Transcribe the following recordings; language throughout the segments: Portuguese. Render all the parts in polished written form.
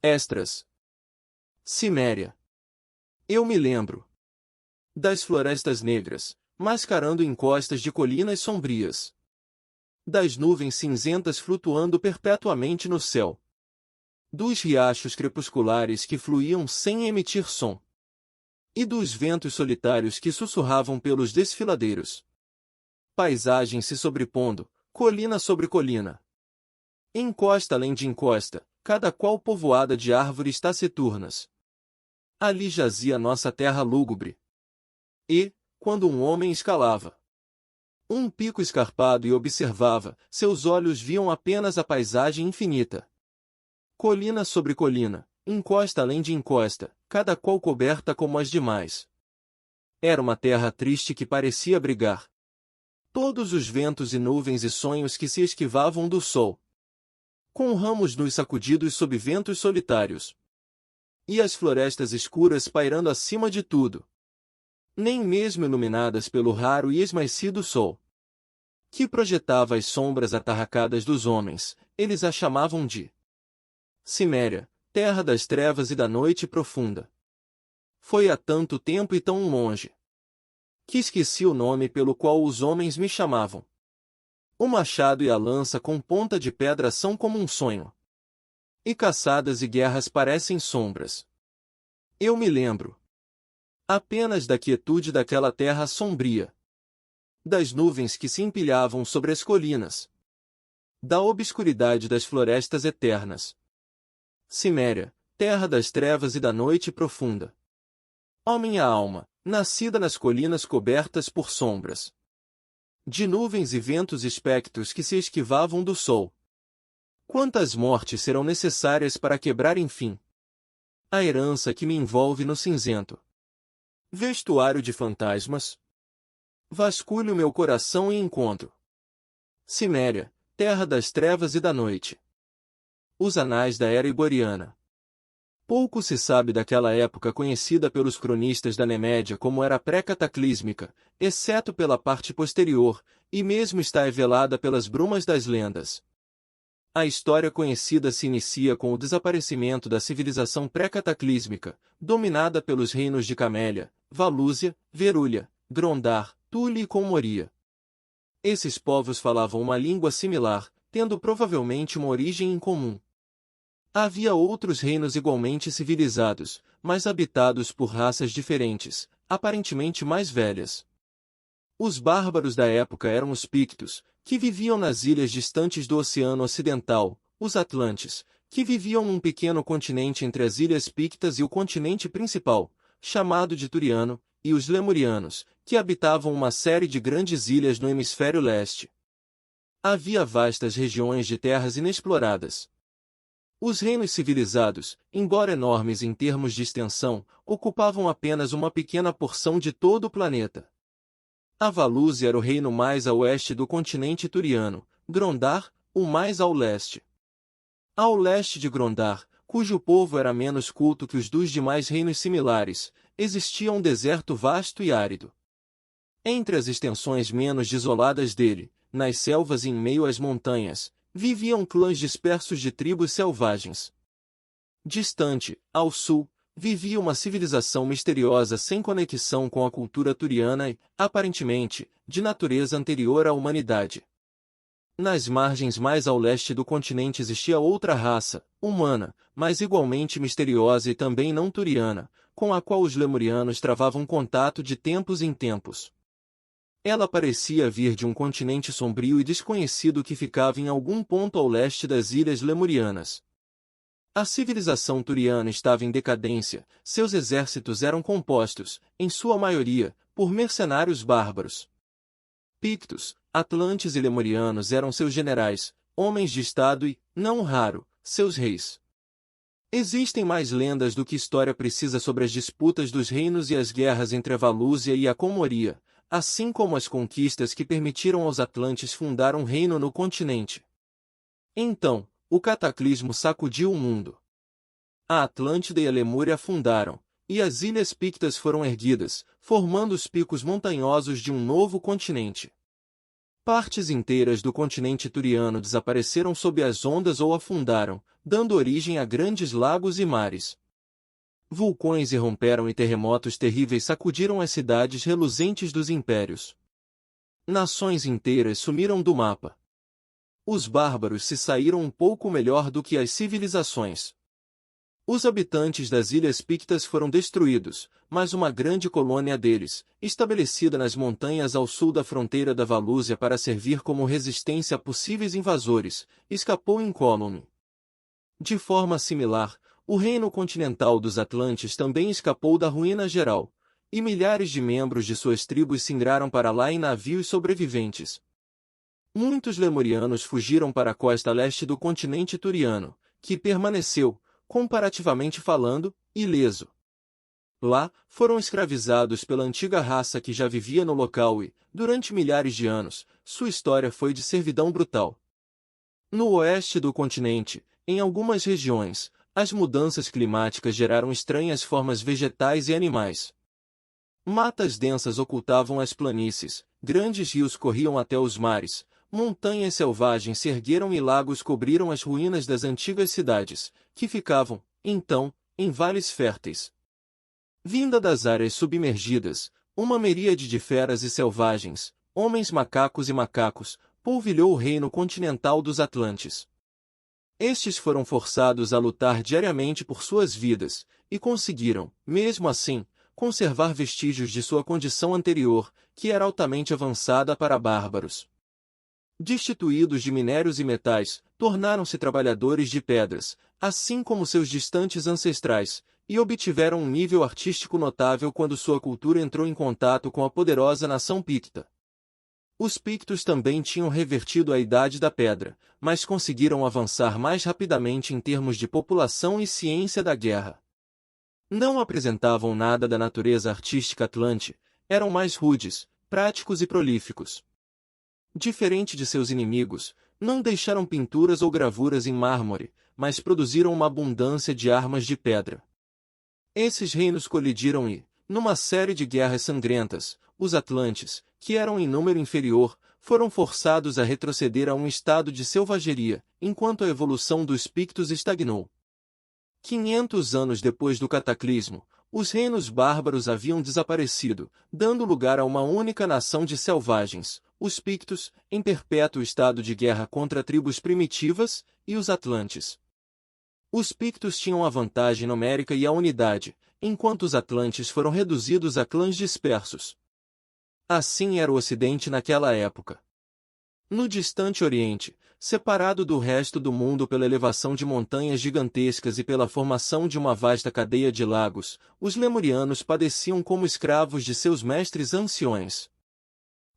Esdras. Ciméria. Eu me lembro das florestas negras, mascarando encostas de colinas sombrias, das nuvens cinzentas flutuando perpetuamente no céu, dos riachos crepusculares que fluíam sem emitir som, e dos ventos solitários que sussurravam pelos desfiladeiros. Paisagem se sobrepondo, colina sobre colina, encosta além de encosta, cada qual povoada de árvores taciturnas. Ali jazia nossa terra lúgubre. E, quando um homem escalava um pico escarpado e observava, seus olhos viam apenas a paisagem infinita. Colina sobre colina, encosta além de encosta, cada qual coberta como as demais. Era uma terra triste que parecia abrigar todos os ventos e nuvens e sonhos que se esquivavam do sol, com ramos nus sacudidos sob ventos solitários, e as florestas escuras pairando acima de tudo, nem mesmo iluminadas pelo raro e esmaecido sol, que projetava as sombras atarracadas dos homens. Eles a chamavam de Ciméria, terra das trevas e da noite profunda. Foi há tanto tempo e tão longe, que esqueci o nome pelo qual os homens me chamavam. O machado e a lança com ponta de pedra são como um sonho, e caçadas e guerras parecem sombras. Eu me lembro apenas da quietude daquela terra sombria, das nuvens que se empilhavam sobre as colinas, da obscuridade das florestas eternas. Ciméria, terra das trevas e da noite profunda. Ó minha alma, nascida nas colinas cobertas por sombras, de nuvens e ventos espectros que se esquivavam do sol. Quantas mortes serão necessárias para quebrar enfim a herança que me envolve no cinzento vestuário de fantasmas? Vasculho meu coração e encontro Ciméria, terra das trevas e da noite. Os anais da era iboriana. Pouco se sabe daquela época conhecida pelos cronistas da Nemédia como era pré-cataclísmica, exceto pela parte posterior, e mesmo está velada pelas brumas das lendas. A história conhecida se inicia com o desaparecimento da civilização pré-cataclísmica, dominada pelos reinos de Camélia, Valúzia, Verúlia, Grondar, Tule e Comoria. Esses povos falavam uma língua similar, tendo provavelmente uma origem em comum. Havia outros reinos igualmente civilizados, mas habitados por raças diferentes, aparentemente mais velhas. Os bárbaros da época eram os Pictos, que viviam nas ilhas distantes do Oceano Ocidental, os Atlantes, que viviam num pequeno continente entre as ilhas Pictas e o continente principal, chamado de Turiano, e os Lemurianos, que habitavam uma série de grandes ilhas no hemisfério leste. Havia vastas regiões de terras inexploradas. Os reinos civilizados, embora enormes em termos de extensão, ocupavam apenas uma pequena porção de todo o planeta. A Valúzia era o reino mais a oeste do continente turiano, Grondar, o mais ao leste. Ao leste de Grondar, cujo povo era menos culto que os dos demais reinos similares, existia um deserto vasto e árido. Entre as extensões menos desoladas dele, nas selvas e em meio às montanhas, viviam clãs dispersos de tribos selvagens. Distante, ao sul, vivia uma civilização misteriosa sem conexão com a cultura turiana e, aparentemente, de natureza anterior à humanidade. Nas margens mais ao leste do continente existia outra raça, humana, mas igualmente misteriosa e também não turiana, com a qual os lemurianos travavam contato de tempos em tempos. Ela parecia vir de um continente sombrio e desconhecido que ficava em algum ponto ao leste das ilhas lemurianas. A civilização turiana estava em decadência, seus exércitos eram compostos, em sua maioria, por mercenários bárbaros. Pictos, atlantes e lemurianos eram seus generais, homens de estado e, não raro, seus reis. Existem mais lendas do que história precisa sobre as disputas dos reinos e as guerras entre a Valúzia e a Comoria, assim como as conquistas que permitiram aos atlantes fundar um reino no continente. Então, o cataclismo sacudiu o mundo. A Atlântida e a Lemúria afundaram, e as ilhas Pictas foram erguidas, formando os picos montanhosos de um novo continente. Partes inteiras do continente turiano desapareceram sob as ondas ou afundaram, dando origem a grandes lagos e mares. Vulcões irromperam e terremotos terríveis sacudiram as cidades reluzentes dos impérios. Nações inteiras sumiram do mapa. Os bárbaros se saíram um pouco melhor do que as civilizações. Os habitantes das ilhas Pictas foram destruídos, mas uma grande colônia deles, estabelecida nas montanhas ao sul da fronteira da Valúzia para servir como resistência a possíveis invasores, escapou incólume. De forma similar, o reino continental dos Atlantes também escapou da ruína geral, e milhares de membros de suas tribos singraram para lá em navios sobreviventes. Muitos lemurianos fugiram para a costa leste do continente turiano, que permaneceu, comparativamente falando, ileso. Lá, foram escravizados pela antiga raça que já vivia no local e, durante milhares de anos, sua história foi de servidão brutal. No oeste do continente, em algumas regiões, as mudanças climáticas geraram estranhas formas vegetais e animais. Matas densas ocultavam as planícies, grandes rios corriam até os mares, montanhas selvagens se ergueram e lagos cobriram as ruínas das antigas cidades, que ficavam, então, em vales férteis. Vinda das áreas submergidas, uma miríade de feras e selvagens, homens macacos e macacos, polvilhou o reino continental dos Atlantes. Estes foram forçados a lutar diariamente por suas vidas, e conseguiram, mesmo assim, conservar vestígios de sua condição anterior, que era altamente avançada para bárbaros. Destituídos de minérios e metais, tornaram-se trabalhadores de pedras, assim como seus distantes ancestrais, e obtiveram um nível artístico notável quando sua cultura entrou em contato com a poderosa nação Picta. Os Pictos também tinham revertido a Idade da Pedra, mas conseguiram avançar mais rapidamente em termos de população e ciência da guerra. Não apresentavam nada da natureza artística atlante, eram mais rudes, práticos e prolíficos. Diferente de seus inimigos, não deixaram pinturas ou gravuras em mármore, mas produziram uma abundância de armas de pedra. Esses reinos colidiram e, numa série de guerras sangrentas, os Atlantes, que eram em número inferior, foram forçados a retroceder a um estado de selvageria, enquanto a evolução dos Pictos estagnou. 500 anos depois do cataclismo, os reinos bárbaros haviam desaparecido, dando lugar a uma única nação de selvagens, os Pictos, em perpétuo estado de guerra contra tribos primitivas, e os Atlantes. Os Pictos tinham a vantagem numérica e a unidade, enquanto os Atlantes foram reduzidos a clãs dispersos. Assim era o Ocidente naquela época. No distante Oriente, separado do resto do mundo pela elevação de montanhas gigantescas e pela formação de uma vasta cadeia de lagos, os lemurianos padeciam como escravos de seus mestres anciões.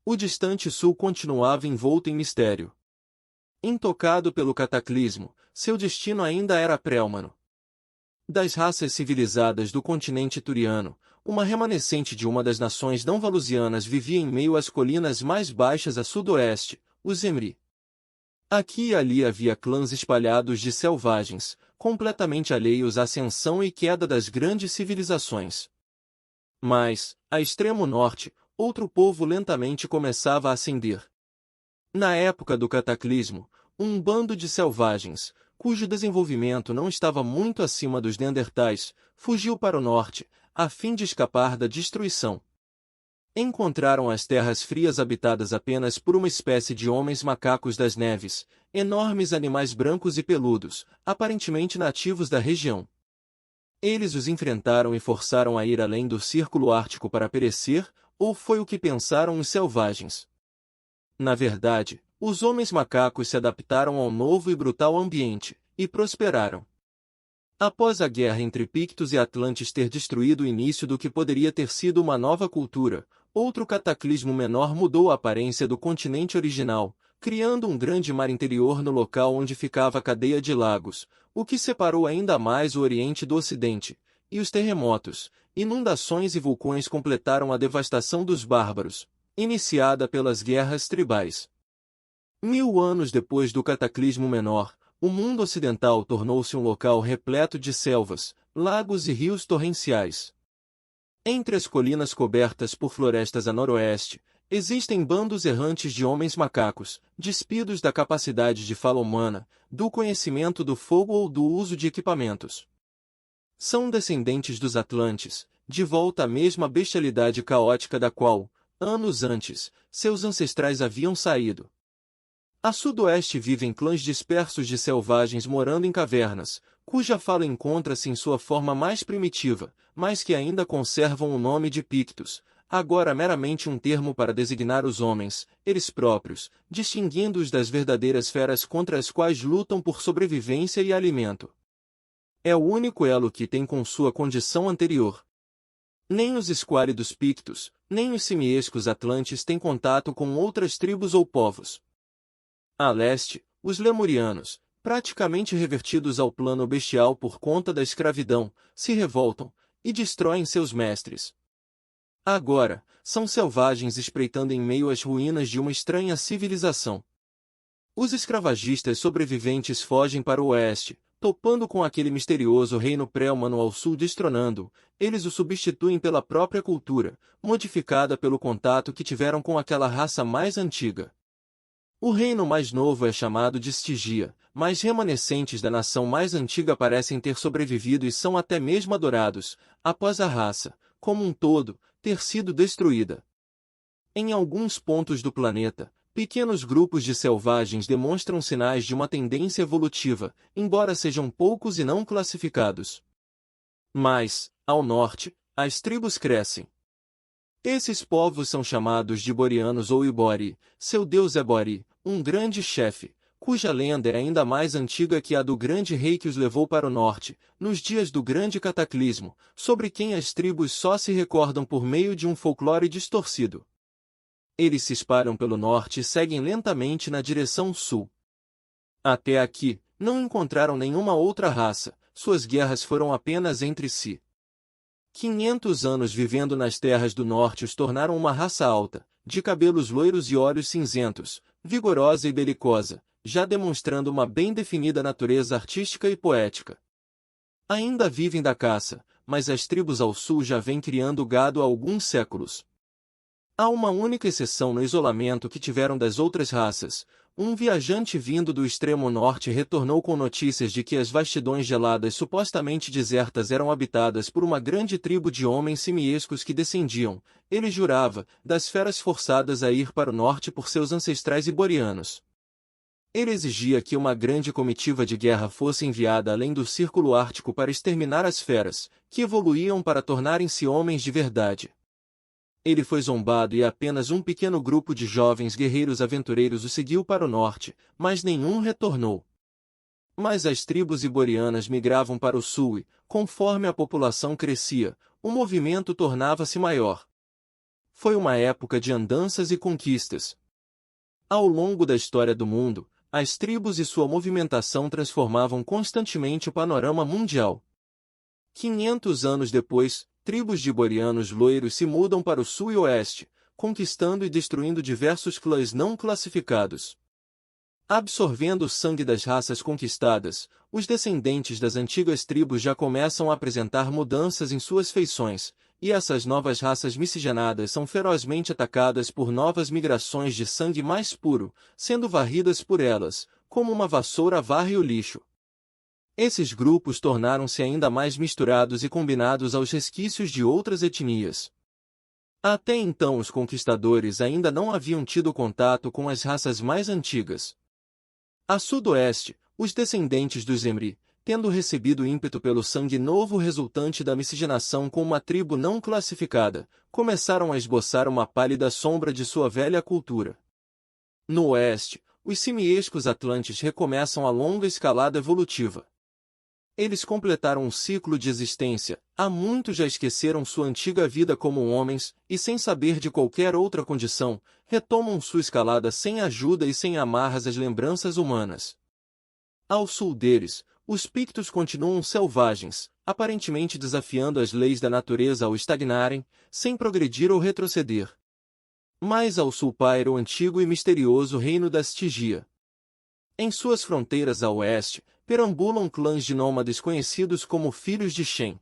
O distante sul continuava envolto em mistério. Intocado pelo cataclismo, seu destino ainda era pré-humano. Das raças civilizadas do continente turiano, uma remanescente de uma das nações não valusianas vivia em meio às colinas mais baixas a sudoeste, os Emri. Aqui e ali havia clãs espalhados de selvagens, completamente alheios à ascensão e queda das grandes civilizações. Mas, a extremo norte, outro povo lentamente começava a ascender. Na época do cataclismo, um bando de selvagens, cujo desenvolvimento não estava muito acima dos neandertais, fugiu para o norte, a fim de escapar da destruição. Encontraram as terras frias habitadas apenas por uma espécie de homens macacos das neves, enormes animais brancos e peludos, aparentemente nativos da região. Eles os enfrentaram e forçaram a ir além do círculo ártico para perecer, ou foi o que pensaram os selvagens? Na verdade, os homens macacos se adaptaram ao novo e brutal ambiente, e prosperaram. Após a guerra entre Pictos e Atlantes ter destruído o início do que poderia ter sido uma nova cultura, outro cataclismo menor mudou a aparência do continente original, criando um grande mar interior no local onde ficava a cadeia de lagos, o que separou ainda mais o Oriente do Ocidente, e os terremotos, inundações e vulcões completaram a devastação dos bárbaros, iniciada pelas guerras tribais. 1000 anos depois do cataclismo menor, o mundo ocidental tornou-se um local repleto de selvas, lagos e rios torrenciais. Entre as colinas cobertas por florestas a noroeste, existem bandos errantes de homens macacos, despidos da capacidade de fala humana, do conhecimento do fogo ou do uso de equipamentos. São descendentes dos Atlantes, de volta à mesma bestialidade caótica da qual, anos antes, seus ancestrais haviam saído. A sudoeste vivem clãs dispersos de selvagens morando em cavernas, cuja fala encontra-se em sua forma mais primitiva, mas que ainda conservam o nome de Pictos, agora meramente um termo para designar os homens, eles próprios, distinguindo-os das verdadeiras feras contra as quais lutam por sobrevivência e alimento. É o único elo que tem com sua condição anterior. Nem os esquálidos Pictos, nem os simiescos Atlantes têm contato com outras tribos ou povos. A leste, os lemurianos, praticamente revertidos ao plano bestial por conta da escravidão, se revoltam e destroem seus mestres. Agora, são selvagens espreitando em meio às ruínas de uma estranha civilização. Os escravagistas sobreviventes fogem para o oeste, topando com aquele misterioso reino pré-humano ao sul destronando-o, eles o substituem pela própria cultura, modificada pelo contato que tiveram com aquela raça mais antiga. O reino mais novo é chamado de Stygia, mas remanescentes da nação mais antiga parecem ter sobrevivido e são até mesmo adorados, após a raça, como um todo, ter sido destruída. Em alguns pontos do planeta, pequenos grupos de selvagens demonstram sinais de uma tendência evolutiva, embora sejam poucos e não classificados. Mas, ao norte, as tribos crescem. Esses povos são chamados de Borianos ou Ibori, seu deus é Bori, um grande chefe, cuja lenda é ainda mais antiga que a do grande rei que os levou para o norte, nos dias do grande cataclismo, sobre quem as tribos só se recordam por meio de um folclore distorcido. Eles se espalham pelo norte e seguem lentamente na direção sul. Até aqui, não encontraram nenhuma outra raça, suas guerras foram apenas entre si. 500 anos vivendo nas terras do norte os tornaram uma raça alta, de cabelos loiros e olhos cinzentos, vigorosa e belicosa, já demonstrando uma bem definida natureza artística e poética. Ainda vivem da caça, mas as tribos ao sul já vêm criando gado há alguns séculos. Há uma única exceção no isolamento que tiveram das outras raças. Um viajante vindo do extremo norte retornou com notícias de que as vastidões geladas supostamente desertas eram habitadas por uma grande tribo de homens simiescos que descendiam, ele jurava, das feras forçadas a ir para o norte por seus ancestrais iborianos. Ele exigia que uma grande comitiva de guerra fosse enviada além do círculo ártico para exterminar as feras, que evoluíam para tornarem-se homens de verdade. Ele foi zombado e apenas um pequeno grupo de jovens guerreiros aventureiros o seguiu para o norte, mas nenhum retornou. Mas as tribos iborianas migravam para o sul e, conforme a população crescia, o movimento tornava-se maior. Foi uma época de andanças e conquistas. Ao longo da história do mundo, as tribos e sua movimentação transformavam constantemente o panorama mundial. 500 anos depois, tribos de iborianos loiros se mudam para o sul e oeste, conquistando e destruindo diversos clãs não classificados. Absorvendo o sangue das raças conquistadas, os descendentes das antigas tribos já começam a apresentar mudanças em suas feições, e essas novas raças miscigenadas são ferozmente atacadas por novas migrações de sangue mais puro, sendo varridas por elas, como uma vassoura varre o lixo. Esses grupos tornaram-se ainda mais misturados e combinados aos resquícios de outras etnias. Até então os conquistadores ainda não haviam tido contato com as raças mais antigas. A sudoeste, os descendentes dos Emri, tendo recebido ímpeto pelo sangue novo resultante da miscigenação com uma tribo não classificada, começaram a esboçar uma pálida sombra de sua velha cultura. No oeste, os simiescos atlantes recomeçam a longa escalada evolutiva. Eles completaram um ciclo de existência, há muito já esqueceram sua antiga vida como homens, e sem saber de qualquer outra condição, retomam sua escalada sem ajuda e sem amarras às lembranças humanas. Ao sul deles, os Pictos continuam selvagens, aparentemente desafiando as leis da natureza ao estagnarem, sem progredir ou retroceder. Mais ao sul paira o antigo e misterioso reino da Stygia. Em suas fronteiras a oeste, perambulam clãs de nômades conhecidos como Filhos de Shem.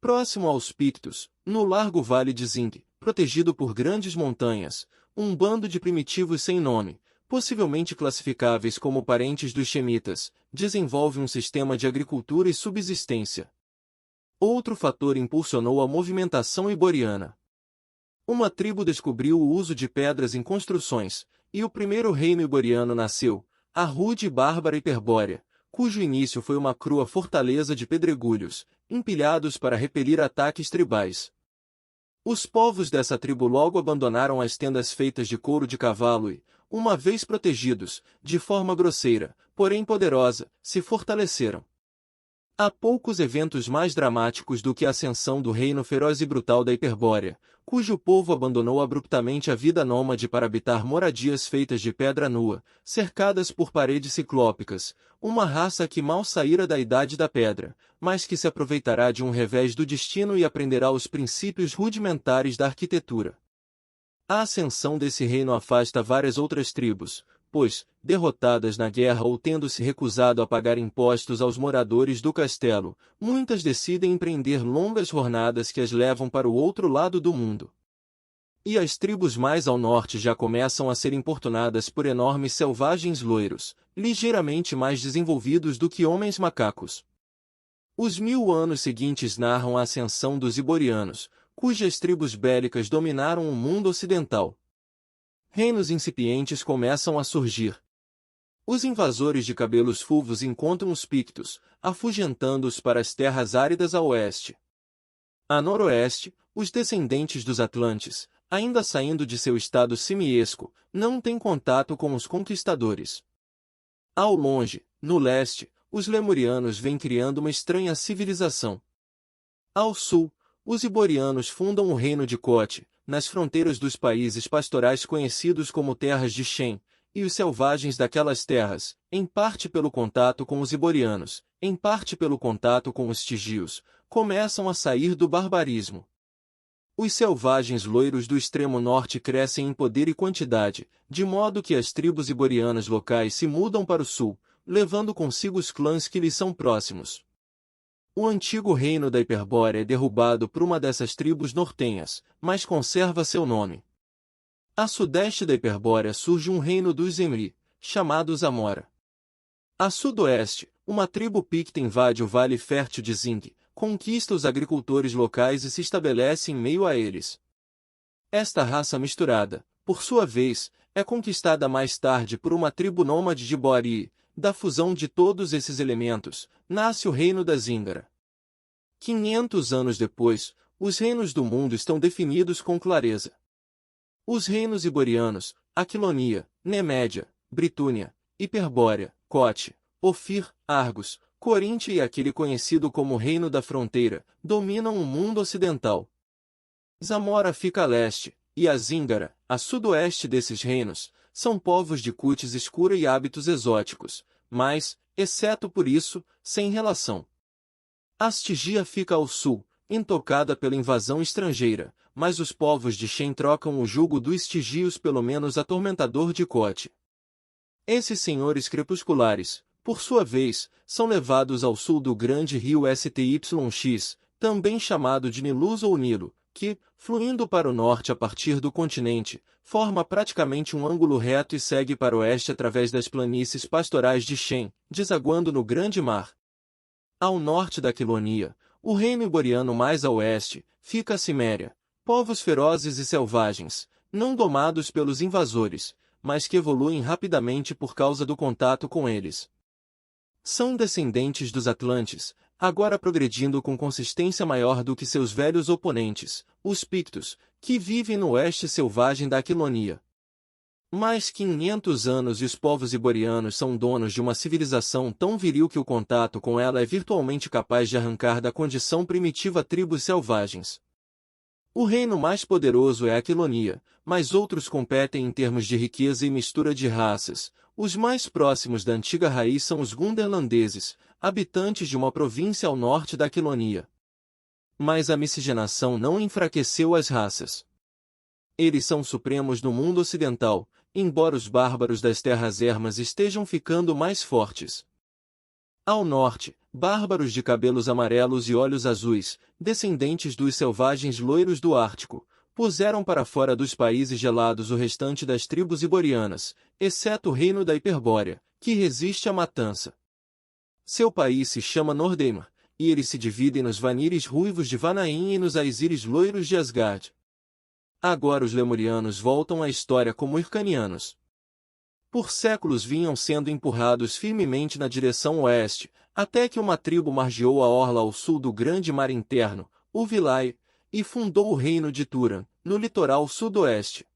Próximo aos Pictos, no largo vale de Zing, protegido por grandes montanhas, um bando de primitivos sem nome, possivelmente classificáveis como parentes dos Shemitas, desenvolve um sistema de agricultura e subsistência. Outro fator impulsionou a movimentação iboriana. Uma tribo descobriu o uso de pedras em construções, e o primeiro reino iboriano nasceu, a rude e bárbara Hiperbórea, cujo início foi uma crua fortaleza de pedregulhos, empilhados para repelir ataques tribais. Os povos dessa tribo logo abandonaram as tendas feitas de couro de cavalo e, uma vez protegidos, de forma grosseira, porém poderosa, se fortaleceram. Há poucos eventos mais dramáticos do que a ascensão do reino feroz e brutal da Hiperbórea, cujo povo abandonou abruptamente a vida nômade para habitar moradias feitas de pedra nua, cercadas por paredes ciclópicas, uma raça que mal saíra da idade da pedra, mas que se aproveitará de um revés do destino e aprenderá os princípios rudimentares da arquitetura. A ascensão desse reino afasta várias outras tribos, pois, derrotadas na guerra ou tendo se recusado a pagar impostos aos moradores do castelo, muitas decidem empreender longas jornadas que as levam para o outro lado do mundo. E as tribos mais ao norte já começam a ser importunadas por enormes selvagens loiros, ligeiramente mais desenvolvidos do que homens macacos. Os 1000 anos seguintes narram a ascensão dos iborianos, cujas tribos bélicas dominaram o mundo ocidental. Reinos incipientes começam a surgir. Os invasores de cabelos fulvos encontram os Pictos, afugentando-os para as terras áridas a oeste. A noroeste, os descendentes dos Atlantes, ainda saindo de seu estado simiesco, não têm contato com os conquistadores. Ao longe, no leste, os lemurianos vêm criando uma estranha civilização. Ao sul, os iborianos fundam o reino de Kote, nas fronteiras dos países pastorais conhecidos como terras de Shem, e os selvagens daquelas terras, em parte pelo contato com os iborianos, em parte pelo contato com os tigios, começam a sair do barbarismo. Os selvagens loiros do extremo norte crescem em poder e quantidade, de modo que as tribos iborianas locais se mudam para o sul, levando consigo os clãs que lhes são próximos. O antigo reino da Hiperbórea é derrubado por uma dessas tribos nortenhas, mas conserva seu nome. A sudeste da Hiperbórea surge um reino dos Emri, chamado Zamora. A sudoeste, uma tribo picta invade o vale fértil de Zing, conquista os agricultores locais e se estabelece em meio a eles. Esta raça misturada, por sua vez, é conquistada mais tarde por uma tribo nômade de Boari. Da fusão de todos esses elementos, nasce o reino da Zingara. 500 anos depois, os reinos do mundo estão definidos com clareza. Os reinos iborianos, Aquilonia, Nemédia, Britúnia, Hiperbórea, Cote, Ofir, Argos, Corinte e aquele conhecido como Reino da Fronteira, dominam o mundo ocidental. Zamora fica a leste, e a Zingara, a sudoeste desses reinos, são povos de cutes escura e hábitos exóticos, mas, exceto por isso, sem relação. Astigia fica ao sul, intocada pela invasão estrangeira, mas os povos de Shem trocam o jugo dos Tigios pelo menos atormentador de Cote. Esses senhores crepusculares, por sua vez, são levados ao sul do grande rio Styx, também chamado de Nilus ou Nilo, que, fluindo para o norte a partir do continente, forma praticamente um ângulo reto e segue para o oeste através das planícies pastorais de Shem, desaguando no Grande Mar. Ao norte da Aquilonia, o reino iboriano mais a oeste, fica a Ciméria, povos ferozes e selvagens, não domados pelos invasores, mas que evoluem rapidamente por causa do contato com eles. São descendentes dos Atlantes, agora progredindo com consistência maior do que seus velhos oponentes, os Pictos, que vivem no oeste selvagem da Aquilonia. Mais 500 anos e os povos iborianos são donos de uma civilização tão viril que o contato com ela é virtualmente capaz de arrancar da condição primitiva tribos selvagens. O reino mais poderoso é a Aquilonia, mas outros competem em termos de riqueza e mistura de raças. Os mais próximos da antiga raiz são os Gunderlandeses, habitantes de uma província ao norte da Aquilonia. Mas a miscigenação não enfraqueceu as raças. Eles são supremos no mundo ocidental, embora os bárbaros das terras ermas estejam ficando mais fortes. Ao norte, bárbaros de cabelos amarelos e olhos azuis, descendentes dos selvagens loiros do Ártico, puseram para fora dos países gelados o restante das tribos iborianas, exceto o reino da Hiperbórea, que resiste à matança. Seu país se chama Nordeimar, e eles se dividem nos Vanires ruivos de Vanaim e nos Aesires loiros de Asgard. Agora os Lemurianos voltam à história como Hircanianos. Por séculos vinham sendo empurrados firmemente na direção oeste, até que uma tribo margeou a orla ao sul do grande mar interno, o Vilai, e fundou o reino de Túran, no litoral sudoeste.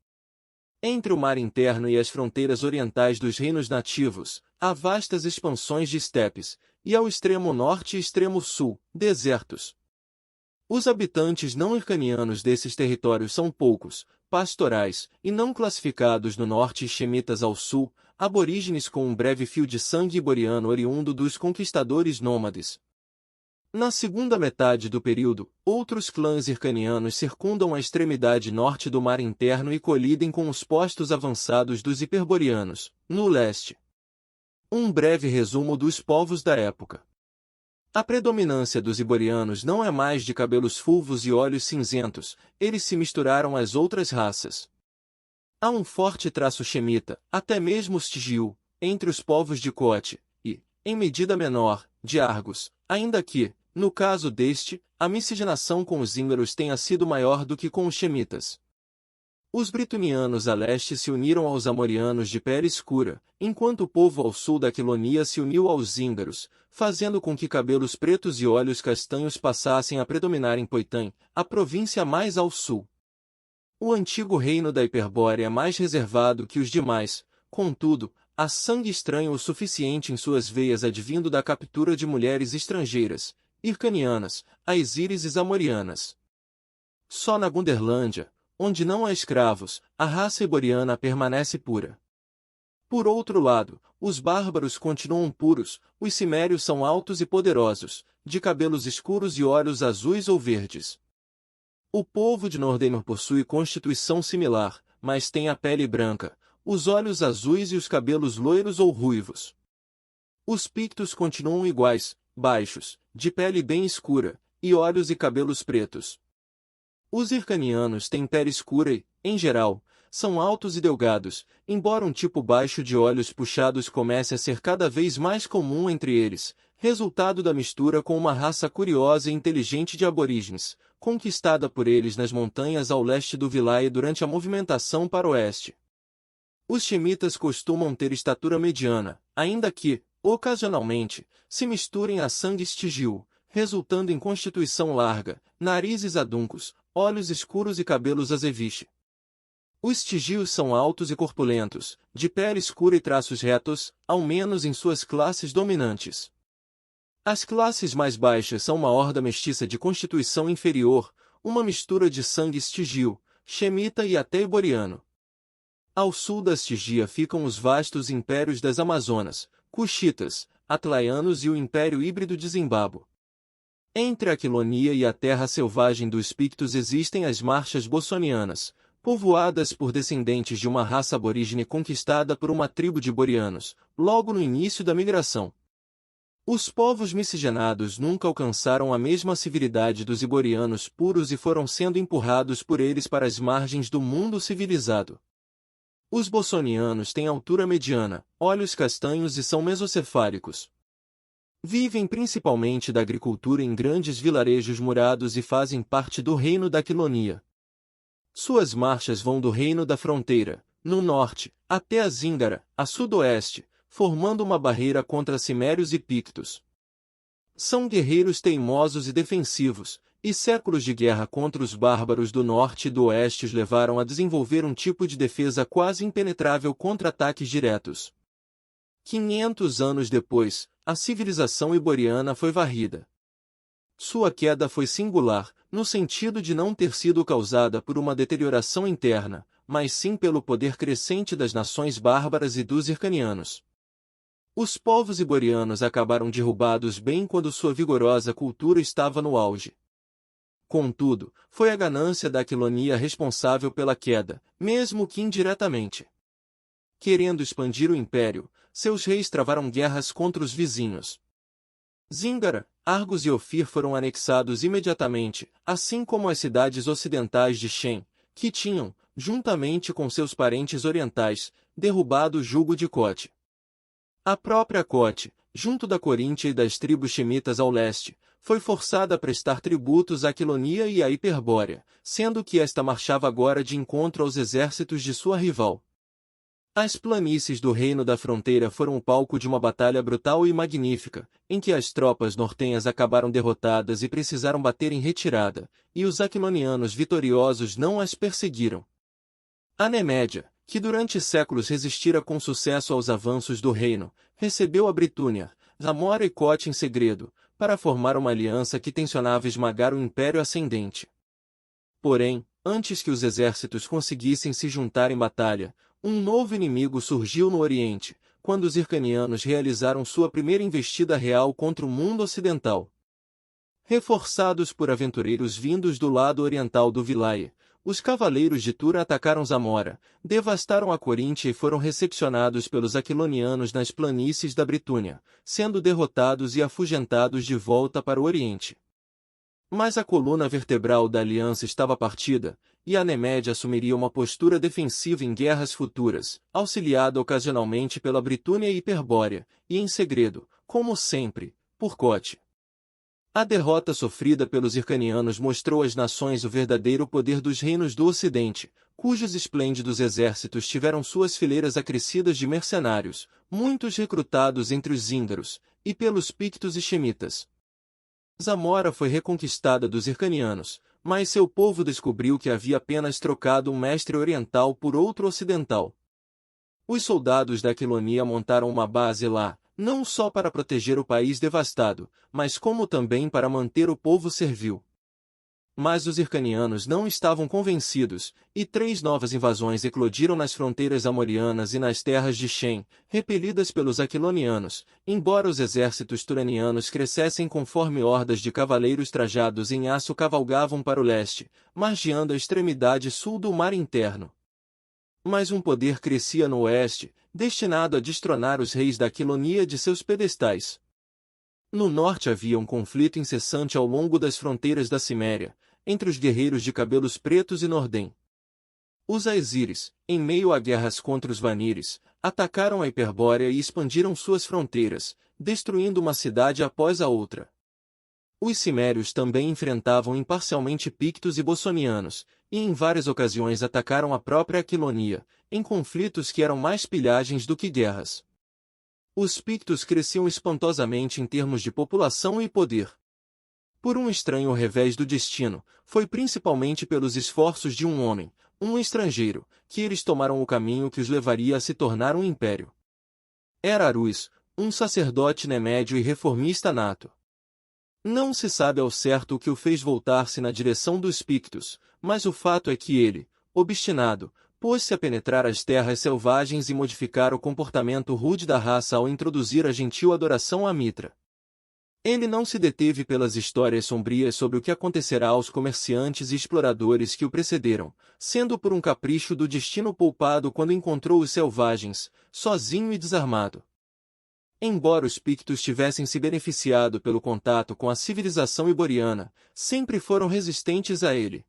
Entre o mar interno e as fronteiras orientais dos reinos nativos, há vastas expansões de estepes, e ao extremo norte e extremo sul, desertos. Os habitantes não hircanianos desses territórios são poucos, pastorais, e não classificados no norte e xemitas ao sul, aborígenes com um breve fio de sangue iboriano oriundo dos conquistadores nômades. Na segunda metade do período, outros clãs hircanianos circundam a extremidade norte do mar interno e colidem com os postos avançados dos hiperborianos, no leste. Um breve resumo dos povos da época. A predominância dos iborianos não é mais de cabelos fulvos e olhos cinzentos, eles se misturaram às outras raças. Há um forte traço xemita, até mesmo Stygiu, entre os povos de Cote, e, em medida menor, de Argos, ainda que, no caso deste, a miscigenação com os íngaros tenha sido maior do que com os xemitas. Os britonianos a leste se uniram aos amorianos de pele escura, enquanto o povo ao sul da Quilonia se uniu aos íngaros, fazendo com que cabelos pretos e olhos castanhos passassem a predominar em Poitin, a província mais ao sul. O antigo reino da Hiperbórea é mais reservado que os demais, contudo, há sangue estranho o suficiente em suas veias advindo da captura de mulheres estrangeiras, hircanianas, aesíris e zamorianas. Só na Gunderlândia, onde não há escravos, a raça iboriana permanece pura. Por outro lado, os bárbaros continuam puros, os cimérios são altos e poderosos, de cabelos escuros e olhos azuis ou verdes. O povo de Nordeimar possui constituição similar, mas tem a pele branca, os olhos azuis e os cabelos loiros ou ruivos. Os pictos continuam iguais, baixos, de pele bem escura, e olhos e cabelos pretos. Os hircanianos têm pele escura e, em geral, são altos e delgados, embora um tipo baixo de olhos puxados comece a ser cada vez mais comum entre eles, resultado da mistura com uma raça curiosa e inteligente de aborígenes, conquistada por eles nas montanhas ao leste do Vilai durante a movimentação para o oeste. Os xemitas costumam ter estatura mediana, ainda que, ocasionalmente, se misturem a sangue Stygiu, resultando em constituição larga, narizes aduncos, olhos escuros e cabelos azeviche. Os Stygius são altos e corpulentos, de pele escura e traços retos, ao menos em suas classes dominantes. As classes mais baixas são uma horda mestiça de constituição inferior, uma mistura de sangue Stygiu, xemita e até iboriano. Ao sul da Stygia ficam os vastos impérios das Amazonas, Cuxitas, Atlaianos e o Império Híbrido de Zimbábue. Entre a Quilonia e a terra selvagem dos Pictos existem as marchas bossonianas, povoadas por descendentes de uma raça aborígene conquistada por uma tribo de iborianos, logo no início da migração. Os povos miscigenados nunca alcançaram a mesma civilidade dos iborianos puros e foram sendo empurrados por eles para as margens do mundo civilizado. Os bossonianos têm altura mediana, olhos castanhos e são mesocefálicos. Vivem principalmente da agricultura em grandes vilarejos murados e fazem parte do reino da Quilonia. Suas marchas vão do reino da fronteira, no norte, até a Zíngara, a sudoeste, formando uma barreira contra cimérios e pictos. São guerreiros teimosos e defensivos, e séculos de guerra contra os bárbaros do norte e do oeste os levaram a desenvolver um tipo de defesa quase impenetrável contra ataques diretos. 500 anos depois, a civilização iboriana foi varrida. Sua queda foi singular, no sentido de não ter sido causada por uma deterioração interna, mas sim pelo poder crescente das nações bárbaras e dos hircanianos. Os povos iborianos acabaram derrubados bem quando sua vigorosa cultura estava no auge. Contudo, foi a ganância da Quilonia responsável pela queda, mesmo que indiretamente. Querendo expandir o império, seus reis travaram guerras contra os vizinhos. Zíngara, Argos e Ofir foram anexados imediatamente, assim como as cidades ocidentais de Shem, que tinham, juntamente com seus parentes orientais, derrubado o jugo de Cote. A própria Cote, junto da Coríntia e das tribos xemitas ao leste, foi forçada a prestar tributos à Quilonia e à Hiperbórea, sendo que esta marchava agora de encontro aos exércitos de sua rival. As planícies do Reino da Fronteira foram o palco de uma batalha brutal e magnífica, em que as tropas nortenhas acabaram derrotadas e precisaram bater em retirada, e os aquilonianos vitoriosos não as perseguiram. A Nemédia, que durante séculos resistira com sucesso aos avanços do reino, recebeu a Britúnia, Zamora e Cote em segredo, para formar uma aliança que tensionava esmagar o Império Ascendente. Porém, antes que os exércitos conseguissem se juntar em batalha, um novo inimigo surgiu no Oriente, quando os hircanianos realizaram sua primeira investida real contra o mundo ocidental. Reforçados por aventureiros vindos do lado oriental do Vilaia, os cavaleiros de Tura atacaram Zamora, devastaram a Coríntia e foram recepcionados pelos aquilonianos nas planícies da Britúnia, sendo derrotados e afugentados de volta para o Oriente. Mas a coluna vertebral da aliança estava partida, e a Nemédia assumiria uma postura defensiva em guerras futuras, auxiliada ocasionalmente pela Britúnia e Hiperbórea, e em segredo, como sempre, por Cote. A derrota sofrida pelos hircanianos mostrou às nações o verdadeiro poder dos reinos do Ocidente, cujos esplêndidos exércitos tiveram suas fileiras acrescidas de mercenários, muitos recrutados entre os zíngaros, e pelos pictos e xemitas. Zamora foi reconquistada dos hircanianos, mas seu povo descobriu que havia apenas trocado um mestre oriental por outro ocidental. Os soldados da Quilonia montaram uma base lá, não só para proteger o país devastado, mas como também para manter o povo servil. Mas os hircanianos não estavam convencidos, e 3 novas invasões eclodiram nas fronteiras amorianas e nas terras de Shem, repelidas pelos aquilonianos, embora os exércitos turanianos crescessem conforme hordas de cavaleiros trajados em aço cavalgavam para o leste, margeando a extremidade sul do mar interno. Mas um poder crescia no oeste, destinado a destronar os reis da Quilonia de seus pedestais. No norte havia um conflito incessante ao longo das fronteiras da Ciméria, entre os guerreiros de cabelos pretos e Nordem. Os Aesíris, em meio a guerras contra os Vanires, atacaram a Hiperbórea e expandiram suas fronteiras, destruindo uma cidade após a outra. Os Cimérios também enfrentavam imparcialmente Pictos e Bossonianos, e em várias ocasiões atacaram a própria Aquilonia, em conflitos que eram mais pilhagens do que guerras. Os Pictos cresciam espantosamente em termos de população e poder. Por um estranho revés do destino, foi principalmente pelos esforços de um homem, um estrangeiro, que eles tomaram o caminho que os levaria a se tornar um império. Era Arus, um sacerdote nemédio e reformista nato. Não se sabe ao certo o que o fez voltar-se na direção dos Pictos, mas o fato é que ele, obstinado, pôs-se a penetrar as terras selvagens e modificar o comportamento rude da raça ao introduzir a gentil adoração a Mitra. Ele não se deteve pelas histórias sombrias sobre o que acontecerá aos comerciantes e exploradores que o precederam, sendo por um capricho do destino poupado quando encontrou os selvagens, sozinho e desarmado. Embora os Pictos tivessem se beneficiado pelo contato com a civilização iboriana, sempre foram resistentes a ele.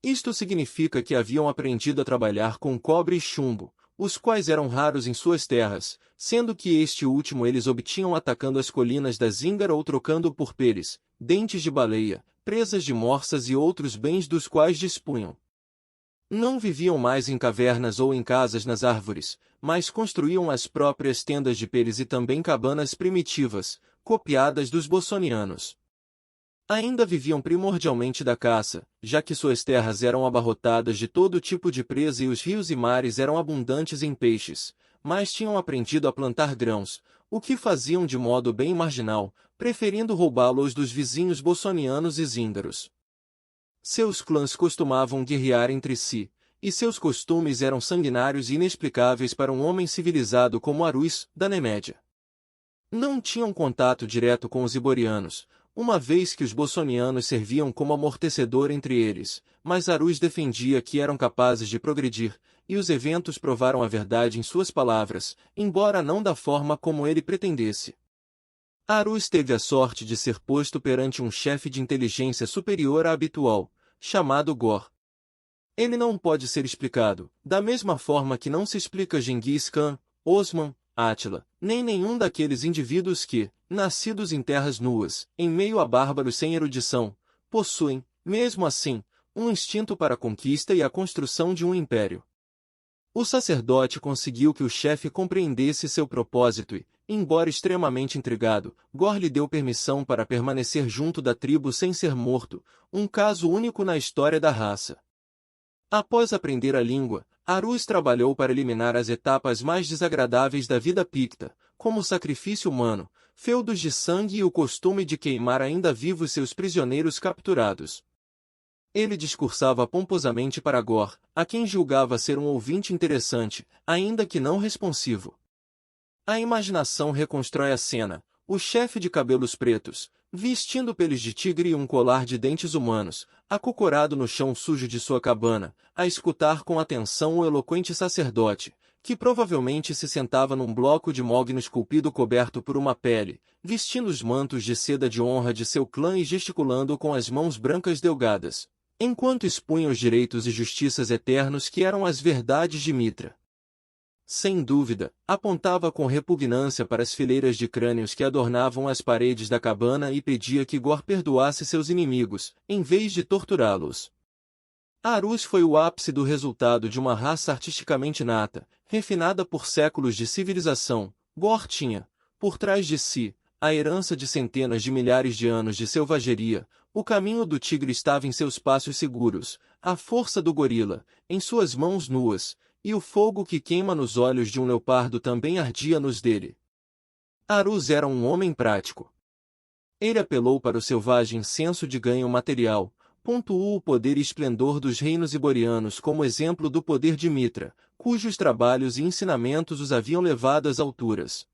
Isto significa que haviam aprendido a trabalhar com cobre e chumbo, os quais eram raros em suas terras, sendo que este último eles obtinham atacando as colinas da Zíngara ou trocando por peles, dentes de baleia, presas de morsas e outros bens dos quais dispunham. Não viviam mais em cavernas ou em casas nas árvores, mas construíam as próprias tendas de peles e também cabanas primitivas, copiadas dos bossonianos. Ainda viviam primordialmente da caça, já que suas terras eram abarrotadas de todo tipo de presa e os rios e mares eram abundantes em peixes, mas tinham aprendido a plantar grãos, o que faziam de modo bem marginal, preferindo roubá-los dos vizinhos bossonianos e zíngaros. Seus clãs costumavam guerrear entre si, e seus costumes eram sanguinários e inexplicáveis para um homem civilizado como Arus, da Nemédia. Não tinham contato direto com os iborianos, uma vez que os bossonianos serviam como amortecedor entre eles, mas Arus defendia que eram capazes de progredir, e os eventos provaram a verdade em suas palavras, embora não da forma como ele pretendesse. Arus teve a sorte de ser posto perante um chefe de inteligência superior à habitual, chamado Gor. Ele não pode ser explicado, da mesma forma que não se explica Gengis Khan, Osman, Átila, nem nenhum daqueles indivíduos que, nascidos em terras nuas, em meio a bárbaros sem erudição, possuem, mesmo assim, um instinto para a conquista e a construção de um império. O sacerdote conseguiu que o chefe compreendesse seu propósito e, embora extremamente intrigado, Gor lhe deu permissão para permanecer junto da tribo sem ser morto, um caso único na história da raça. Após aprender a língua, Arus trabalhou para eliminar as etapas mais desagradáveis da vida picta, como o sacrifício humano, feudos de sangue e o costume de queimar ainda vivos seus prisioneiros capturados. Ele discursava pomposamente para Gor, a quem julgava ser um ouvinte interessante, ainda que não responsivo. A imaginação reconstrói a cena: o chefe de cabelos pretos, vestindo peles de tigre e um colar de dentes humanos, acocorado no chão sujo de sua cabana, a escutar com atenção o eloquente sacerdote, que provavelmente se sentava num bloco de mogno esculpido coberto por uma pele, vestindo os mantos de seda de honra de seu clã e gesticulando com as mãos brancas delgadas, enquanto expunha os direitos e justiças eternos que eram as verdades de Mitra. Sem dúvida, apontava com repugnância para as fileiras de crânios que adornavam as paredes da cabana e pedia que Gor perdoasse seus inimigos, em vez de torturá-los. Arus foi o ápice do resultado de uma raça artisticamente nata, refinada por séculos de civilização. Gor tinha, por trás de si, a herança de centenas de milhares de anos de selvageria. O caminho do tigre estava em seus passos seguros, a força do gorila, em suas mãos nuas, e o fogo que queima nos olhos de um leopardo também ardia nos dele. Arus era um homem prático. Ele apelou para o selvagem senso de ganho material, pontuou o poder e esplendor dos reinos iborianos como exemplo do poder de Mitra, cujos trabalhos e ensinamentos os haviam levado às alturas.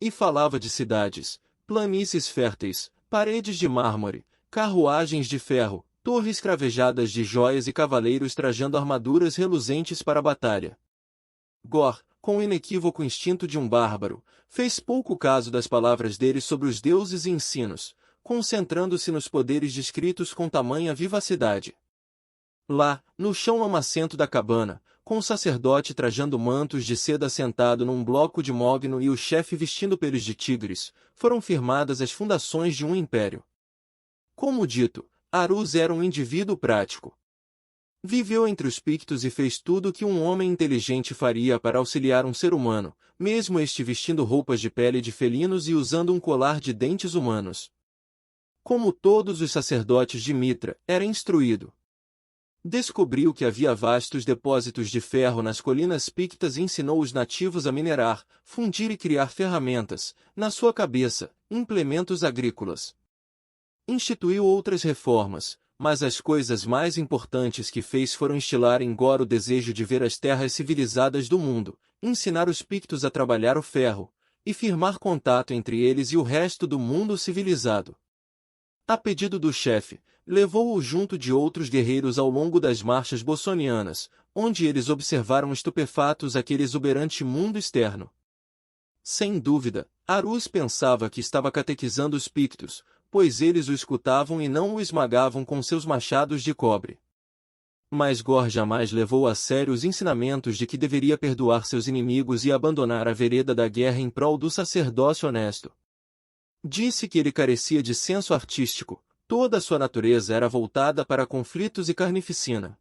E falava de cidades, planícies férteis, paredes de mármore, carruagens de ferro, torres cravejadas de joias e cavaleiros trajando armaduras reluzentes para a batalha. Gor, com o inequívoco instinto de um bárbaro, fez pouco caso das palavras dele sobre os deuses e ensinos, concentrando-se nos poderes descritos com tamanha vivacidade. Lá, no chão lamacento da cabana, com o sacerdote trajando mantos de seda sentado num bloco de mogno e o chefe vestindo peles de tigres, foram firmadas as fundações de um império. Como dito, Arus era um indivíduo prático. Viveu entre os pictos e fez tudo o que um homem inteligente faria para auxiliar um ser humano, mesmo este vestindo roupas de pele de felinos e usando um colar de dentes humanos. Como todos os sacerdotes de Mitra, era instruído. Descobriu que havia vastos depósitos de ferro nas colinas pictas e ensinou os nativos a minerar, fundir e criar ferramentas, na sua cabeça, implementos agrícolas. Instituiu outras reformas, mas as coisas mais importantes que fez foram instilar em Gor o desejo de ver as terras civilizadas do mundo, ensinar os pictos a trabalhar o ferro, e firmar contato entre eles e o resto do mundo civilizado. A pedido do chefe, levou-o junto de outros guerreiros ao longo das marchas bossonianas, onde eles observaram estupefatos aquele exuberante mundo externo. Sem dúvida, Arus pensava que estava catequizando os pictos, pois eles o escutavam e não o esmagavam com seus machados de cobre. Mas Gor jamais levou a sério os ensinamentos de que deveria perdoar seus inimigos e abandonar a vereda da guerra em prol do sacerdócio honesto. Disse que ele carecia de senso artístico, toda a sua natureza era voltada para conflitos e carnificina.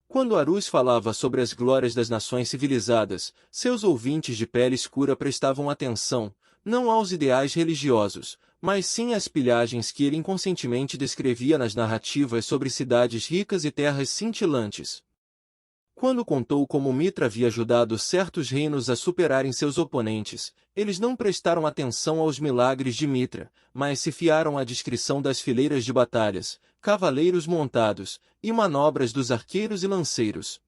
Quando Arus falava sobre as glórias das nações civilizadas, seus ouvintes de pele escura prestavam atenção, não aos ideais religiosos, mas sim às pilhagens que ele inconscientemente descrevia nas narrativas sobre cidades ricas e terras cintilantes. Quando contou como Mitra havia ajudado certos reinos a superarem seus oponentes, eles não prestaram atenção aos milagres de Mitra, mas se fiaram à descrição das fileiras de batalhas, cavaleiros montados, e manobras dos arqueiros e lanceiros.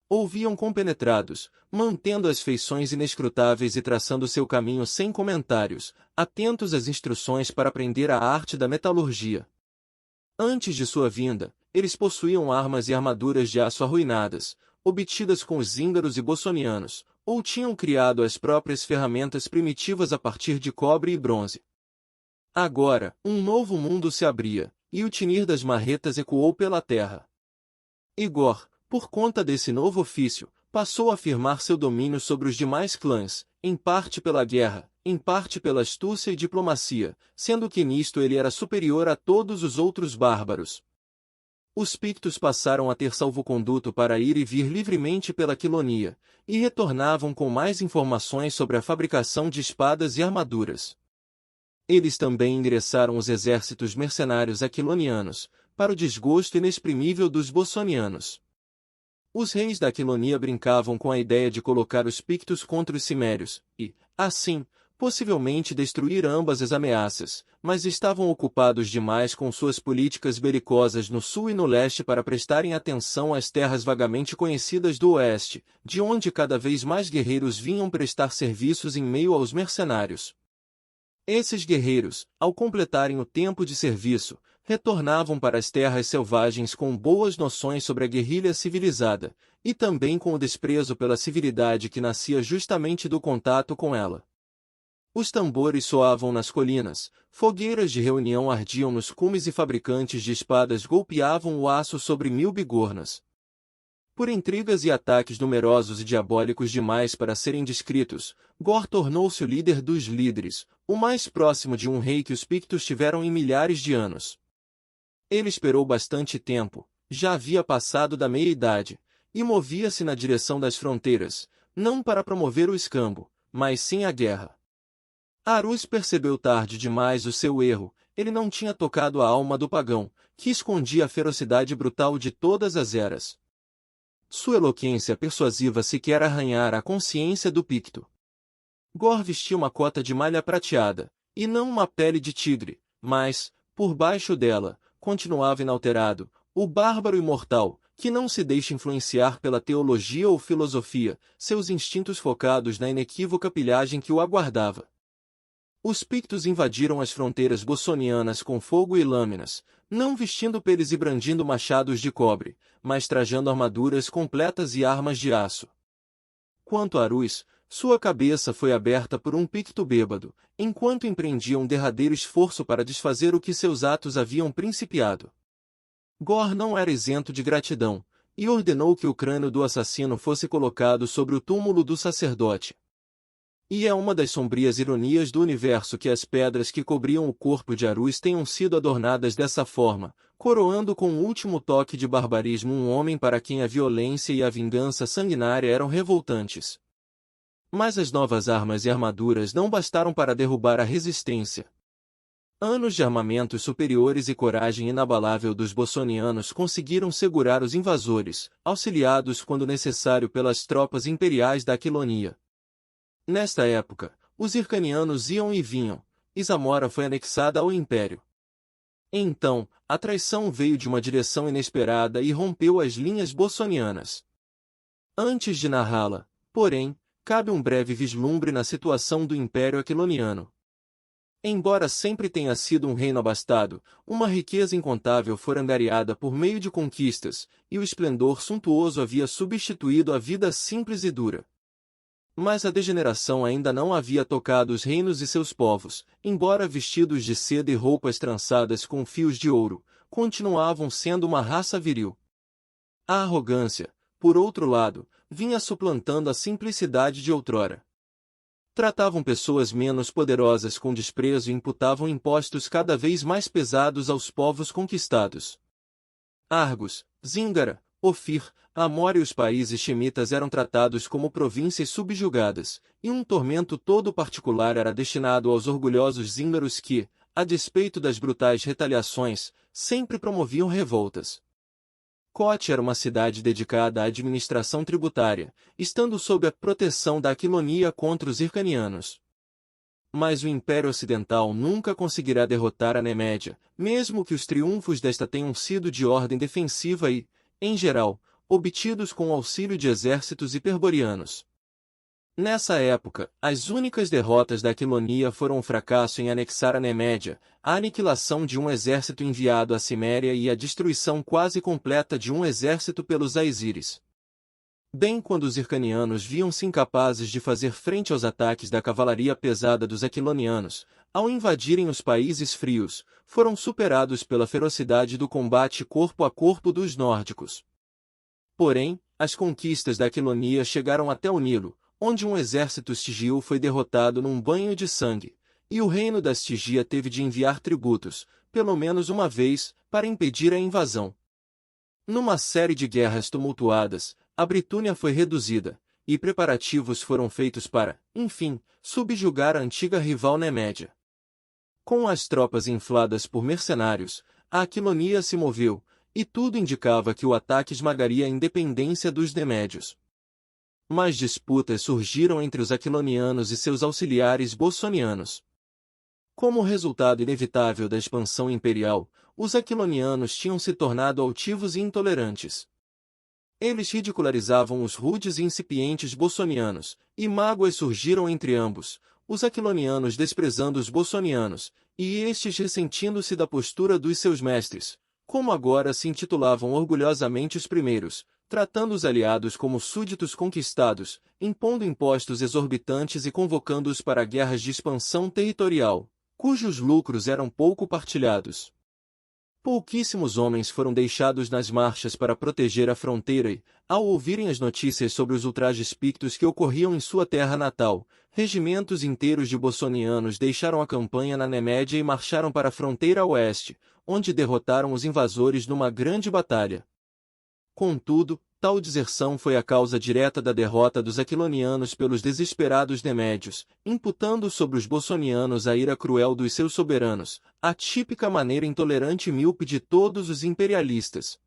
Ouviam compenetrados, mantendo as feições inescrutáveis e traçando seu caminho sem comentários, atentos às instruções para aprender a arte da metalurgia. Antes de sua vinda, eles possuíam armas e armaduras de aço arruinadas, obtidas com os zíngaros e bossonianos, ou tinham criado as próprias ferramentas primitivas a partir de cobre e bronze. Agora, um novo mundo se abria, e o tinir das marretas ecoou pela terra. Igor, por conta desse novo ofício, passou a afirmar seu domínio sobre os demais clãs, em parte pela guerra, em parte pela astúcia e diplomacia, sendo que nisto ele era superior a todos os outros bárbaros. Os Pictos passaram a ter salvo-conduto para ir e vir livremente pela Quilonia, e retornavam com mais informações sobre a fabricação de espadas e armaduras. Eles também endereçaram os exércitos mercenários aquilonianos, para o desgosto inexprimível dos bossonianos. Os reis da Quilonia brincavam com a ideia de colocar os Pictos contra os Cimérios, e, assim, possivelmente destruir ambas as ameaças, mas estavam ocupados demais com suas políticas belicosas no sul e no leste para prestarem atenção às terras vagamente conhecidas do oeste, de onde cada vez mais guerreiros vinham prestar serviços em meio aos mercenários. Esses guerreiros, ao completarem o tempo de serviço, retornavam para as terras selvagens com boas noções sobre a guerrilha civilizada, e também com o desprezo pela civilidade que nascia justamente do contato com ela. Os tambores soavam nas colinas, fogueiras de reunião ardiam nos cumes e fabricantes de espadas golpeavam o aço sobre 1000 bigornas. Por intrigas e ataques numerosos e diabólicos demais para serem descritos, Gor tornou-se o líder dos líderes, o mais próximo de um rei que os Pictos tiveram em milhares de anos. Ele esperou bastante tempo, já havia passado da meia-idade, e movia-se na direção das fronteiras, não para promover o escambo, mas sim a guerra. Arus percebeu tarde demais o seu erro, ele não tinha tocado a alma do pagão, que escondia a ferocidade brutal de todas as eras. Sua eloquência persuasiva sequer arranhara a consciência do Picto. Gor vestia uma cota de malha prateada, e não uma pele de tigre, mas, por baixo dela, continuava inalterado, o bárbaro imortal, que não se deixa influenciar pela teologia ou filosofia, seus instintos focados na inequívoca pilhagem que o aguardava. Os Pictos invadiram as fronteiras bossonianas com fogo e lâminas, não vestindo peles e brandindo machados de cobre, mas trajando armaduras completas e armas de aço. Quanto a Arus, sua cabeça foi aberta por um Picto bêbado, enquanto empreendia um derradeiro esforço para desfazer o que seus atos haviam principiado. Gor não era isento de gratidão, e ordenou que o crânio do assassino fosse colocado sobre o túmulo do sacerdote. E é uma das sombrias ironias do universo que as pedras que cobriam o corpo de Arus tenham sido adornadas dessa forma, coroando com um último toque de barbarismo um homem para quem a violência e a vingança sanguinária eram revoltantes. Mas as novas armas e armaduras não bastaram para derrubar a resistência. Anos de armamentos superiores e coragem inabalável dos bossonianos conseguiram segurar os invasores, auxiliados quando necessário pelas tropas imperiais da Quilonia. Nesta época, os hircanianos iam e vinham, e Zamora foi anexada ao Império. Então, a traição veio de uma direção inesperada e rompeu as linhas bossonianas. Antes de narrá-la, porém, cabe um breve vislumbre na situação do Império Aquiloniano. Embora sempre tenha sido um reino abastado, uma riqueza incontável fora angariada por meio de conquistas, e o esplendor suntuoso havia substituído a vida simples e dura. Mas a degeneração ainda não havia tocado os reinos e seus povos, embora vestidos de seda e roupas trançadas com fios de ouro, continuavam sendo uma raça viril. A arrogância, por outro lado, vinha suplantando a simplicidade de outrora. Tratavam pessoas menos poderosas com desprezo e imputavam impostos cada vez mais pesados aos povos conquistados. Argos, Zíngara, Ofir, Amor e os países xemitas eram tratados como províncias subjugadas, e um tormento todo particular era destinado aos orgulhosos zíngaros que, a despeito das brutais retaliações, sempre promoviam revoltas. Koth era uma cidade dedicada à administração tributária, estando sob a proteção da Aquilonia contra os hircanianos. Mas o Império Ocidental nunca conseguirá derrotar a Nemédia, mesmo que os triunfos desta tenham sido de ordem defensiva e, em geral, obtidos com o auxílio de exércitos hiperborianos. Nessa época, as únicas derrotas da Aquilonia foram o fracasso em anexar a Nemédia, a aniquilação de um exército enviado à Ciméria e a destruição quase completa de um exército pelos Aesíris. Bem quando os hircanianos viam-se incapazes de fazer frente aos ataques da cavalaria pesada dos aquilonianos, ao invadirem os países frios, foram superados pela ferocidade do combate corpo a corpo dos nórdicos. Porém, as conquistas da Aquilonia chegaram até o Nilo, onde um exército estigio foi derrotado num banho de sangue, e o reino da Estigia teve de enviar tributos, pelo menos uma vez, para impedir a invasão. Numa série de guerras tumultuadas, a Britânia foi reduzida, e preparativos foram feitos para, enfim, subjugar a antiga rival Nemédia. Com as tropas infladas por mercenários, a Aquilonia se moveu, e tudo indicava que o ataque esmagaria a independência dos Nemédios. Mas disputas surgiram entre os aquilonianos e seus auxiliares bossonianos. Como resultado inevitável da expansão imperial, os aquilonianos tinham se tornado altivos e intolerantes. Eles ridicularizavam os rudes e incipientes bossonianos, e mágoas surgiram entre ambos, os aquilonianos desprezando os bossonianos, e estes ressentindo-se da postura dos seus mestres, como agora se intitulavam orgulhosamente os primeiros, tratando os aliados como súditos conquistados, impondo impostos exorbitantes e convocando-os para guerras de expansão territorial, cujos lucros eram pouco partilhados. Pouquíssimos homens foram deixados nas marchas para proteger a fronteira e, ao ouvirem as notícias sobre os ultrajes pictos que ocorriam em sua terra natal, regimentos inteiros de bossonianos deixaram a campanha na Nemédia e marcharam para a fronteira oeste, onde derrotaram os invasores numa grande batalha. Contudo, tal deserção foi a causa direta da derrota dos aquilonianos pelos desesperados nemédios, imputando sobre os bossonianos a ira cruel dos seus soberanos, a típica maneira intolerante e míope de todos os imperialistas.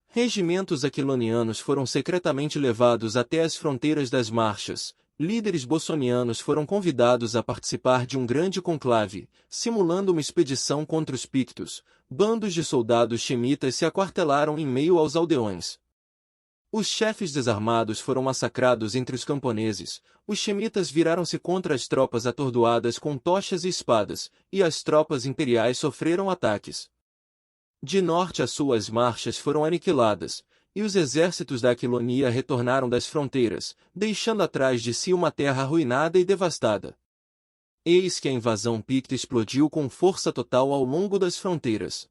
Regimentos aquilonianos foram secretamente levados até as fronteiras das marchas, líderes bossonianos foram convidados a participar de um grande conclave, simulando uma expedição contra os pictos, bandos de soldados chemitas se aquartelaram em meio aos aldeões. Os chefes desarmados foram massacrados entre os camponeses, os chemitas viraram-se contra as tropas atordoadas com tochas e espadas, e as tropas imperiais sofreram ataques. De norte a sul as marchas foram aniquiladas, e os exércitos da Aquilonia retornaram das fronteiras, deixando atrás de si uma terra arruinada e devastada. Eis que a invasão picta explodiu com força total ao longo das fronteiras.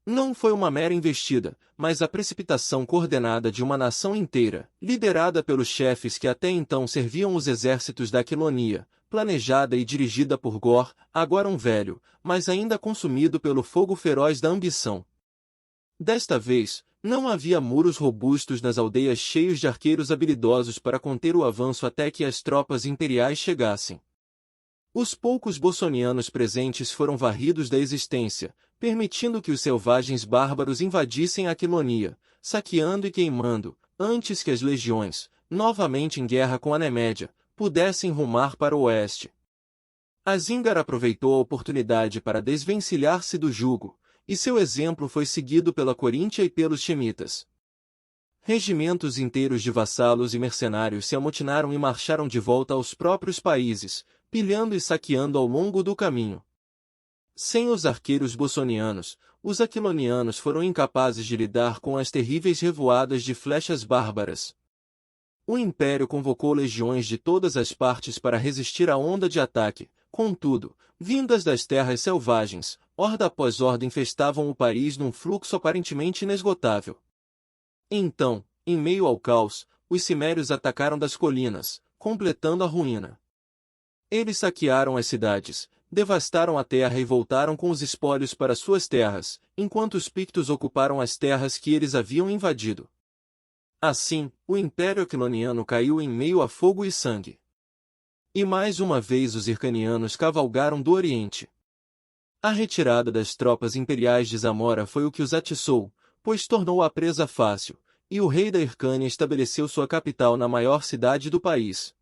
Não foi uma mera investida, mas a precipitação coordenada de uma nação inteira, liderada pelos chefes que até então serviam os exércitos da Aquilonia, planejada e dirigida por Gor, agora um velho, mas ainda consumido pelo fogo feroz da ambição. Desta vez, não havia muros robustos nas aldeias cheios de arqueiros habilidosos para conter o avanço até que as tropas imperiais chegassem. Os poucos bossonianos presentes foram varridos da existência, permitindo que os selvagens bárbaros invadissem a Aquilonia, saqueando e queimando, antes que as legiões, novamente em guerra com a Nemédia, pudessem rumar para o oeste. Asíngar aproveitou a oportunidade para desvencilhar-se do jugo, e seu exemplo foi seguido pela Coríntia e pelos chemitas. Regimentos inteiros de vassalos e mercenários se amotinaram e marcharam de volta aos próprios países, pilhando e saqueando ao longo do caminho. Sem os arqueiros bossonianos, os aquilonianos foram incapazes de lidar com as terríveis revoadas de flechas bárbaras. O Império convocou legiões de todas as partes para resistir à onda de ataque, contudo, vindas das terras selvagens, horda após horda infestavam o país num fluxo aparentemente inesgotável. Então, em meio ao caos, os cimérios atacaram das colinas, completando a ruína. Eles saquearam as cidades, devastaram a terra e voltaram com os espólios para suas terras, enquanto os pictos ocuparam as terras que eles haviam invadido. Assim, o Império Aquiloniano caiu em meio a fogo e sangue. E mais uma vez os hircanianos cavalgaram do Oriente. A retirada das tropas imperiais de Zamora foi o que os atiçou, pois tornou a presa fácil, e o rei da Hircânia estabeleceu sua capital na maior cidade do país.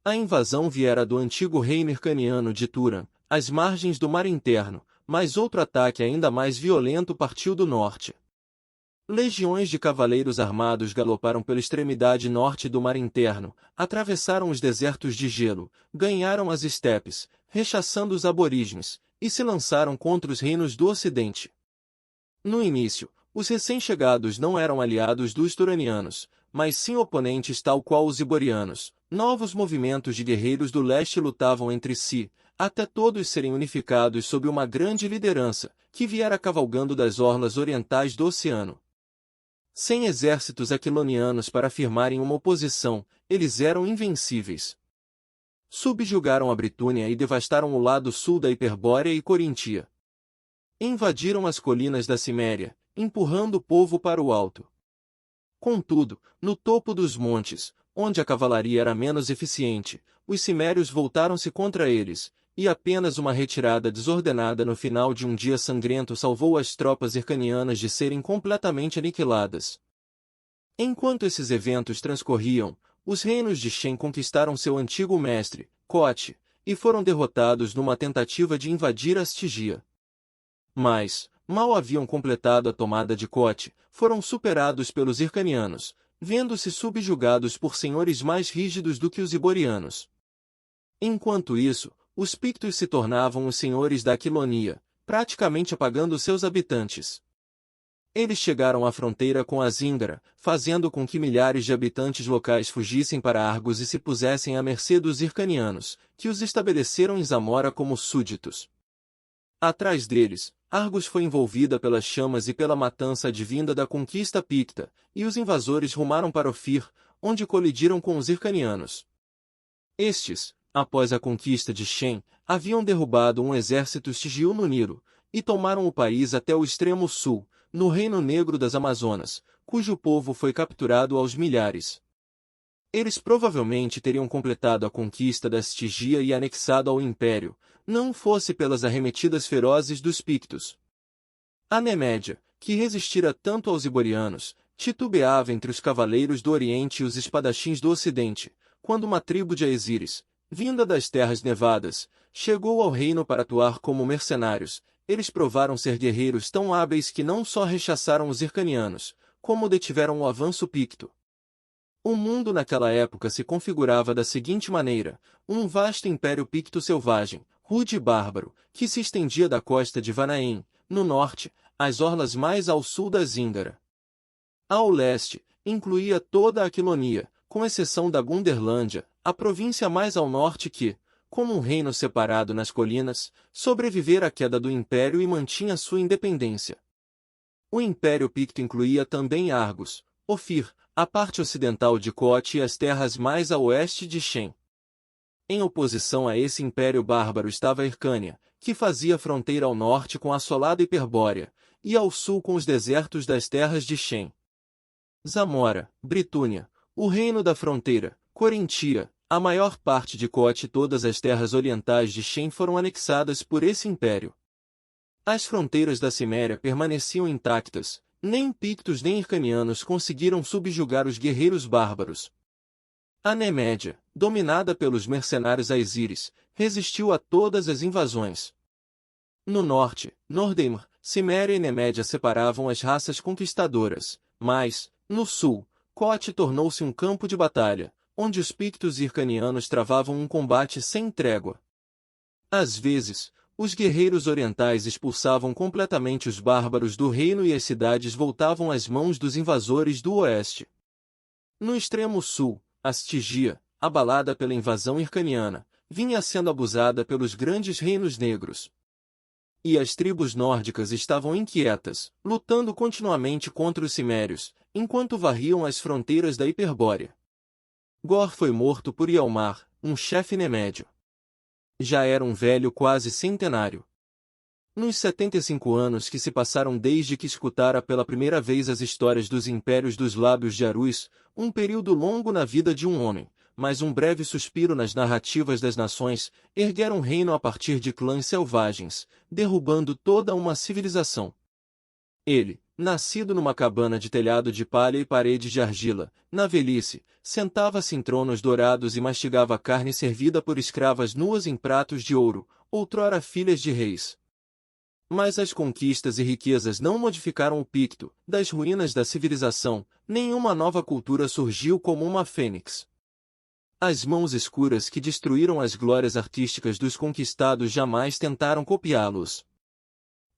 A invasão viera do antigo reino hircaniano de Turan, às margens do mar interno, mas outro ataque ainda mais violento partiu do norte. Legiões de cavaleiros armados galoparam pela extremidade norte do mar interno, atravessaram os desertos de gelo, ganharam as estepes, rechaçando os aborígenes, e se lançaram contra os reinos do ocidente. No início, os recém-chegados não eram aliados dos turanianos, mas sim oponentes tal qual os iborianos. Novos movimentos de guerreiros do leste lutavam entre si, até todos serem unificados sob uma grande liderança, que viera cavalgando das orlas orientais do oceano. Sem exércitos aquilonianos para firmarem uma oposição, eles eram invencíveis. Subjugaram a Britânia e devastaram o lado sul da Hiperbórea e Corintia. Invadiram as colinas da Ciméria, empurrando o povo para o alto. Contudo, no topo dos montes, onde a cavalaria era menos eficiente, os cimérios voltaram-se contra eles, e apenas uma retirada desordenada no final de um dia sangrento salvou as tropas hircanianas de serem completamente aniquiladas. Enquanto esses eventos transcorriam, os reinos de Shem conquistaram seu antigo mestre, Cote, e foram derrotados numa tentativa de invadir a Astígia. Mas, mal haviam completado a tomada de Cote, foram superados pelos hircanianos, vendo-se subjugados por senhores mais rígidos do que os iborianos. Enquanto isso, os pictos se tornavam os senhores da Aquilonia, praticamente apagando seus habitantes. Eles chegaram à fronteira com a Zíngara, fazendo com que milhares de habitantes locais fugissem para Argos e se pusessem à mercê dos hircanianos, que os estabeleceram em Zamora como súditos. Atrás deles, Argos foi envolvida pelas chamas e pela matança advinda da conquista picta, e os invasores rumaram para Ofir, onde colidiram com os hircanianos. Estes, após a conquista de Shem, haviam derrubado um exército estigio no Nilo, e tomaram o país até o extremo sul, no Reino Negro das Amazonas, cujo povo foi capturado aos milhares. Eles provavelmente teriam completado a conquista da Estigia e anexado ao Império, não fosse pelas arremetidas ferozes dos Pictos. A Nemédia, que resistira tanto aos iborianos, titubeava entre os cavaleiros do Oriente e os espadachins do Ocidente, quando uma tribo de Aesíris, vinda das terras nevadas, chegou ao reino para atuar como mercenários. Eles provaram ser guerreiros tão hábeis que não só rechaçaram os hircanianos, como detiveram o avanço picto. O mundo naquela época se configurava da seguinte maneira: um vasto império picto selvagem, rude e bárbaro, que se estendia da costa de Vanaém, no norte, às orlas mais ao sul da Zíngara. Ao leste, incluía toda a Aquilonia, com exceção da Gunderlândia, a província mais ao norte que, como um reino separado nas colinas, sobrevivera à queda do império e mantinha sua independência. O Império Picto incluía também Argos, Ofir, a parte ocidental de Cote e as terras mais a oeste de Shem. Em oposição a esse império bárbaro estava a Hircânia, que fazia fronteira ao norte com a assolada Hiperbórea, e ao sul com os desertos das terras de Shem. Zamora, Britúnia, o reino da fronteira, Corintia, a maior parte de Cote e todas as terras orientais de Shem foram anexadas por esse império. As fronteiras da Ciméria permaneciam intactas, nem pictos nem hircanianos conseguiram subjugar os guerreiros bárbaros. A Nemédia, dominada pelos mercenários Aesíris, resistiu a todas as invasões. No norte, Nordeimr, Ciméria e Nemédia separavam as raças conquistadoras, mas, no sul, Cote tornou-se um campo de batalha, onde os pictos hircanianos travavam um combate sem trégua. Às vezes, os guerreiros orientais expulsavam completamente os bárbaros do reino e as cidades voltavam às mãos dos invasores do oeste. No extremo sul, a Stygia, abalada pela invasão hircaniana, vinha sendo abusada pelos grandes reinos negros. E as tribos nórdicas estavam inquietas, lutando continuamente contra os cimérios, enquanto varriam as fronteiras da Hiperbórea. Gor foi morto por Ialmar, um chefe nemédio. Já era um velho quase centenário. Nos 75 anos que se passaram desde que escutara pela primeira vez as histórias dos impérios dos lábios de Arus, um período longo na vida de um homem, mas um breve suspiro nas narrativas das nações, ergueram um reino a partir de clãs selvagens, derrubando toda uma civilização. Ele, nascido numa cabana de telhado de palha e paredes de argila, na velhice, sentava-se em tronos dourados e mastigava carne servida por escravas nuas em pratos de ouro, outrora filhas de reis. Mas as conquistas e riquezas não modificaram o picto, das ruínas da civilização, nenhuma nova cultura surgiu como uma fênix. As mãos escuras que destruíram as glórias artísticas dos conquistados jamais tentaram copiá-los.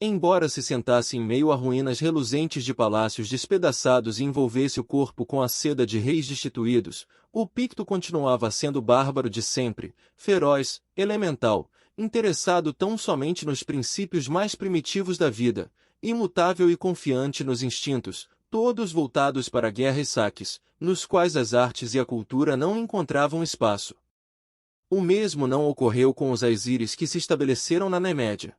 Embora se sentasse em meio a ruínas reluzentes de palácios despedaçados e envolvesse o corpo com a seda de reis destituídos, o picto continuava sendo bárbaro de sempre, feroz, elemental, interessado tão somente nos princípios mais primitivos da vida, imutável e confiante nos instintos, todos voltados para a guerra e saques, nos quais as artes e a cultura não encontravam espaço. O mesmo não ocorreu com os Aesíris que se estabeleceram na Nemédia.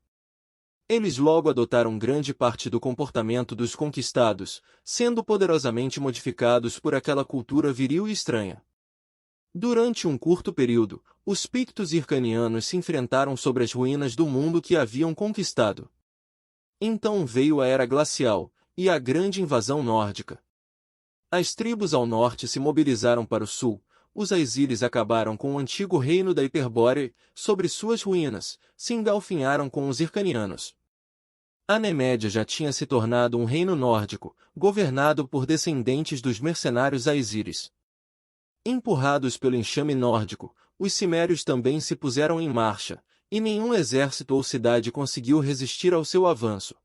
Eles logo adotaram grande parte do comportamento dos conquistados, sendo poderosamente modificados por aquela cultura viril e estranha. Durante um curto período, os Pictos hircanianos se enfrentaram sobre as ruínas do mundo que haviam conquistado. Então veio a Era Glacial, e a grande invasão nórdica. As tribos ao norte se mobilizaram para o sul, os Aesíris acabaram com o antigo reino da Hiperbórea, sobre suas ruínas, se engalfinharam com os hircanianos. A Nemédia já tinha se tornado um reino nórdico, governado por descendentes dos mercenários Aesíris. Empurrados pelo enxame nórdico, os cimérios também se puseram em marcha, e nenhum exército ou cidade conseguiu resistir ao seu avanço.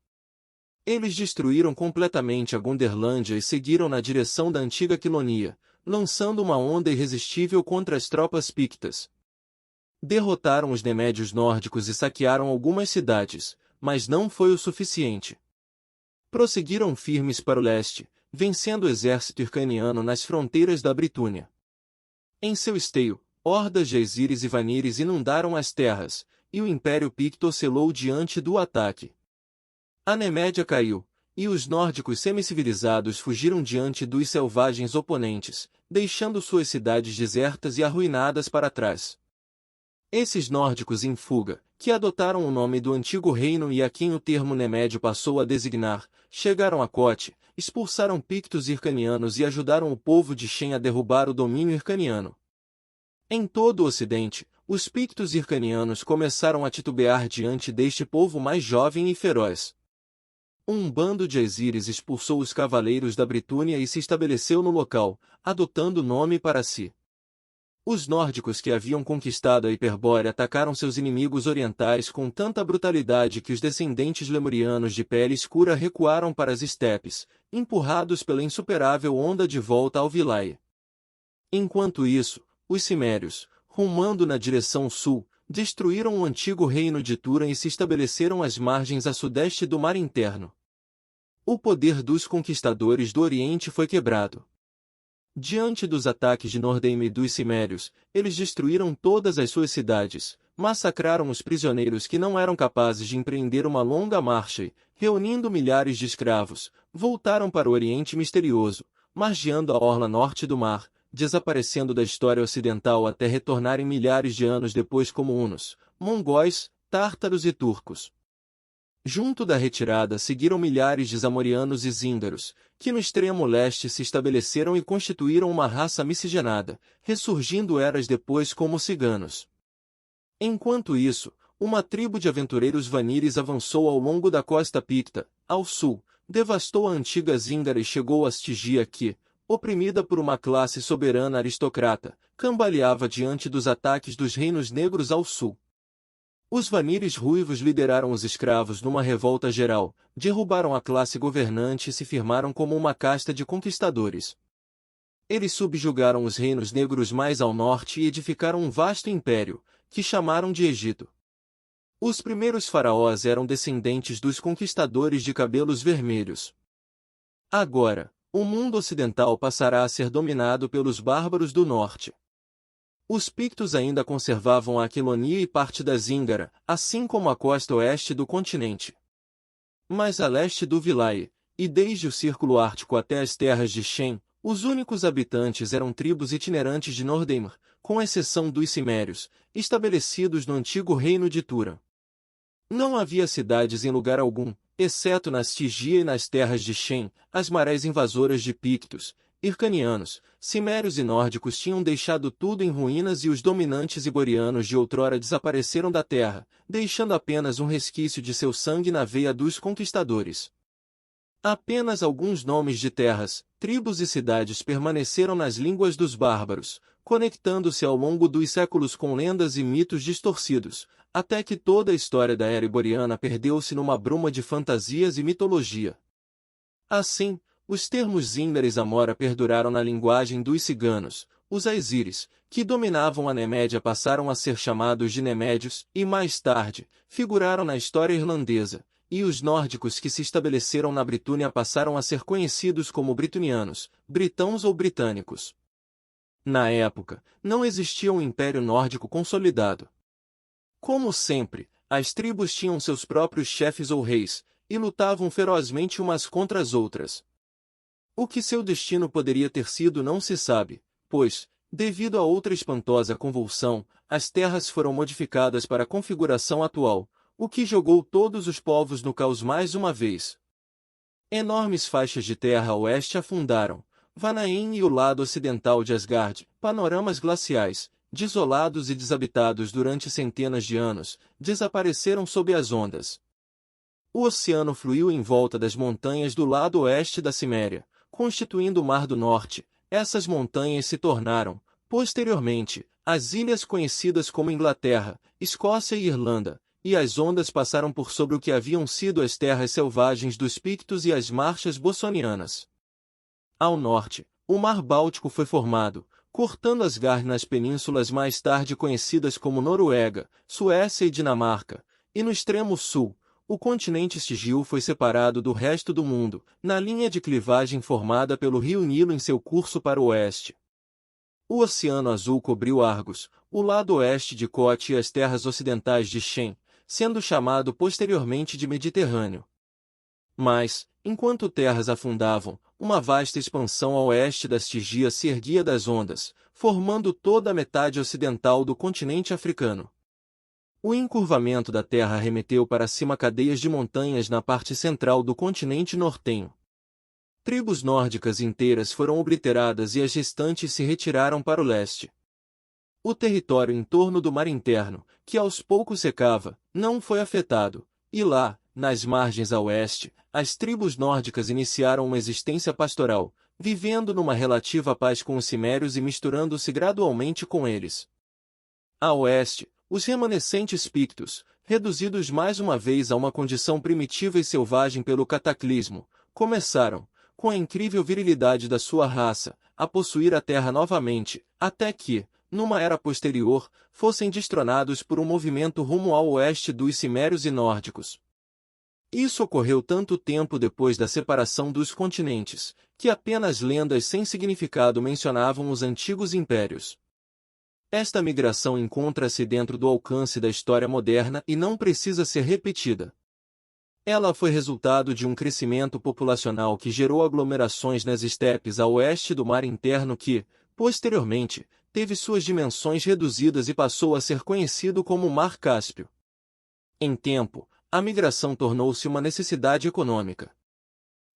Eles destruíram completamente a Gunderlândia e seguiram na direção da antiga Quilonia, lançando uma onda irresistível contra as tropas pictas. Derrotaram os nemédios nórdicos e saquearam algumas cidades, mas não foi o suficiente. Prosseguiram firmes para o leste, vencendo o exército hircaniano nas fronteiras da Britúnia. Em seu esteio, hordas de Aesíris e Vanires inundaram as terras, e o Império Picto oscilou diante do ataque. A Nemédia caiu, e os nórdicos semicivilizados fugiram diante dos selvagens oponentes, deixando suas cidades desertas e arruinadas para trás. Esses nórdicos em fuga, que adotaram o nome do antigo reino e a quem o termo Nemédio passou a designar, chegaram a Cote, expulsaram Pictos hircanianos e ajudaram o povo de Shen a derrubar o domínio hircaniano. Em todo o ocidente, os Pictos hircanianos começaram a titubear diante deste povo mais jovem e feroz. Um bando de Aesíris expulsou os cavaleiros da Britúnia e se estabeleceu no local, adotando o nome para si. Os nórdicos que haviam conquistado a Hiperbórea atacaram seus inimigos orientais com tanta brutalidade que os descendentes lemurianos de pele escura recuaram para as estepes, empurrados pela insuperável onda de volta ao Vilae. Enquanto isso, os cimérios, rumando na direção sul, destruíram o antigo reino de Turan e se estabeleceram às margens a sudeste do mar interno. O poder dos conquistadores do Oriente foi quebrado. Diante dos ataques de Nordheim e dos cimérios, eles destruíram todas as suas cidades, massacraram os prisioneiros que não eram capazes de empreender uma longa marcha e, reunindo milhares de escravos, voltaram para o Oriente misterioso, margeando a orla norte do mar, desaparecendo da história ocidental até retornarem milhares de anos depois como hunos, mongóis, tártaros e turcos. Junto da retirada seguiram milhares de zamorianos e zíndaros, que no extremo leste se estabeleceram e constituíram uma raça miscigenada, ressurgindo eras depois como ciganos. Enquanto isso, uma tribo de aventureiros Vanires avançou ao longo da costa Picta, ao sul, devastou a antiga Zíndara e chegou a Stygia que, oprimida por uma classe soberana aristocrata, cambaleava diante dos ataques dos reinos negros ao sul. Os Vanires ruivos lideraram os escravos numa revolta geral, derrubaram a classe governante e se firmaram como uma casta de conquistadores. Eles subjugaram os reinos negros mais ao norte e edificaram um vasto império, que chamaram de Egito. Os primeiros faraós eram descendentes dos conquistadores de cabelos vermelhos. Agora, o mundo ocidental passará a ser dominado pelos bárbaros do norte. Os Pictos ainda conservavam a Aquilonia e parte da Zíngara, assim como a costa oeste do continente. Mas a leste do Vilae, e desde o Círculo Ártico até as terras de Shen, os únicos habitantes eram tribos itinerantes de Nordheim, com exceção dos cimérios, estabelecidos no antigo reino de Turan. Não havia cidades em lugar algum, exceto na Stygia e nas terras de Shen, as marés invasoras de Pictos, hircanianos, cimérios e nórdicos tinham deixado tudo em ruínas e os dominantes iborianos de outrora desapareceram da terra, deixando apenas um resquício de seu sangue na veia dos conquistadores. Apenas alguns nomes de terras, tribos e cidades permaneceram nas línguas dos bárbaros, conectando-se ao longo dos séculos com lendas e mitos distorcidos, até que toda a história da era iboriana perdeu-se numa bruma de fantasias e mitologia. Assim, os termos Zíndara e Zamora perduraram na linguagem dos ciganos. Os Aesíris, que dominavam a Nemédia, passaram a ser chamados de Nemédios e, mais tarde, figuraram na história irlandesa, e os nórdicos que se estabeleceram na Britânia passaram a ser conhecidos como britonianos, britãos ou britânicos. Na época, não existia um império nórdico consolidado. Como sempre, as tribos tinham seus próprios chefes ou reis, e lutavam ferozmente umas contra as outras. O que seu destino poderia ter sido não se sabe, pois, devido a outra espantosa convulsão, as terras foram modificadas para a configuração atual, o que jogou todos os povos no caos mais uma vez. Enormes faixas de terra a oeste afundaram, Vanaheim e o lado ocidental de Asgard, panoramas glaciais, desolados e desabitados durante centenas de anos, desapareceram sob as ondas. O oceano fluiu em volta das montanhas do lado oeste da Ciméria, constituindo o Mar do Norte. Essas montanhas se tornaram, posteriormente, as ilhas conhecidas como Inglaterra, Escócia e Irlanda, e as ondas passaram por sobre o que haviam sido as terras selvagens dos Pictos e as marchas bossonianas. Ao norte, o Mar Báltico foi formado, cortando Asgard nas penínsulas mais tarde conhecidas como Noruega, Suécia e Dinamarca, e no extremo sul, o continente Estigio foi separado do resto do mundo, na linha de clivagem formada pelo rio Nilo em seu curso para o oeste. O Oceano Azul cobriu Argos, o lado oeste de Cote e as terras ocidentais de Shem, sendo chamado posteriormente de Mediterrâneo. Mas, enquanto terras afundavam, uma vasta expansão a oeste da Estigia se erguia das ondas, formando toda a metade ocidental do continente africano. O encurvamento da terra remeteu para cima cadeias de montanhas na parte central do continente nortenho. Tribos nórdicas inteiras foram obliteradas e as restantes se retiraram para o leste. O território em torno do mar interno, que aos poucos secava, não foi afetado, e lá, nas margens a oeste, as tribos nórdicas iniciaram uma existência pastoral, vivendo numa relativa paz com os cimérios e misturando-se gradualmente com eles. A oeste, os remanescentes Pictos, reduzidos mais uma vez a uma condição primitiva e selvagem pelo cataclismo, começaram, com a incrível virilidade da sua raça, a possuir a terra novamente, até que, numa era posterior, fossem destronados por um movimento rumo ao oeste dos cimérios e nórdicos. Isso ocorreu tanto tempo depois da separação dos continentes, que apenas lendas sem significado mencionavam os antigos impérios. Esta migração encontra-se dentro do alcance da história moderna e não precisa ser repetida. Ela foi resultado de um crescimento populacional que gerou aglomerações nas estepes a oeste do mar interno que, posteriormente, teve suas dimensões reduzidas e passou a ser conhecido como Mar Cáspio. Em tempo, a migração tornou-se uma necessidade econômica.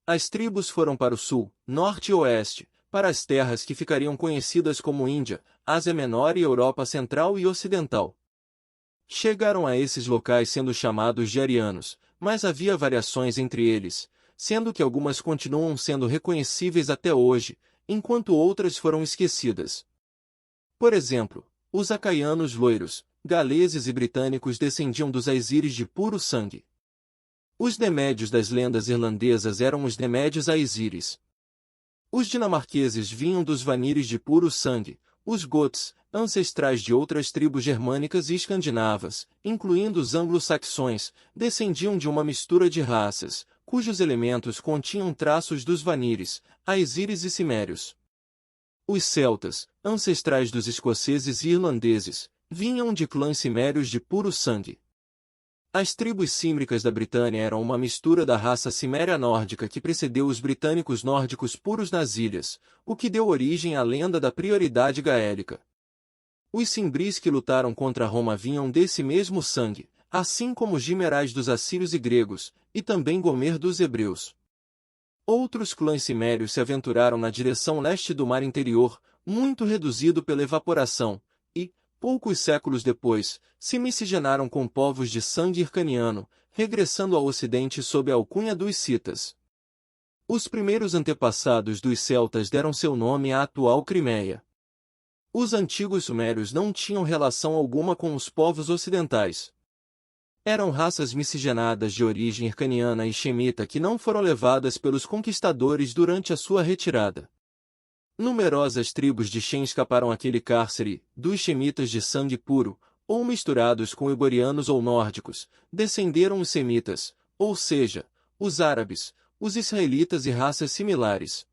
As tribos foram para o sul, norte e oeste, para as terras que ficariam conhecidas como Índia, Ásia Menor e Europa Central e Ocidental. Chegaram a esses locais sendo chamados de arianos, mas havia variações entre eles, sendo que algumas continuam sendo reconhecíveis até hoje, enquanto outras foram esquecidas. Por exemplo, os acaianos loiros, galeses e britânicos descendiam dos aizires de puro sangue. Os demédios das lendas irlandesas eram os demédios aizires. Os dinamarqueses vinham dos vanires de puro sangue, os goths, ancestrais de outras tribos germânicas e escandinavas, incluindo os anglo-saxões, descendiam de uma mistura de raças, cujos elementos continham traços dos vanires, aizires e cimérios. Os celtas, ancestrais dos escoceses e irlandeses, vinham de clãs cimérios de puro sangue. As tribos címricas da Britânia eram uma mistura da raça ciméria nórdica que precedeu os britânicos nórdicos puros nas ilhas, o que deu origem à lenda da prioridade gaélica. Os cimbris que lutaram contra Roma vinham desse mesmo sangue, assim como os gimerais dos assírios e gregos, e também Gomer dos hebreus. Outros clãs cimérios se aventuraram na direção leste do mar interior, muito reduzido pela evaporação, e, poucos séculos depois, se miscigenaram com povos de sangue hircaniano, regressando ao ocidente sob a alcunha dos citas. Os primeiros antepassados dos celtas deram seu nome à atual Crimeia. Os antigos sumérios não tinham relação alguma com os povos ocidentais. Eram raças miscigenadas de origem hircaniana e xemita que não foram levadas pelos conquistadores durante a sua retirada. Numerosas tribos de Shem escaparam àquele cárcere, dos xemitas de sangue puro, ou misturados com iborianos ou nórdicos, descenderam os semitas, ou seja, os árabes, os israelitas e raças similares.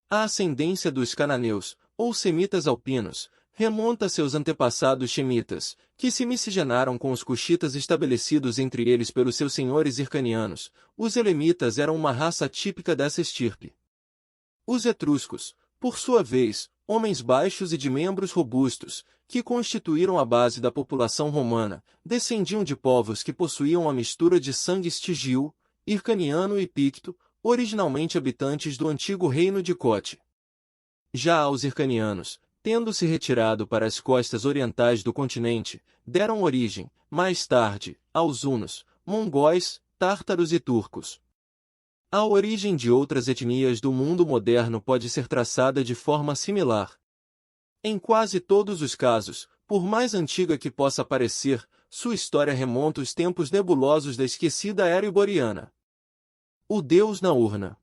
A ascendência dos cananeus, ou semitas alpinos, remonta a seus antepassados xemitas, que se miscigenaram com os cuxitas estabelecidos entre eles pelos seus senhores hircanianos. Os elemitas eram uma raça típica dessa estirpe. Os etruscos, por sua vez, homens baixos e de membros robustos, que constituíram a base da população romana, descendiam de povos que possuíam a mistura de sangue estigio, hircaniano e picto, originalmente habitantes do antigo reino de Cote. Já os hircanianos, tendo-se retirado para as costas orientais do continente, deram origem, mais tarde, aos hunos, mongóis, tártaros e turcos. A origem de outras etnias do mundo moderno pode ser traçada de forma similar. Em quase todos os casos, por mais antiga que possa parecer, sua história remonta aos tempos nebulosos da esquecida era iboriana. O deus na urna.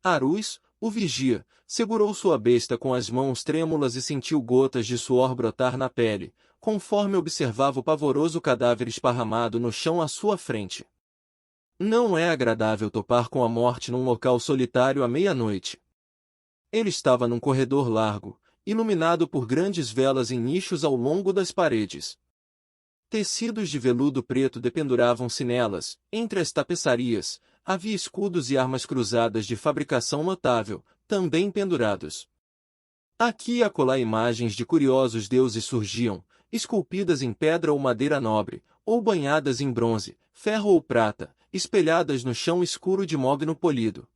Arus, o vigia, segurou sua besta com as mãos trêmulas e sentiu gotas de suor brotar na pele, conforme observava o pavoroso cadáver esparramado no chão à sua frente. Não é agradável topar com a morte num local solitário à meia-noite. Ele estava num corredor largo, iluminado por grandes velas em nichos ao longo das paredes. Tecidos de veludo preto dependuravam-se nelas, entre as tapeçarias, havia escudos e armas cruzadas de fabricação notável, também pendurados. Aqui e acolá imagens de curiosos deuses surgiam, esculpidas em pedra ou madeira nobre, ou banhadas em bronze, ferro ou prata, espelhadas no chão escuro de mogno polido.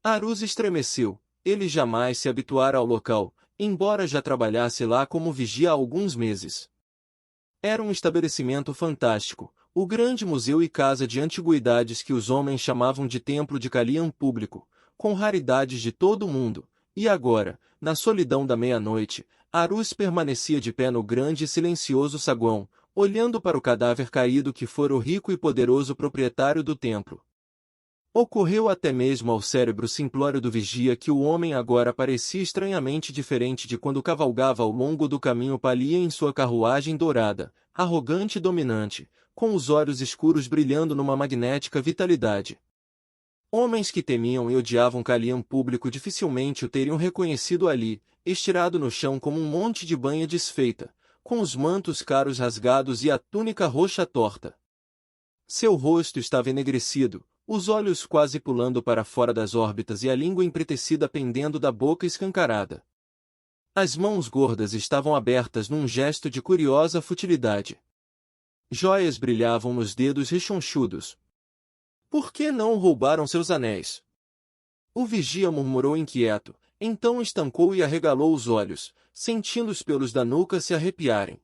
Arus estremeceu, ele jamais se habituara ao local, embora já trabalhasse lá como vigia há alguns meses. Era um estabelecimento fantástico, o grande museu e casa de antiguidades que os homens chamavam de Templo de Calian público, com raridades de todo o mundo, e agora, na solidão da meia-noite, Arus permanecia de pé no grande e silencioso saguão, olhando para o cadáver caído que fora o rico e poderoso proprietário do templo. Ocorreu até mesmo ao cérebro simplório do vigia que o homem agora parecia estranhamente diferente de quando cavalgava ao longo do caminho palha em sua carruagem dourada, arrogante e dominante, com os olhos escuros brilhando numa magnética vitalidade. Homens que temiam e odiavam Calian público dificilmente o teriam reconhecido ali, estirado no chão como um monte de banha desfeita, com os mantos caros rasgados e a túnica roxa torta. Seu rosto estava enegrecido, os olhos quase pulando para fora das órbitas e a língua empretecida pendendo da boca escancarada. As mãos gordas estavam abertas num gesto de curiosa futilidade. Joias brilhavam nos dedos rechonchudos. Por que não roubaram seus anéis? O vigia murmurou inquieto, então estancou e arregalou os olhos, sentindo os pelos da nuca se arrepiarem.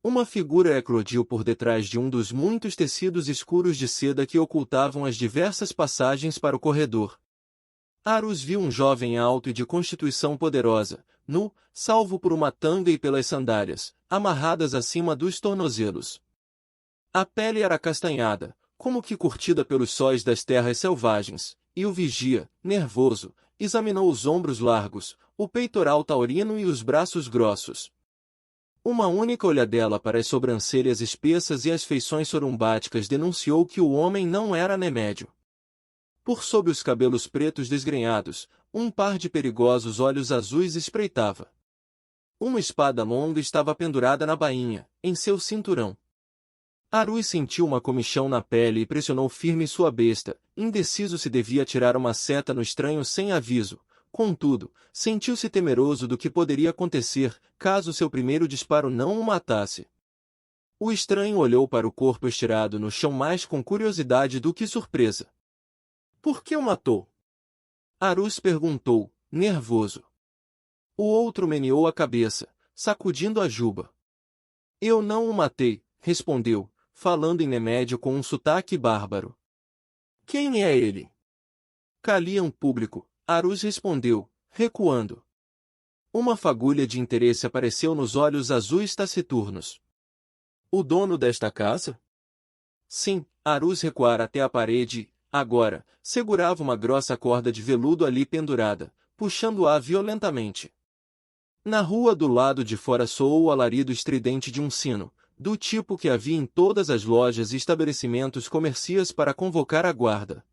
Uma figura eclodiu por detrás de um dos muitos tecidos escuros de seda que ocultavam as diversas passagens para o corredor. Arus viu um jovem alto e de constituição poderosa, nu, salvo por uma tanga e pelas sandálias, amarradas acima dos tornozelos. A pele era castanhada, como que curtida pelos sóis das terras selvagens, e o vigia, nervoso, examinou os ombros largos, o peitoral taurino e os braços grossos. Uma única olhadela para as sobrancelhas espessas e as feições sorumbáticas denunciou que o homem não era nemédio. Por sob os cabelos pretos desgrenhados, um par de perigosos olhos azuis espreitava. Uma espada longa estava pendurada na bainha, em seu cinturão. Arus sentiu uma comichão na pele e pressionou firme sua besta, indeciso se devia atirar uma seta no estranho sem aviso. Contudo, sentiu-se temeroso do que poderia acontecer, caso seu primeiro disparo não o matasse. O estranho olhou para o corpo estirado no chão mais com curiosidade do que surpresa. Por que o matou? Arus perguntou, nervoso. O outro meneou a cabeça, sacudindo a juba. Eu não o matei, respondeu, falando em nemédio com um sotaque bárbaro. Quem é ele? Calian público, Arus respondeu, recuando. Uma fagulha de interesse apareceu nos olhos azuis taciturnos. O dono desta casa? Sim, Arus recuara até a parede e, agora, segurava uma grossa corda de veludo ali pendurada, puxando-a violentamente. Na rua do lado de fora soou o alarido estridente de um sino, do tipo que havia em todas as lojas e estabelecimentos comerciais para convocar a guarda.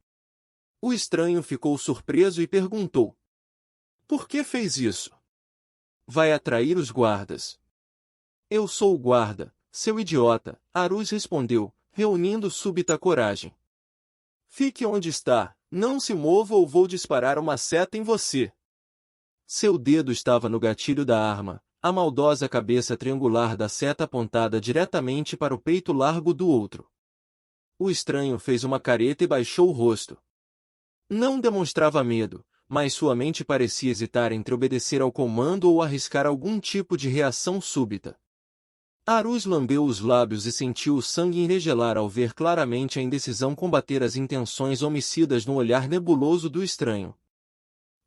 O estranho ficou surpreso e perguntou: por que fez isso? Vai atrair os guardas. Eu sou o guarda, seu idiota, Arus respondeu, reunindo súbita coragem. Fique onde está, não se mova ou vou disparar uma seta em você. Seu dedo estava no gatilho da arma, a maldosa cabeça triangular da seta apontada diretamente para o peito largo do outro. O estranho fez uma careta e baixou o rosto. Não demonstrava medo, mas sua mente parecia hesitar entre obedecer ao comando ou arriscar algum tipo de reação súbita. Arus lambeu os lábios e sentiu o sangue enregelar ao ver claramente a indecisão combater as intenções homicidas no olhar nebuloso do estranho.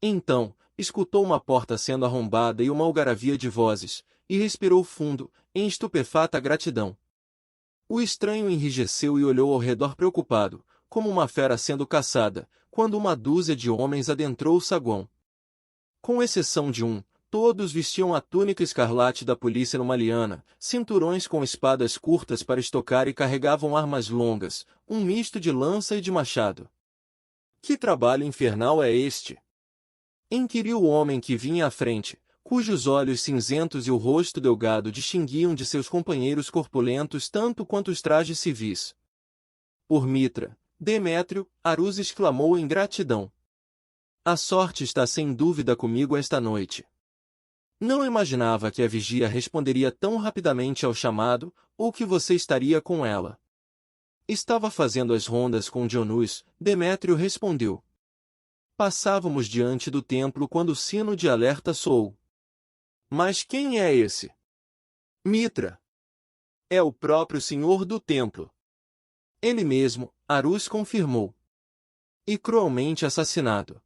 Então, escutou uma porta sendo arrombada e uma algaravia de vozes, e respirou fundo, em estupefata gratidão. O estranho enrijeceu e olhou ao redor preocupado, como uma fera sendo caçada, quando uma dúzia de homens adentrou o saguão. Com exceção de um, todos vestiam a túnica escarlate da polícia numaliana, cinturões com espadas curtas para estocar e carregavam armas longas, um misto de lança e de machado. Que trabalho infernal é este? Inquiriu o homem que vinha à frente, cujos olhos cinzentos e o rosto delgado distinguiam de seus companheiros corpulentos tanto quanto os trajes civis. Por Mitra, Demétrio, Arus exclamou em gratidão. A sorte está sem dúvida comigo esta noite. Não imaginava que a vigia responderia tão rapidamente ao chamado, ou que você estaria com ela. Estava fazendo as rondas com Dionus, Demétrio respondeu. Passávamos diante do templo quando o sino de alerta soou. Mas quem é esse? Mitra. É o próprio senhor do templo. Ele mesmo, Arus confirmou. E cruelmente assassinado.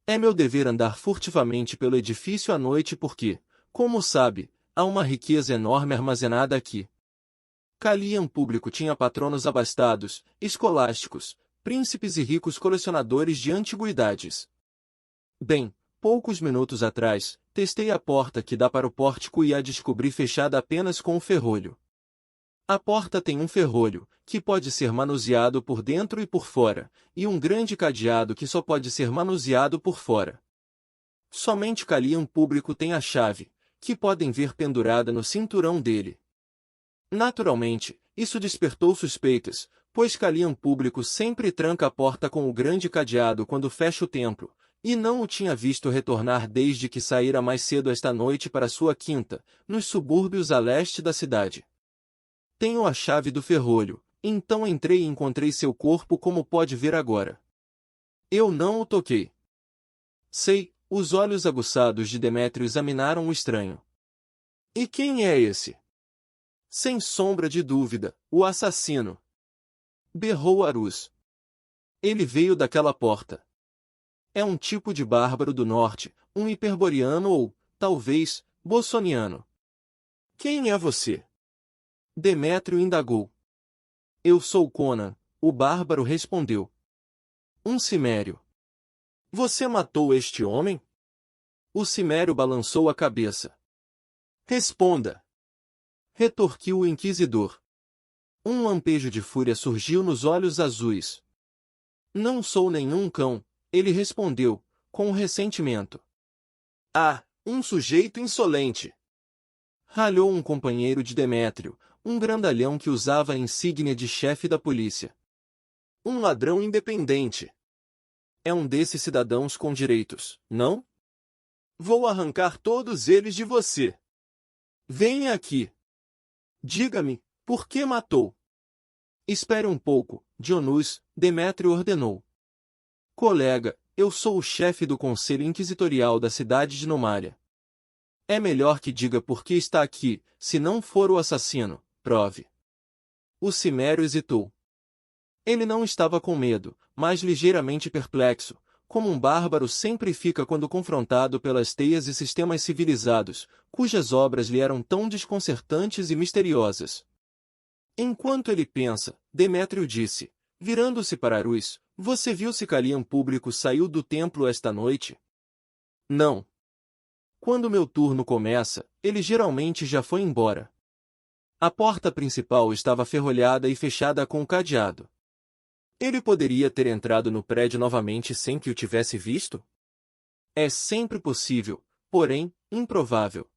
É meu dever andar furtivamente pelo edifício à noite porque, como sabe, há uma riqueza enorme armazenada aqui. Calian Público tinha patronos abastados, escolásticos, príncipes e ricos colecionadores de antiguidades. Bem, poucos minutos atrás, testei a porta que dá para o pórtico e a descobri fechada apenas com um ferrolho. A porta tem um ferrolho, que pode ser manuseado por dentro e por fora, e um grande cadeado que só pode ser manuseado por fora. Somente Calian Público tem a chave, que podem ver pendurada no cinturão dele. Naturalmente, isso despertou suspeitas, pois Calian Público sempre tranca a porta com o grande cadeado quando fecha o templo, e não o tinha visto retornar desde que saíra mais cedo esta noite para sua quinta, nos subúrbios a leste da cidade. Tenho a chave do ferrolho, então entrei e encontrei seu corpo como pode ver agora. Eu não o toquei. Sei, os olhos aguçados de Demétrio examinaram o estranho. E quem é esse? Sem sombra de dúvida, o assassino. Berrou Arus. Ele veio daquela porta. É um tipo de bárbaro do norte, um hiperboreano ou, talvez, bossoniano. Quem é você? Demétrio indagou. Eu sou Conan, o bárbaro respondeu. Um cimério. Você matou este homem? O cimério balançou a cabeça. Responda! Retorquiu o inquisidor. Um lampejo de fúria surgiu nos olhos azuis. Não sou nenhum cão, ele respondeu, com ressentimento. Ah, um sujeito insolente! Ralhou um companheiro de Demétrio, um grandalhão que usava a insígnia de chefe da polícia. Um ladrão independente. É um desses cidadãos com direitos, não? Vou arrancar todos eles de você. Venha aqui. Diga-me, por que matou? Espere um pouco, Dionus, Demétrio ordenou. Colega, eu sou o chefe do Conselho Inquisitorial da cidade de Nomária. É melhor que diga por que está aqui, se não for o assassino, prove. O cimério hesitou. Ele não estava com medo, mas ligeiramente perplexo, como um bárbaro sempre fica quando confrontado pelas teias e sistemas civilizados, cujas obras lhe eram tão desconcertantes e misteriosas. Enquanto ele pensa, Demétrio disse, virando-se para Arus, você viu se Calian Público saiu do templo esta noite? Não. Quando meu turno começa, ele geralmente já foi embora. A porta principal estava ferrolhada e fechada com um cadeado. Ele poderia ter entrado no prédio novamente sem que o tivesse visto? É sempre possível, porém, improvável.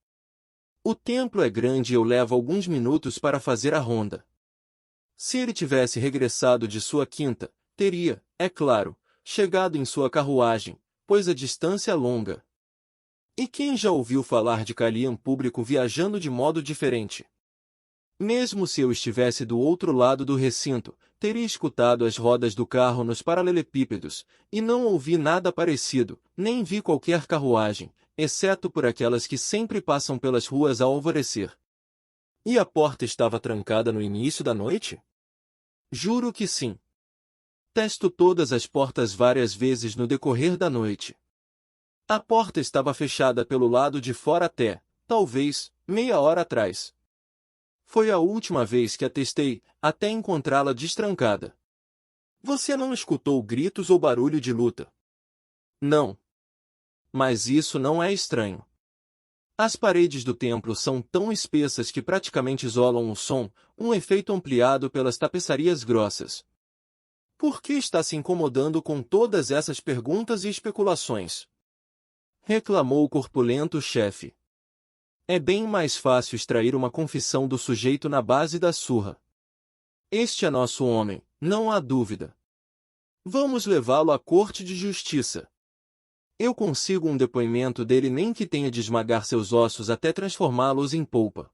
O templo é grande e eu levo alguns minutos para fazer a ronda. Se ele tivesse regressado de sua quinta, teria, é claro, chegado em sua carruagem, pois a distância é longa. E quem já ouviu falar de Kalian público viajando de modo diferente? Mesmo se eu estivesse do outro lado do recinto, teria escutado as rodas do carro nos paralelepípedos, e não ouvi nada parecido, nem vi qualquer carruagem, exceto por aquelas que sempre passam pelas ruas ao alvorecer. E a porta estava trancada no início da noite? Juro que sim. Testo todas as portas várias vezes no decorrer da noite. A porta estava fechada pelo lado de fora até, talvez, meia hora atrás. Foi a última vez que a testei, até encontrá-la destrancada. Você não escutou gritos ou barulho de luta? Não. Mas isso não é estranho. As paredes do templo são tão espessas que praticamente isolam o som, um efeito ampliado pelas tapeçarias grossas. Por que está se incomodando com todas essas perguntas e especulações? Reclamou o corpulento chefe. É bem mais fácil extrair uma confissão do sujeito na base da surra. Este é nosso homem, não há dúvida. Vamos levá-lo à corte de justiça. Eu consigo um depoimento dele nem que tenha de esmagar seus ossos até transformá-los em polpa.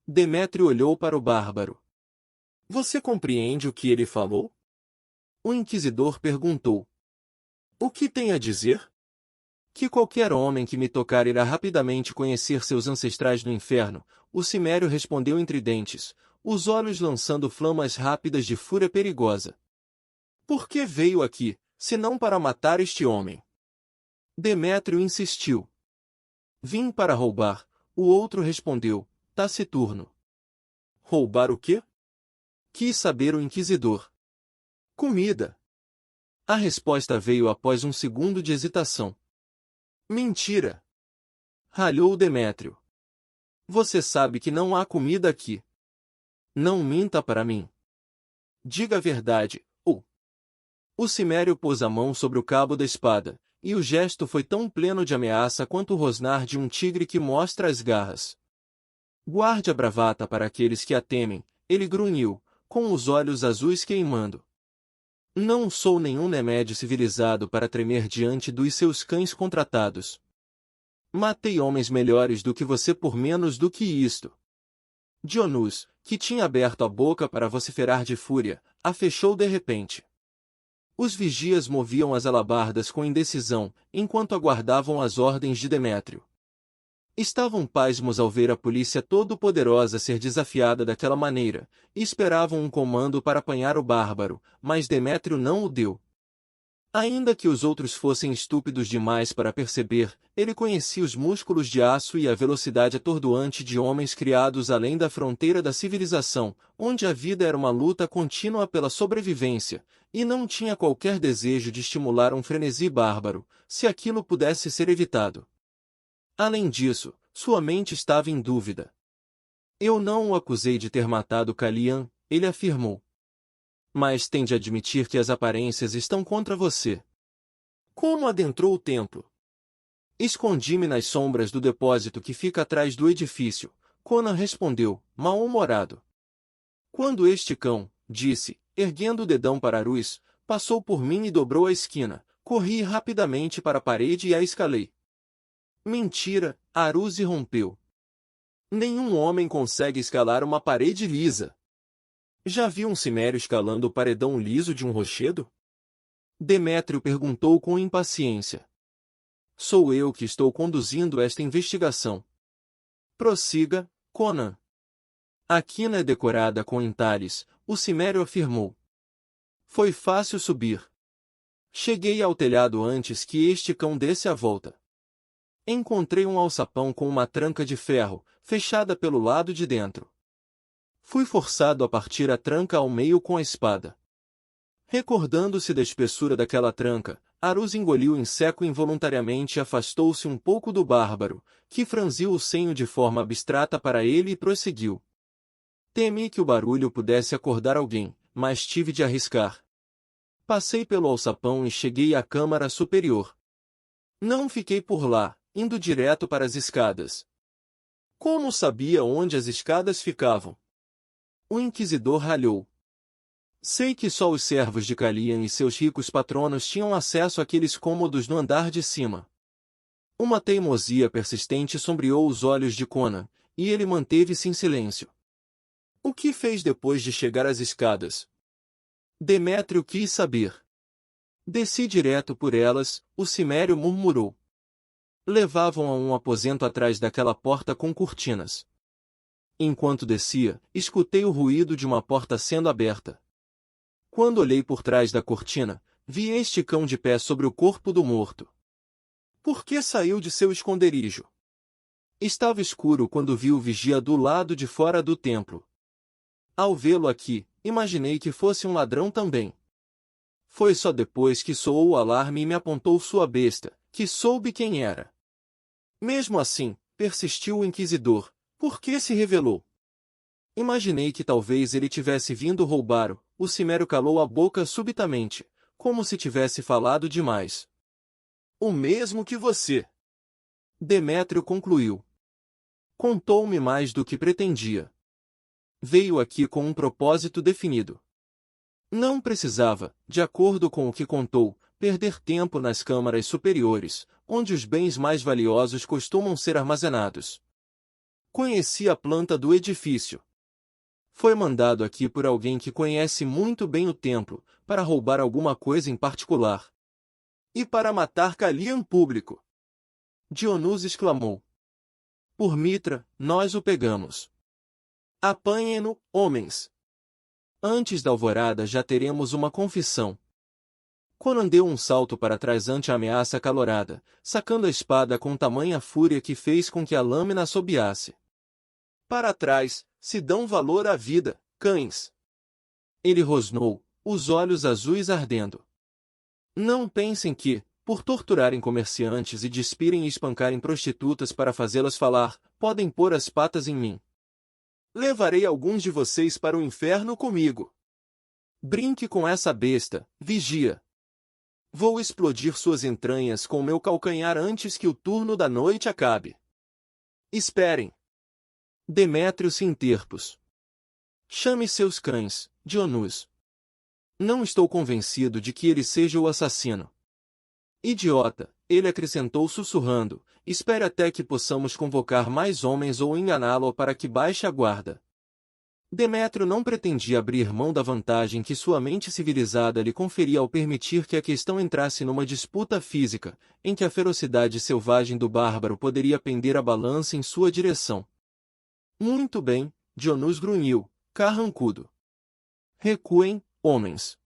Demétrio olhou para o bárbaro. Você compreende o que ele falou? O inquisidor perguntou. O que tem a dizer? Que qualquer homem que me tocar irá rapidamente conhecer seus ancestrais no inferno, o cimério respondeu entre dentes, os olhos lançando flamas rápidas de fúria perigosa. Por que veio aqui, se não para matar este homem? Demétrio insistiu. Vim para roubar, o outro respondeu, taciturno. Roubar o quê? Quis saber o inquisidor. Comida. A resposta veio após um segundo de hesitação. Mentira! Ralhou Demétrio. Você sabe que não há comida aqui. Não minta para mim. Diga a verdade, ou... O cimério pôs a mão sobre o cabo da espada, e o gesto foi tão pleno de ameaça quanto o rosnar de um tigre que mostra as garras. Guarde a bravata para aqueles que a temem, ele grunhiu, com os olhos azuis queimando. Não sou nenhum remédio civilizado para tremer diante dos seus cães contratados. Matei homens melhores do que você por menos do que isto. Dionus, que tinha aberto a boca para vociferar de fúria, a fechou de repente. Os vigias moviam as alabardas com indecisão, enquanto aguardavam as ordens de Demétrio. Estavam pasmos ao ver a polícia todo-poderosa ser desafiada daquela maneira, e esperavam um comando para apanhar o bárbaro, mas Demétrio não o deu. Ainda que os outros fossem estúpidos demais para perceber, ele conhecia os músculos de aço e a velocidade atordoante de homens criados além da fronteira da civilização, onde a vida era uma luta contínua pela sobrevivência, e não tinha qualquer desejo de estimular um frenesi bárbaro, se aquilo pudesse ser evitado. Além disso, sua mente estava em dúvida. Eu não o acusei de ter matado Kalian, ele afirmou. Mas tem de admitir que as aparências estão contra você. Como adentrou o templo? Escondi-me nas sombras do depósito que fica atrás do edifício, Conan respondeu, mal-humorado. Quando este cão, disse, erguendo o dedão para Arus, passou por mim e dobrou a esquina, corri rapidamente para a parede e a escalei. Mentira, Arus irrompeu. Nenhum homem consegue escalar uma parede lisa. Já viu um cimério escalando o paredão liso de um rochedo? Demétrio perguntou com impaciência. Sou eu que estou conduzindo esta investigação. Prossiga, Conan. A quina é decorada com entalhes, o cimério afirmou. Foi fácil subir. Cheguei ao telhado antes que este cão desse a volta. Encontrei um alçapão com uma tranca de ferro, fechada pelo lado de dentro. Fui forçado a partir a tranca ao meio com a espada. Recordando-se da espessura daquela tranca, Arus engoliu em seco involuntariamente e afastou-se um pouco do bárbaro, que franziu o senho de forma abstrata para ele e prosseguiu. Temi que o barulho pudesse acordar alguém, mas tive de arriscar. Passei pelo alçapão e cheguei à câmara superior. Não fiquei por lá, indo direto para as escadas. Como sabia onde as escadas ficavam? O inquisidor ralhou. Sei que só os servos de Calian e seus ricos patronos tinham acesso àqueles cômodos no andar de cima. Uma teimosia persistente sombreou os olhos de Conan, e ele manteve-se em silêncio. O que fez depois de chegar às escadas? Demétrio quis saber. Desci direto por elas, o cimério murmurou. Levavam a um aposento atrás daquela porta com cortinas. Enquanto descia, escutei o ruído de uma porta sendo aberta. Quando olhei por trás da cortina, vi este cão de pé sobre o corpo do morto. Por que saiu de seu esconderijo? Estava escuro quando vi o vigia do lado de fora do templo. Ao vê-lo aqui, imaginei que fosse um ladrão também. Foi só depois que soou o alarme e me apontou sua besta, que soube quem era. Mesmo assim, persistiu o inquisidor, por que se revelou? Imaginei que talvez ele tivesse vindo roubar-o. O cimério calou a boca subitamente, como se tivesse falado demais. O mesmo que você. Demétrio concluiu. Contou-me mais do que pretendia. Veio aqui com um propósito definido. Não precisava, de acordo com o que contou, perder tempo nas câmaras superiores, onde os bens mais valiosos costumam ser armazenados. Conhecia a planta do edifício. Foi mandado aqui por alguém que conhece muito bem o templo, para roubar alguma coisa em particular. E para matar Calian público. Dionus exclamou. Por Mitra, nós o pegamos. Apanhem-no, homens. Antes da alvorada já teremos uma confissão. Conan deu um salto para trás ante a ameaça acalorada, sacando a espada com tamanha fúria que fez com que a lâmina assobiasse. Para trás, se dão valor à vida, cães. Ele rosnou, os olhos azuis ardendo. Não pensem que, por torturarem comerciantes e despirem e espancarem prostitutas para fazê-las falar, podem pôr as patas em mim. Levarei alguns de vocês para o inferno comigo. Brinque com essa besta, vigia. Vou explodir suas entranhas com meu calcanhar antes que o turno da noite acabe. Esperem. Demétrio se interpôs. Chame seus cães, Dionus. Não estou convencido de que ele seja o assassino. Idiota, ele acrescentou sussurrando, espere até que possamos convocar mais homens ou enganá-lo para que baixe a guarda. Demétrio não pretendia abrir mão da vantagem que sua mente civilizada lhe conferia ao permitir que a questão entrasse numa disputa física, em que a ferocidade selvagem do bárbaro poderia pender a balança em sua direção. Muito bem, Dionus grunhiu, carrancudo. Recuem, homens.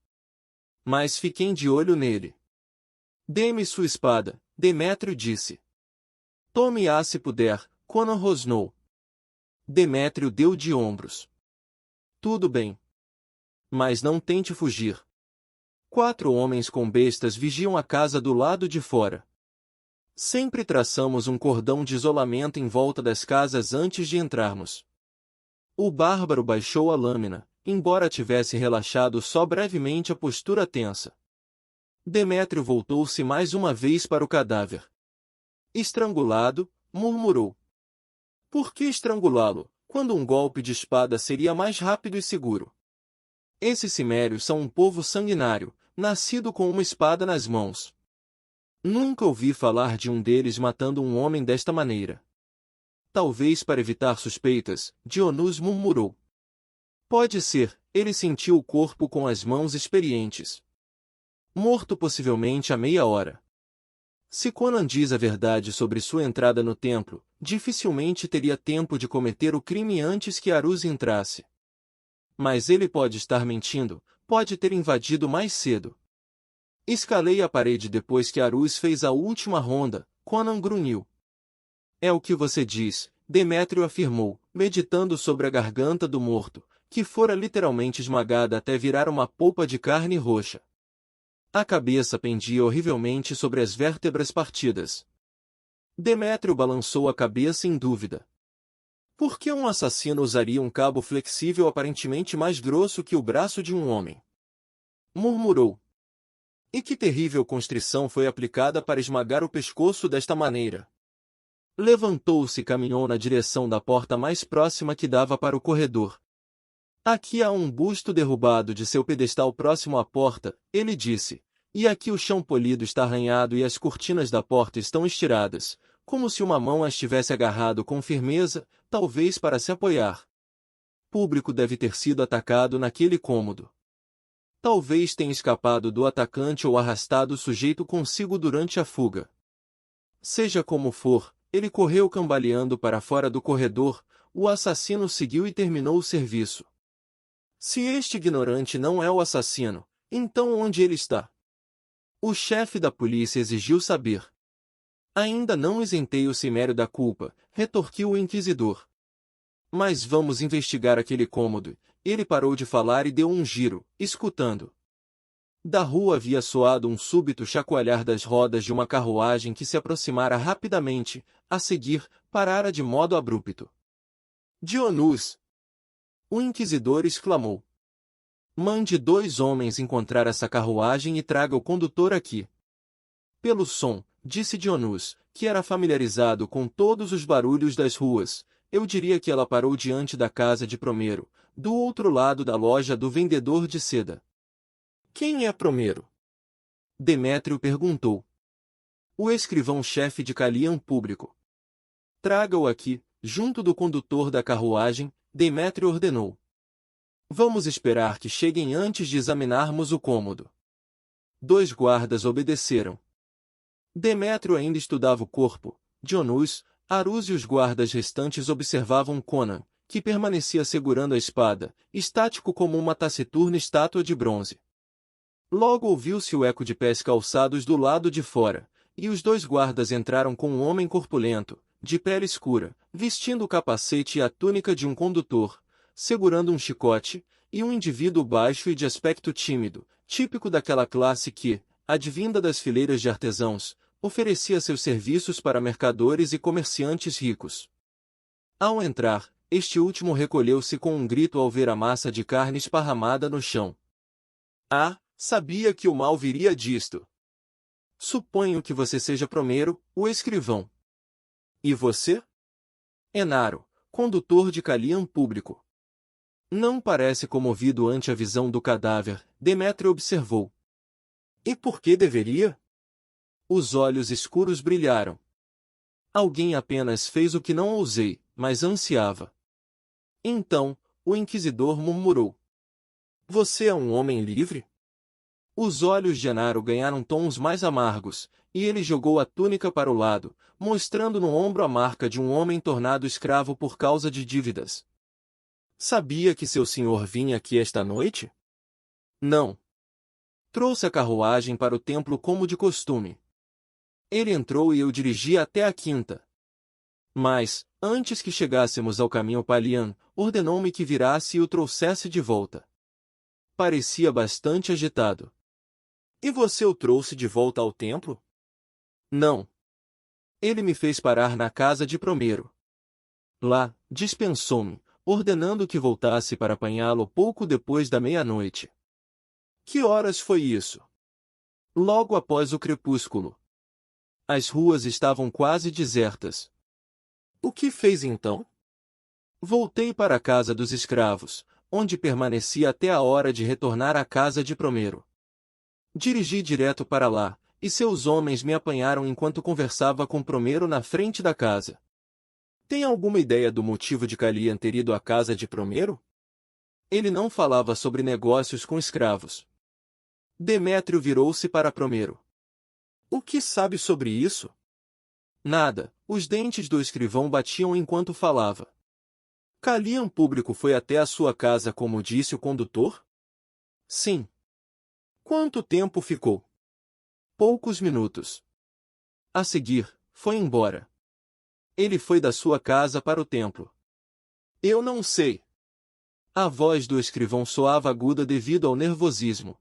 Mas fiquem de olho nele. Dê-me sua espada, Demétrio disse. Tome-a se puder, Conan rosnou. Demétrio deu de ombros. Tudo bem. Mas não tente fugir. 4 homens com bestas vigiam a casa do lado de fora. Sempre traçamos um cordão de isolamento em volta das casas antes de entrarmos. O bárbaro baixou a lâmina, embora tivesse relaxado só brevemente a postura tensa. Demétrio voltou-se mais uma vez para o cadáver. Estrangulado, murmurou. Por que estrangulá-lo, quando um golpe de espada seria mais rápido e seguro? Esses cimérios são um povo sanguinário, nascido com uma espada nas mãos. Nunca ouvi falar de um deles matando um homem desta maneira. Talvez para evitar suspeitas, Dionus murmurou. Pode ser, ele sentiu o corpo com as mãos experientes. Morto possivelmente há meia hora. Se Conan diz a verdade sobre sua entrada no templo, dificilmente teria tempo de cometer o crime antes que Aruz entrasse. Mas ele pode estar mentindo, pode ter invadido mais cedo. Escalei a parede depois que Aruz fez a última ronda, Conan grunhiu. É o que você diz, Demétrio afirmou, meditando sobre a garganta do morto, que fora literalmente esmagada até virar uma polpa de carne roxa. A cabeça pendia horrivelmente sobre as vértebras partidas. Demétrio balançou a cabeça em dúvida. Por que um assassino usaria um cabo flexível aparentemente mais grosso que o braço de um homem? Murmurou. E que terrível constrição foi aplicada para esmagar o pescoço desta maneira? Levantou-se e caminhou na direção da porta mais próxima que dava para o corredor. Aqui há um busto derrubado de seu pedestal próximo à porta, ele disse, e aqui o chão polido está arranhado e as cortinas da porta estão estiradas, como se uma mão as tivesse agarrado com firmeza, talvez para se apoiar. Público deve ter sido atacado naquele cômodo. Talvez tenha escapado do atacante ou arrastado o sujeito consigo durante a fuga. Seja como for, ele correu cambaleando para fora do corredor, o assassino seguiu e terminou o serviço. Se este ignorante não é o assassino, então onde ele está? O chefe da polícia exigiu saber. Ainda não isentei o Cimério da culpa, retorquiu o inquisidor. Mas vamos investigar aquele cômodo. Ele parou de falar e deu um giro, escutando. Da rua havia soado um súbito chacoalhar das rodas de uma carruagem que se aproximara rapidamente, a seguir, parara de modo abrupto. Dionus! O inquisidor exclamou. Mande 2 homens encontrar essa carruagem e traga o condutor aqui. Pelo som, disse Dionus, que era familiarizado com todos os barulhos das ruas, eu diria que ela parou diante da casa de Promero, do outro lado da loja do vendedor de seda. Quem é Promero? Demétrio perguntou. O escrivão-chefe de Calian Público. Traga-o aqui, junto do condutor da carruagem, Demétrio ordenou. Vamos esperar que cheguem antes de examinarmos o cômodo. 2 guardas obedeceram. Demétrio ainda estudava o corpo, Dionus, Arus e os guardas restantes observavam Conan, que permanecia segurando a espada, estático como uma taciturna estátua de bronze. Logo ouviu-se o eco de pés calçados do lado de fora, e os 2 guardas entraram com um homem corpulento, de pele escura, vestindo o capacete e a túnica de um condutor, segurando um chicote, e um indivíduo baixo e de aspecto tímido, típico daquela classe que, advinda das fileiras de artesãos, oferecia seus serviços para mercadores e comerciantes ricos. Ao entrar, este último recolheu-se com um grito ao ver a massa de carne esparramada no chão. Ah, sabia que o mal viria disto. Suponho que você seja Promero, o escrivão. E você? Enaro, condutor de Calian Público. Não parece comovido ante a visão do cadáver, Demétrio observou. E por que deveria? Os olhos escuros brilharam. Alguém apenas fez o que não ousei, mas ansiava. Então, o inquisidor murmurou. Você é um homem livre? Os olhos de Enaro ganharam tons mais amargos, e ele jogou a túnica para o lado, mostrando no ombro a marca de um homem tornado escravo por causa de dívidas. Sabia que seu senhor vinha aqui esta noite? Não. Trouxe a carruagem para o templo como de costume. Ele entrou e eu dirigi até a quinta. Mas, antes que chegássemos ao caminho Palian, ordenou-me que virasse e o trouxesse de volta. Parecia bastante agitado. E você o trouxe de volta ao templo? Não. Ele me fez parar na casa de Promero. Lá, dispensou-me, ordenando que voltasse para apanhá-lo pouco depois da meia-noite. Que horas foi isso? Logo após o crepúsculo. As ruas estavam quase desertas. O que fez então? Voltei para a casa dos escravos, onde permaneci até a hora de retornar à casa de Promero. Dirigi direto para lá, e seus homens me apanharam enquanto conversava com Promero na frente da casa. Tem alguma ideia do motivo de Calian ter ido à casa de Promero? Ele não falava sobre negócios com escravos. Demétrio virou-se para Promero. O que sabe sobre isso? Nada, os dentes do escrivão batiam enquanto falava. Calian Público foi até a sua casa como disse o condutor? Sim. Quanto tempo ficou? Poucos minutos. A seguir, foi embora. Ele foi da sua casa para o templo. Eu não sei. A voz do escrivão soava aguda devido ao nervosismo.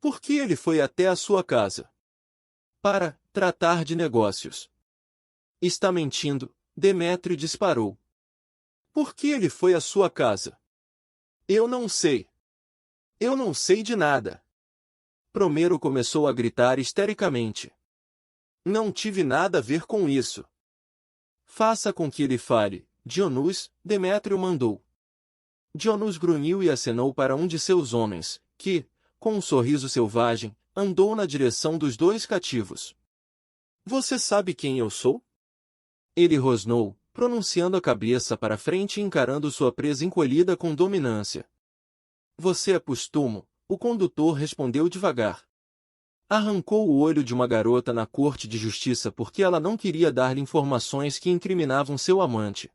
Por que ele foi até a sua casa? Para tratar de negócios. Está mentindo, Demétrio disparou. Por que ele foi à sua casa? Eu não sei. Eu não sei de nada. Promero começou a gritar histericamente. Não tive nada a ver com isso. Faça com que ele fale, Dionus, Demétrio mandou. Dionus grunhiu e acenou para um de seus homens, que, com um sorriso selvagem, andou na direção dos dois cativos. Você sabe quem eu sou? Ele rosnou, pronunciando a cabeça para frente e encarando sua presa encolhida com dominância. Você é Postumo, o condutor respondeu devagar. Arrancou o olho de uma garota na corte de justiça porque ela não queria dar-lhe informações que incriminavam seu amante.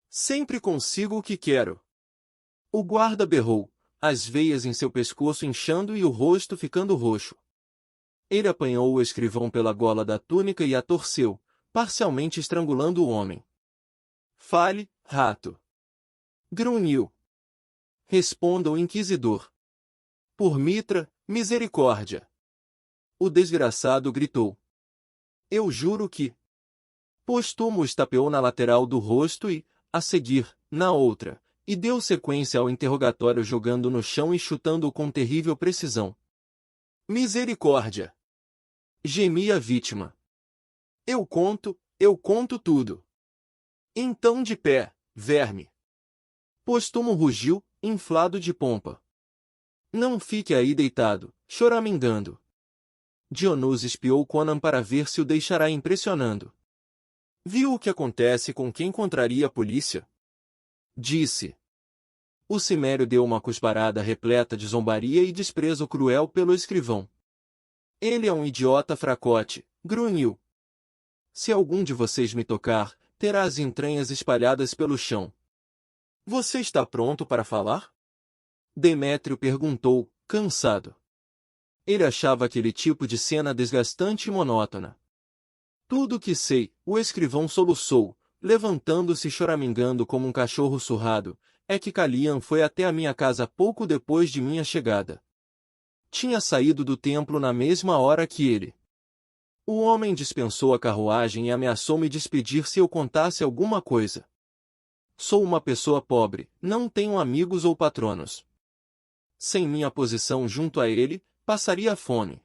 Sempre consigo o que quero. O guarda berrou, as veias em seu pescoço inchando e o rosto ficando roxo. Ele apanhou o escrivão pela gola da túnica e a torceu, parcialmente estrangulando o homem. Fale, rato. Grunhiu. Responda o inquisidor. Por Mitra, misericórdia. O desgraçado gritou. Eu juro que... Postumo estapeou na lateral do rosto e, a seguir, na outra, e deu sequência ao interrogatório jogando no chão e chutando-o com terrível precisão. Misericórdia! Gemia a vítima. Eu conto tudo. Então de pé, verme. Postumo rugiu, inflado de pompa. Não fique aí deitado, choramingando. Dionus espiou Conan para ver se o deixará impressionando. Viu o que acontece com quem contraria a polícia? Disse. O cimério deu uma cusparada repleta de zombaria e desprezo cruel pelo escrivão. Ele é um idiota fracote, grunhiu. Se algum de vocês me tocar, terá as entranhas espalhadas pelo chão. Você está pronto para falar? Demétrio perguntou, cansado. Ele achava aquele tipo de cena desgastante e monótona. Tudo o que sei, o escrivão soluçou, levantando-se e choramingando como um cachorro surrado, é que Calian foi até a minha casa pouco depois de minha chegada. Tinha saído do templo na mesma hora que ele. O homem dispensou a carruagem e ameaçou me despedir se eu contasse alguma coisa. Sou uma pessoa pobre, não tenho amigos ou patronos. Sem minha posição junto a ele, passaria fome.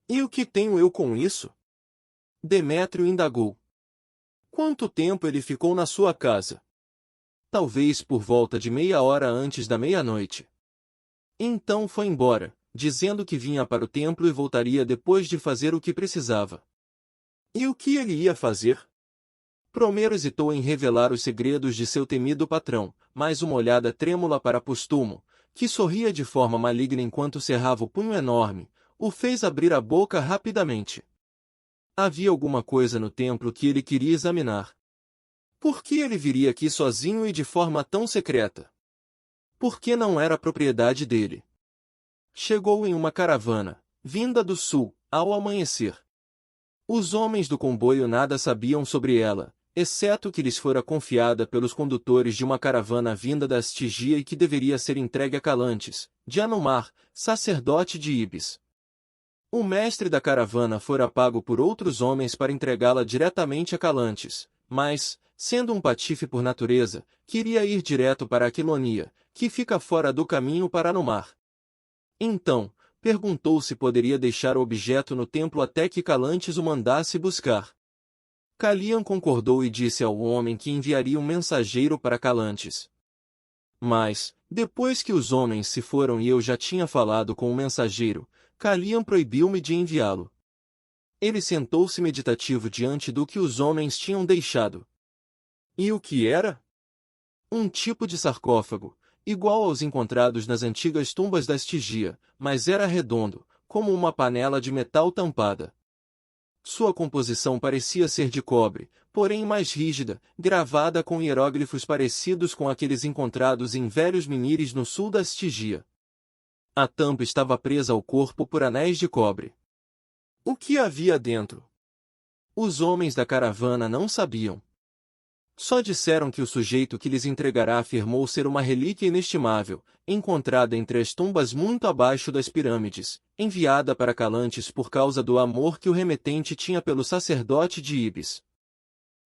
E o que tenho eu com isso? Demétrio indagou. Quanto tempo ele ficou na sua casa? Talvez por volta de meia hora antes da meia-noite. Então foi embora, dizendo que vinha para o templo e voltaria depois de fazer o que precisava. E o que ele ia fazer? Promero hesitou em revelar os segredos de seu temido patrão, mas uma olhada trêmula para Postumo, que sorria de forma maligna enquanto cerrava o punho enorme, o fez abrir a boca rapidamente. Havia alguma coisa no templo que ele queria examinar. Por que ele viria aqui sozinho e de forma tão secreta? Por que não era propriedade dele? Chegou em uma caravana, vinda do sul, ao amanhecer. Os homens do comboio nada sabiam sobre ela, exceto que lhes fora confiada pelos condutores de uma caravana vinda da Estigia e que deveria ser entregue a Calantes, de Anumar, sacerdote de Ibis. O mestre da caravana fora pago por outros homens para entregá-la diretamente a Calantes, mas, sendo um patife por natureza, queria ir direto para Aquilonia, que fica fora do caminho para Anumar. Então, perguntou se poderia deixar o objeto no templo até que Calantes o mandasse buscar. Calian concordou e disse ao homem que enviaria um mensageiro para Calantes. Mas, depois que os homens se foram e eu já tinha falado com o mensageiro, Calian proibiu-me de enviá-lo. Ele sentou-se meditativo diante do que os homens tinham deixado. E o que era? Um tipo de sarcófago, igual aos encontrados nas antigas tumbas da Estigia, mas era redondo, como uma panela de metal tampada. Sua composição parecia ser de cobre, porém mais rígida, gravada com hieróglifos parecidos com aqueles encontrados em velhos menires no sul da Estigia. A tampa estava presa ao corpo por anéis de cobre. O que havia dentro? Os homens da caravana não sabiam. Só disseram que o sujeito que lhes entregará afirmou ser uma relíquia inestimável, encontrada entre as tumbas muito abaixo das pirâmides, enviada para Calantes por causa do amor que o remetente tinha pelo sacerdote de Ibis.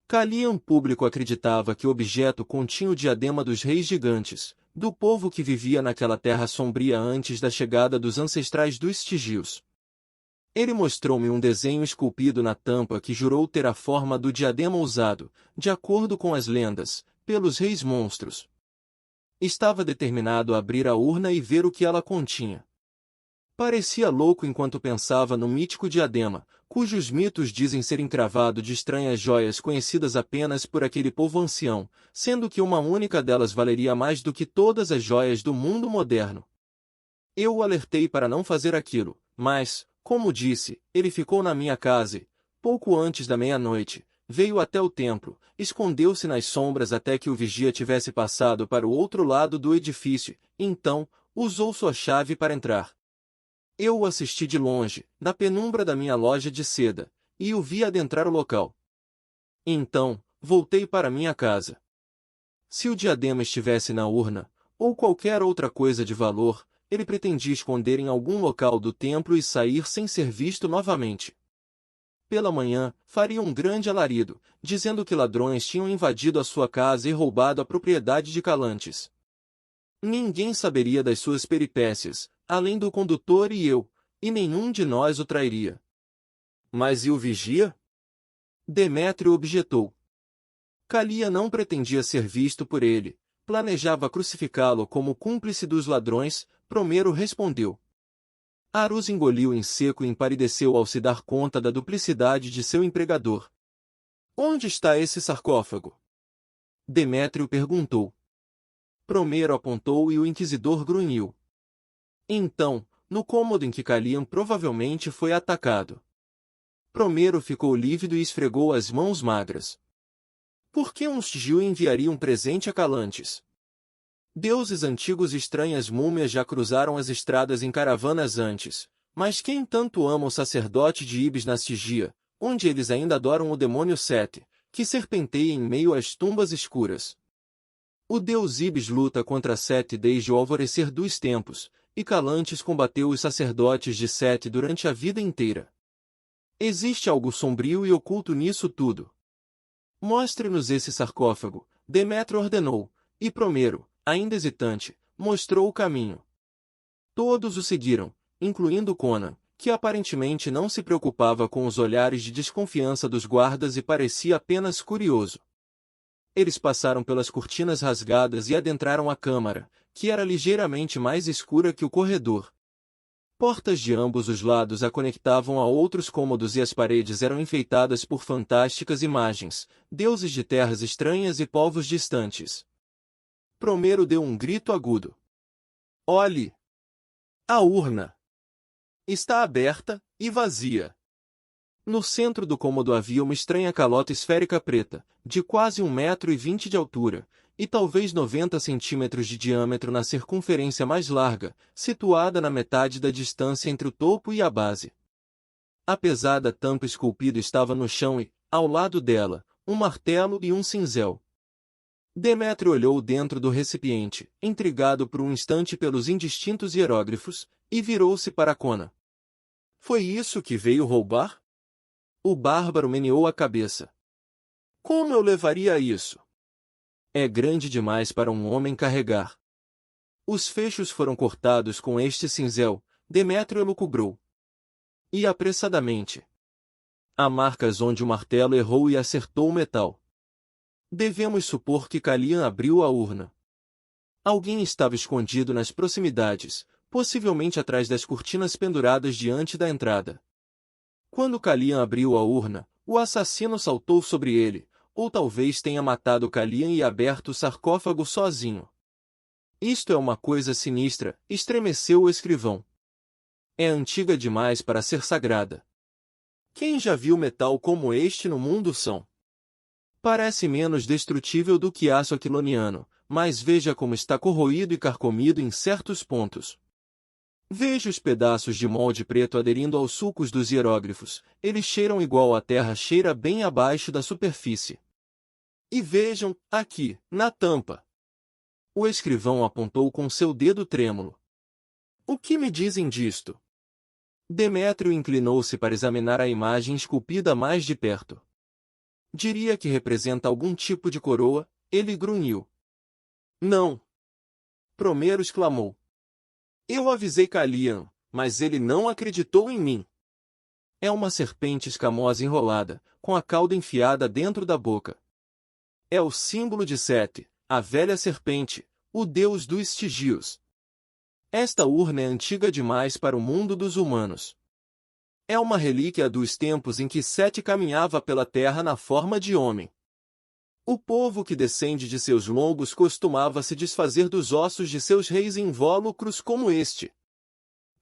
Kalian público acreditava que o objeto continha o diadema dos reis gigantes, do povo que vivia naquela terra sombria antes da chegada dos ancestrais dos Stygios. Ele mostrou-me um desenho esculpido na tampa que jurou ter a forma do diadema usado, de acordo com as lendas, pelos reis monstros. Estava determinado a abrir a urna e ver o que ela continha. Parecia louco enquanto pensava no mítico diadema, cujos mitos dizem ser encravado de estranhas joias conhecidas apenas por aquele povo ancião, sendo que uma única delas valeria mais do que todas as joias do mundo moderno. Eu o alertei para não fazer aquilo, mas, como disse, ele ficou na minha casa e, pouco antes da meia-noite, veio até o templo, escondeu-se nas sombras até que o vigia tivesse passado para o outro lado do edifício, então, usou sua chave para entrar. Eu o assisti de longe, na penumbra da minha loja de seda, e o vi adentrar o local. Então, voltei para minha casa. Se o diadema estivesse na urna, ou qualquer outra coisa de valor, ele pretendia esconder em algum local do templo e sair sem ser visto novamente. Pela manhã, faria um grande alarido, dizendo que ladrões tinham invadido a sua casa e roubado a propriedade de Calantes. Ninguém saberia das suas peripécias, além do condutor e eu, e nenhum de nós o trairia. Mas e o vigia? Demétrio objetou. Kalian não pretendia ser visto por ele, planejava crucificá-lo como cúmplice dos ladrões, Promero respondeu. Arus engoliu em seco e empalideceu ao se dar conta da duplicidade de seu empregador. Onde está esse sarcófago? Demétrio perguntou. Promero apontou e o inquisidor grunhiu. Então, no cômodo em que Kalian provavelmente foi atacado. Promero ficou lívido e esfregou as mãos magras. Por que um Stygio enviaria um presente a Calantes? Deuses antigos e estranhas múmias já cruzaram as estradas em caravanas antes, mas quem tanto ama o sacerdote de Ibis na Stygia, onde eles ainda adoram o demônio Sete, que serpenteia em meio às tumbas escuras? O deus Ibis luta contra Sete desde o alvorecer dos tempos, e Calantes combateu os sacerdotes de Sete durante a vida inteira. Existe algo sombrio e oculto nisso tudo. Mostre-nos esse sarcófago, Demétrio ordenou, e Promero, ainda hesitante, mostrou o caminho. Todos o seguiram, incluindo Conan, que aparentemente não se preocupava com os olhares de desconfiança dos guardas e parecia apenas curioso. Eles passaram pelas cortinas rasgadas e adentraram a câmara, que era ligeiramente mais escura que o corredor. Portas de ambos os lados a conectavam a outros cômodos e as paredes eram enfeitadas por fantásticas imagens, deuses de terras estranhas e povos distantes. Promero deu um grito agudo. Olhe! A urna! Está aberta, e vazia. No centro do cômodo havia uma estranha calota esférica preta, de quase 1,20 m de altura, e talvez 90 centímetros de diâmetro na circunferência mais larga, situada na metade da distância entre o topo e a base. A pesada tampa esculpida estava no chão e, ao lado dela, um martelo e um cinzel. Demétrio olhou dentro do recipiente, intrigado por um instante pelos indistintos hieróglifos, e virou-se para Conan. Foi isso que veio roubar? O bárbaro meneou a cabeça. Como eu levaria isso? É grande demais para um homem carregar. Os fechos foram cortados com este cinzel, Demétrio elucubrou. E apressadamente. Há marcas onde o martelo errou e acertou o metal. Devemos supor que Kalian abriu a urna. Alguém estava escondido nas proximidades, possivelmente atrás das cortinas penduradas diante da entrada. Quando Kalian abriu a urna, o assassino saltou sobre ele, ou talvez tenha matado Kalian e aberto o sarcófago sozinho. Isto é uma coisa sinistra, estremeceu o escrivão. É antiga demais para ser sagrada. Quem já viu metal como este no mundo são? Parece menos destrutível do que aço aquiloniano, mas veja como está corroído e carcomido em certos pontos. Veja os pedaços de molde preto aderindo aos sulcos dos hieróglifos, eles cheiram igual a terra cheira bem abaixo da superfície. E vejam, aqui, na tampa. O escrivão apontou com seu dedo trêmulo. O que me dizem disto? Demétrio inclinou-se para examinar a imagem esculpida mais de perto. Diria que representa algum tipo de coroa, ele grunhiu. Não! Promero exclamou. Eu avisei Calian, mas ele não acreditou em mim. É uma serpente escamosa enrolada, com a cauda enfiada dentro da boca. É o símbolo de Sete, a velha serpente, o deus dos Stygios. Esta urna é antiga demais para o mundo dos humanos. É uma relíquia dos tempos em que Sete caminhava pela terra na forma de homem. O povo que descende de seus longos costumava se desfazer dos ossos de seus reis invólucros como este.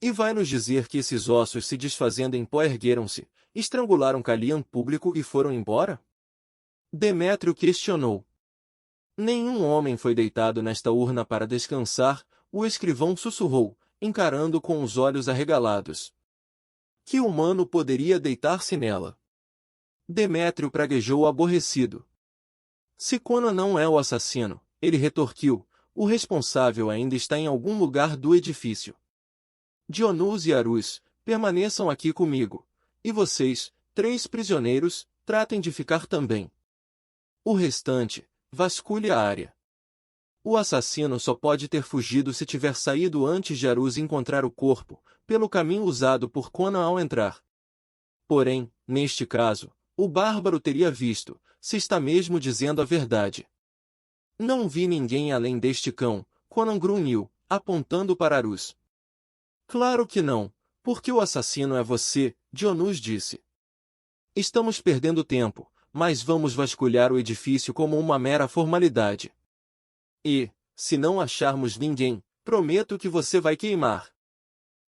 E vai nos dizer que esses ossos se desfazendo em pó ergueram-se, estrangularam Calian público e foram embora? Demétrio questionou. Nenhum homem foi deitado nesta urna para descansar, o escrivão sussurrou, encarando com os olhos arregalados. Que humano poderia deitar-se nela? Demétrio praguejou aborrecido. Se Conan não é o assassino, ele retorquiu, o responsável ainda está em algum lugar do edifício. Dionus e Arus, permaneçam aqui comigo. E vocês, 3 prisioneiros, tratem de ficar também. O restante, vasculhe a área. O assassino só pode ter fugido se tiver saído antes de Arus encontrar o corpo, pelo caminho usado por Conan ao entrar. Porém, neste caso, o bárbaro teria visto, se está mesmo dizendo a verdade. Não vi ninguém além deste cão, Conan grunhiu, apontando para Arus. Claro que não, porque o assassino é você, Dionus disse. Estamos perdendo tempo, mas vamos vasculhar o edifício como uma mera formalidade. E, se não acharmos ninguém, prometo que você vai queimar.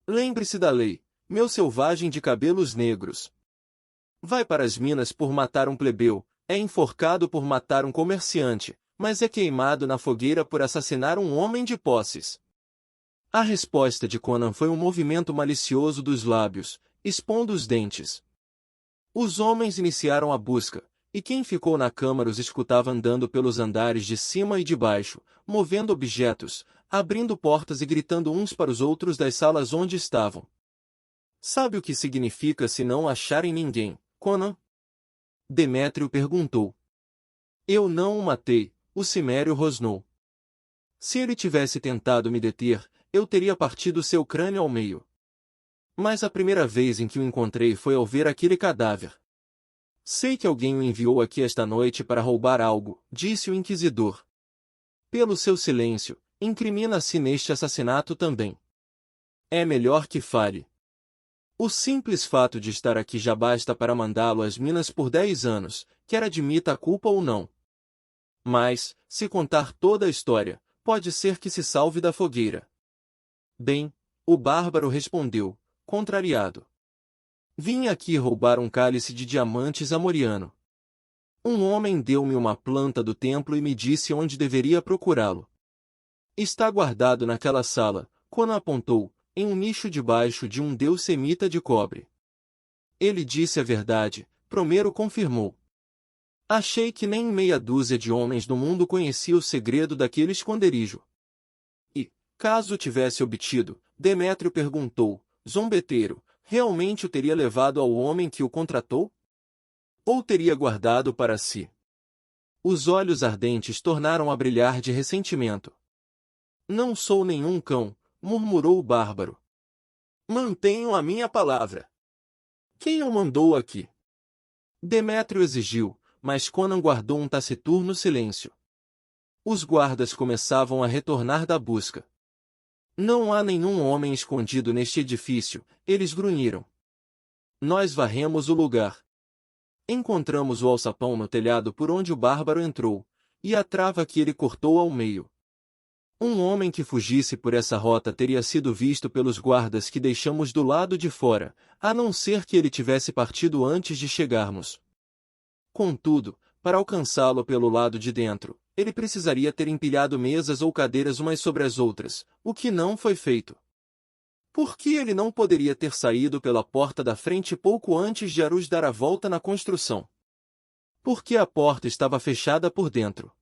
Lembre-se da lei, meu selvagem de cabelos negros. Vai para as minas por matar um plebeu, é enforcado por matar um comerciante, mas é queimado na fogueira por assassinar um homem de posses. A resposta de Conan foi um movimento malicioso dos lábios, expondo os dentes. Os homens iniciaram a busca, e quem ficou na câmara os escutava andando pelos andares de cima e de baixo, movendo objetos, abrindo portas e gritando uns para os outros das salas onde estavam. Sabe o que significa se não acharem ninguém, Conan? Demétrio perguntou. Eu não o matei, o cimério rosnou. Se ele tivesse tentado me deter, eu teria partido seu crânio ao meio. Mas a primeira vez em que o encontrei foi ao ver aquele cadáver. Sei que alguém o enviou aqui esta noite para roubar algo, disse o inquisidor. Pelo seu silêncio, incrimina-se neste assassinato também. É melhor que fale. O simples fato de estar aqui já basta para mandá-lo às minas por 10 anos, quer admita a culpa ou não. Mas, se contar toda a história, pode ser que se salve da fogueira. Bem, o bárbaro respondeu, contrariado. Vim aqui roubar um cálice de diamantes amoriano. Um homem deu-me uma planta do templo e me disse onde deveria procurá-lo. Está guardado naquela sala, Conan apontou, em um nicho debaixo de um deus semita de cobre. Ele disse a verdade, Promero confirmou. Achei que nem meia dúzia de homens no mundo conhecia o segredo daquele esconderijo. E, caso tivesse obtido, Demétrio perguntou, zombeteiro, realmente o teria levado ao homem que o contratou? Ou teria guardado para si? Os olhos ardentes tornaram a brilhar de ressentimento. Não sou nenhum cão, murmurou o bárbaro. Mantenho a minha palavra. Quem o mandou aqui? Demétrio exigiu, mas Conan guardou um taciturno silêncio. Os guardas começavam a retornar da busca. Não há nenhum homem escondido neste edifício, eles grunhiram. Nós varremos o lugar. Encontramos o alçapão no telhado por onde o bárbaro entrou, e a trava que ele cortou ao meio. Um homem que fugisse por essa rota teria sido visto pelos guardas que deixamos do lado de fora, a não ser que ele tivesse partido antes de chegarmos. Contudo, para alcançá-lo pelo lado de dentro, ele precisaria ter empilhado mesas ou cadeiras umas sobre as outras, o que não foi feito. Por que ele não poderia ter saído pela porta da frente pouco antes de Arus dar a volta na construção? Porque a porta estava fechada por dentro.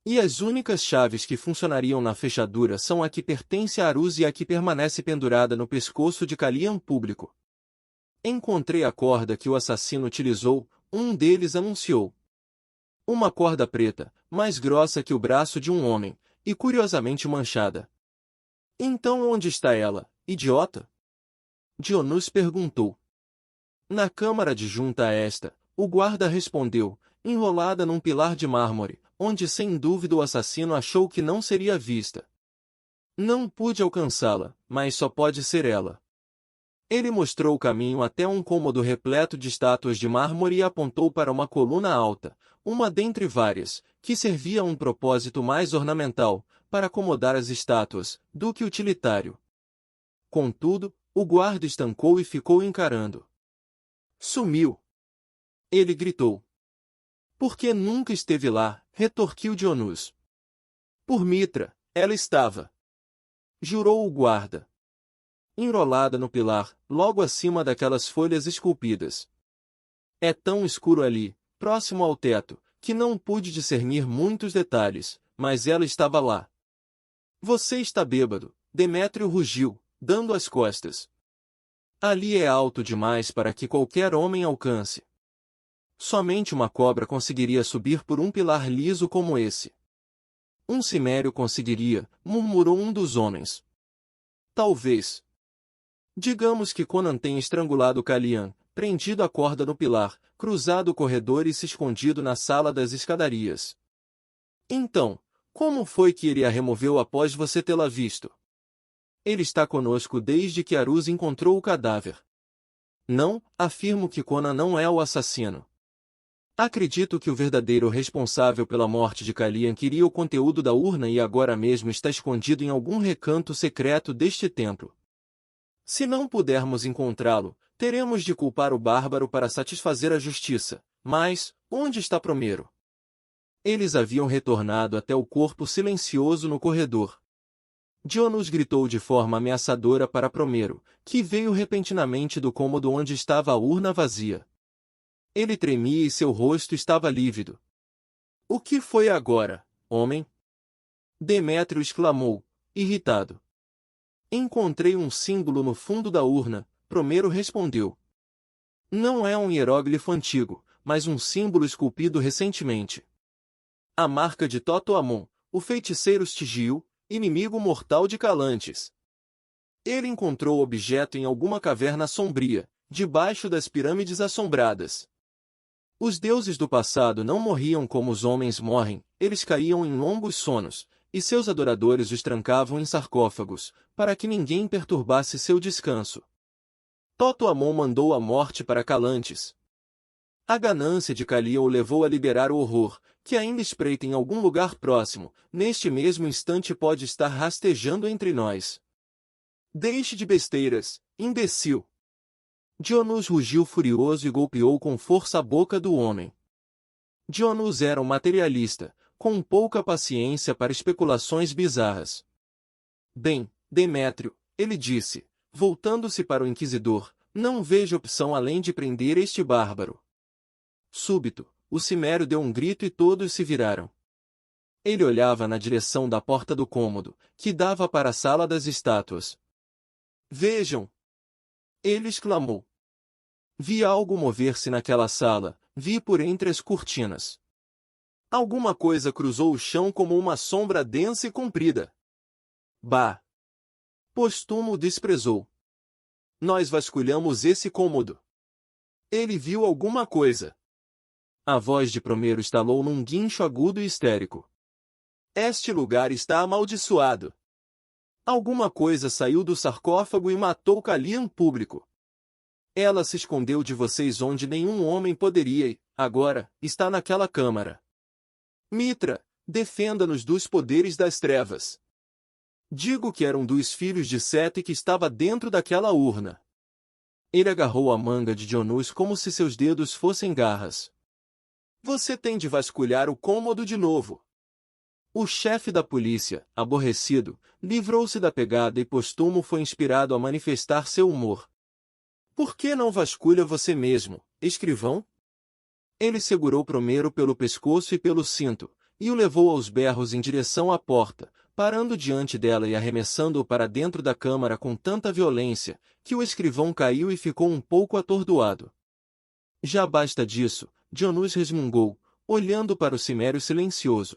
E as únicas chaves que funcionariam na fechadura são a que pertence a Arus e a que permanece pendurada no pescoço de Calian público. Encontrei a corda que o assassino utilizou, um deles anunciou. Uma corda preta, mais grossa que o braço de um homem, e curiosamente manchada. Então onde está ela, idiota? Dionus perguntou. Na câmara adjunta a esta, o guarda respondeu, enrolada num pilar de mármore, onde sem dúvida o assassino achou que não seria vista. Não pude alcançá-la, mas só pode ser ela. Ele mostrou o caminho até um cômodo repleto de estátuas de mármore e apontou para uma coluna alta, uma dentre várias, que servia a um propósito mais ornamental, para acomodar as estátuas, do que utilitário. Contudo, o guarda estancou e ficou encarando. Sumiu. Ele gritou. Por que nunca esteve lá? Retorquiu Dionus. Por Mitra, ela estava. Jurou o guarda. Enrolada no pilar, logo acima daquelas folhas esculpidas. É tão escuro ali, próximo ao teto, que não pude discernir muitos detalhes, mas ela estava lá. Você está bêbado, Demétrio rugiu, dando as costas. Ali é alto demais para que qualquer homem alcance. Somente uma cobra conseguiria subir por um pilar liso como esse. Um cimério conseguiria, murmurou um dos homens. Talvez. Digamos que Conan tenha estrangulado Kalian, prendido a corda no pilar, cruzado o corredor e se escondido na sala das escadarias. Então, como foi que ele a removeu após você tê-la visto? Ele está conosco desde que Aruz encontrou o cadáver. Não, afirmo que Conan não é o assassino. Acredito que o verdadeiro responsável pela morte de Kalian queria o conteúdo da urna e agora mesmo está escondido em algum recanto secreto deste templo. Se não pudermos encontrá-lo, teremos de culpar o bárbaro para satisfazer a justiça. Mas, onde está Promero? Eles haviam retornado até o corpo silencioso no corredor. Dionus gritou de forma ameaçadora para Promero, que veio repentinamente do cômodo onde estava a urna vazia. Ele tremia e seu rosto estava lívido. O que foi agora, homem? Demétrio exclamou, irritado. Encontrei um símbolo no fundo da urna, Promero respondeu. Não é um hieróglifo antigo, mas um símbolo esculpido recentemente. A marca de Totoamon, o feiticeiro Stygiu, inimigo mortal de Calantes. Ele encontrou o objeto em alguma caverna sombria, debaixo das pirâmides assombradas. Os deuses do passado não morriam como os homens morrem, eles caíam em longos sonos, e seus adoradores os trancavam em sarcófagos, para que ninguém perturbasse seu descanso. Totoamon mandou a morte para Calantes. A ganância de Kalia o levou a liberar o horror, que ainda espreita em algum lugar próximo, neste mesmo instante pode estar rastejando entre nós. Deixe de besteiras, imbecil! Dionus rugiu furioso e golpeou com força a boca do homem. Dionus era um materialista, com pouca paciência para especulações bizarras. Bem, Demétrio, ele disse, voltando-se para o inquisidor, não vejo opção além de prender este bárbaro. Súbito, o cimério deu um grito e todos se viraram. Ele olhava na direção da porta do cômodo, que dava para a sala das estátuas. Vejam! Ele exclamou. Vi algo mover-se naquela sala, vi por entre as cortinas. Alguma coisa cruzou o chão como uma sombra densa e comprida. Bah! Postumo desprezou. Nós vasculhamos esse cômodo. Ele viu alguma coisa. A voz de Promero estalou num guincho agudo e histérico. Este lugar está amaldiçoado. Alguma coisa saiu do sarcófago e matou Kalian público. Ela se escondeu de vocês onde nenhum homem poderia e, agora, está naquela câmara. Mitra, defenda-nos dos poderes das trevas. Digo que era um dos filhos de Sete que estava dentro daquela urna. Ele agarrou a manga de Dionus como se seus dedos fossem garras. Você tem de vasculhar o cômodo de novo. O chefe da polícia, aborrecido, livrou-se da pegada e Postumo foi inspirado a manifestar seu humor. Por que não vasculha você mesmo, escrivão? Ele segurou Promero pelo pescoço e pelo cinto, e o levou aos berros em direção à porta, parando diante dela e arremessando-o para dentro da câmara com tanta violência, que o escrivão caiu e ficou um pouco atordoado. Já basta disso, Dionus resmungou, olhando para o cimério silencioso.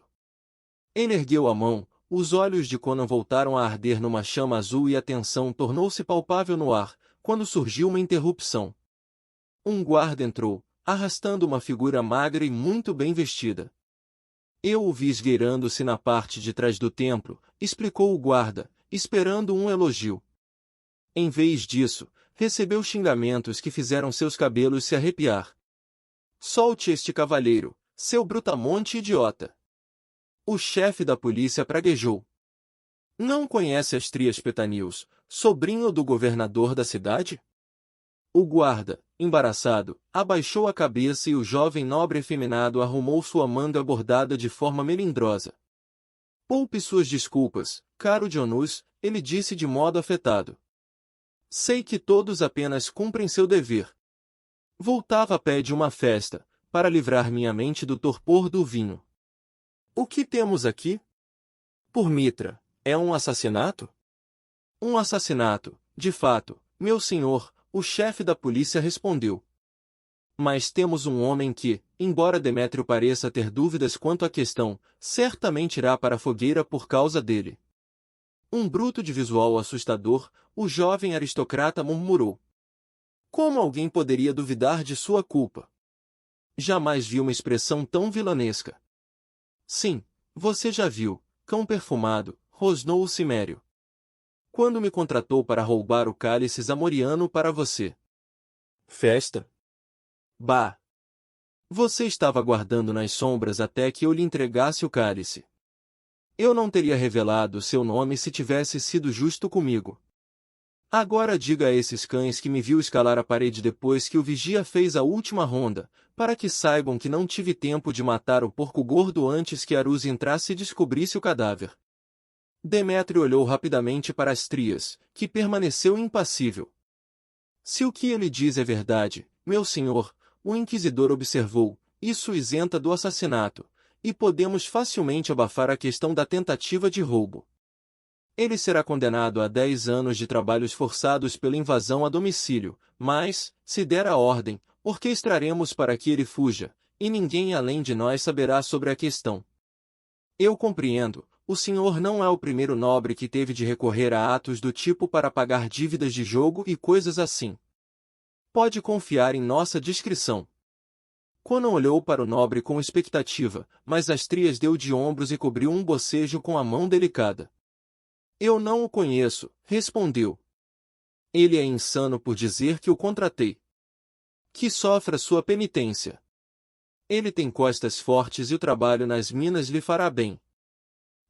Ele ergueu a mão, os olhos de Conan voltaram a arder numa chama azul e a tensão tornou-se palpável no ar, quando surgiu uma interrupção. Um guarda entrou, arrastando uma figura magra e muito bem vestida. Eu o vi esgueirando-se na parte de trás do templo, explicou o guarda, esperando um elogio. Em vez disso, recebeu xingamentos que fizeram seus cabelos se arrepiar. Solte este cavalheiro, seu brutamonte idiota! O chefe da polícia praguejou. Não conhece Astrias Petanius, sobrinho do governador da cidade? O guarda, embaraçado, abaixou a cabeça e o jovem nobre efeminado arrumou sua manga bordada de forma melindrosa. Poupe suas desculpas, caro Dionus, ele disse de modo afetado. Sei que todos apenas cumprem seu dever. Voltava a pé de uma festa, para livrar minha mente do torpor do vinho. O que temos aqui? Por Mitra, é um assassinato? Um assassinato, de fato, meu senhor, o chefe da polícia respondeu. Mas temos um homem que, embora Demétrio pareça ter dúvidas quanto à questão, certamente irá para a fogueira por causa dele. Um bruto de visual assustador, o jovem aristocrata murmurou. Como alguém poderia duvidar de sua culpa? Jamais vi uma expressão tão vilanesca. Sim, você já viu, cão perfumado, rosnou o cimério. Quando me contratou para roubar o cálice zamoriano para você. Festa? Bah! Você estava aguardando nas sombras até que eu lhe entregasse o cálice. Eu não teria revelado seu nome se tivesse sido justo comigo. Agora diga a esses cães que me viu escalar a parede depois que o vigia fez a última ronda, para que saibam que não tive tempo de matar o porco gordo antes que Arus entrasse e descobrisse o cadáver. Demétrio olhou rapidamente para Astrias, que permaneceu impassível. Se o que ele diz é verdade, meu senhor, o inquisidor observou, isso o isenta do assassinato, e podemos facilmente abafar a questão da tentativa de roubo. Ele será condenado a 10 anos de trabalhos forçados pela invasão a domicílio, mas, se der a ordem, orquestraremos para que ele fuja, e ninguém além de nós saberá sobre a questão. Eu compreendo, o senhor não é o primeiro nobre que teve de recorrer a atos do tipo para pagar dívidas de jogo e coisas assim. Pode confiar em nossa discrição. Conan olhou para o nobre com expectativa, mas Astrias deu de ombros e cobriu um bocejo com a mão delicada. Eu não o conheço, respondeu. Ele é insano por dizer que o contratei. Que sofra sua penitência. Ele tem costas fortes e o trabalho nas minas lhe fará bem.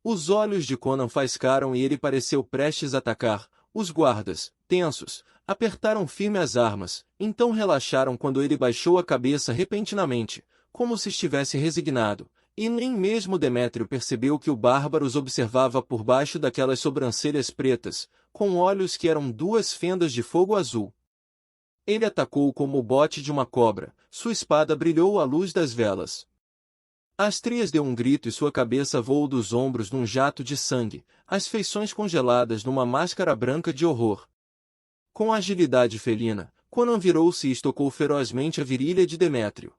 Os olhos de Conan faiscaram e ele pareceu prestes a atacar. Os guardas, tensos, apertaram firme as armas, então relaxaram quando ele baixou a cabeça repentinamente, como se estivesse resignado, e nem mesmo Demétrio percebeu que o bárbaro os observava por baixo daquelas sobrancelhas pretas, com olhos que eram duas fendas de fogo azul. Ele atacou como o bote de uma cobra, sua espada brilhou à luz das velas. Astrias deu um grito e sua cabeça voou dos ombros num jato de sangue, as feições congeladas numa máscara branca de horror. Com agilidade felina, Conan virou-se e estocou ferozmente a virilha de Demétrio.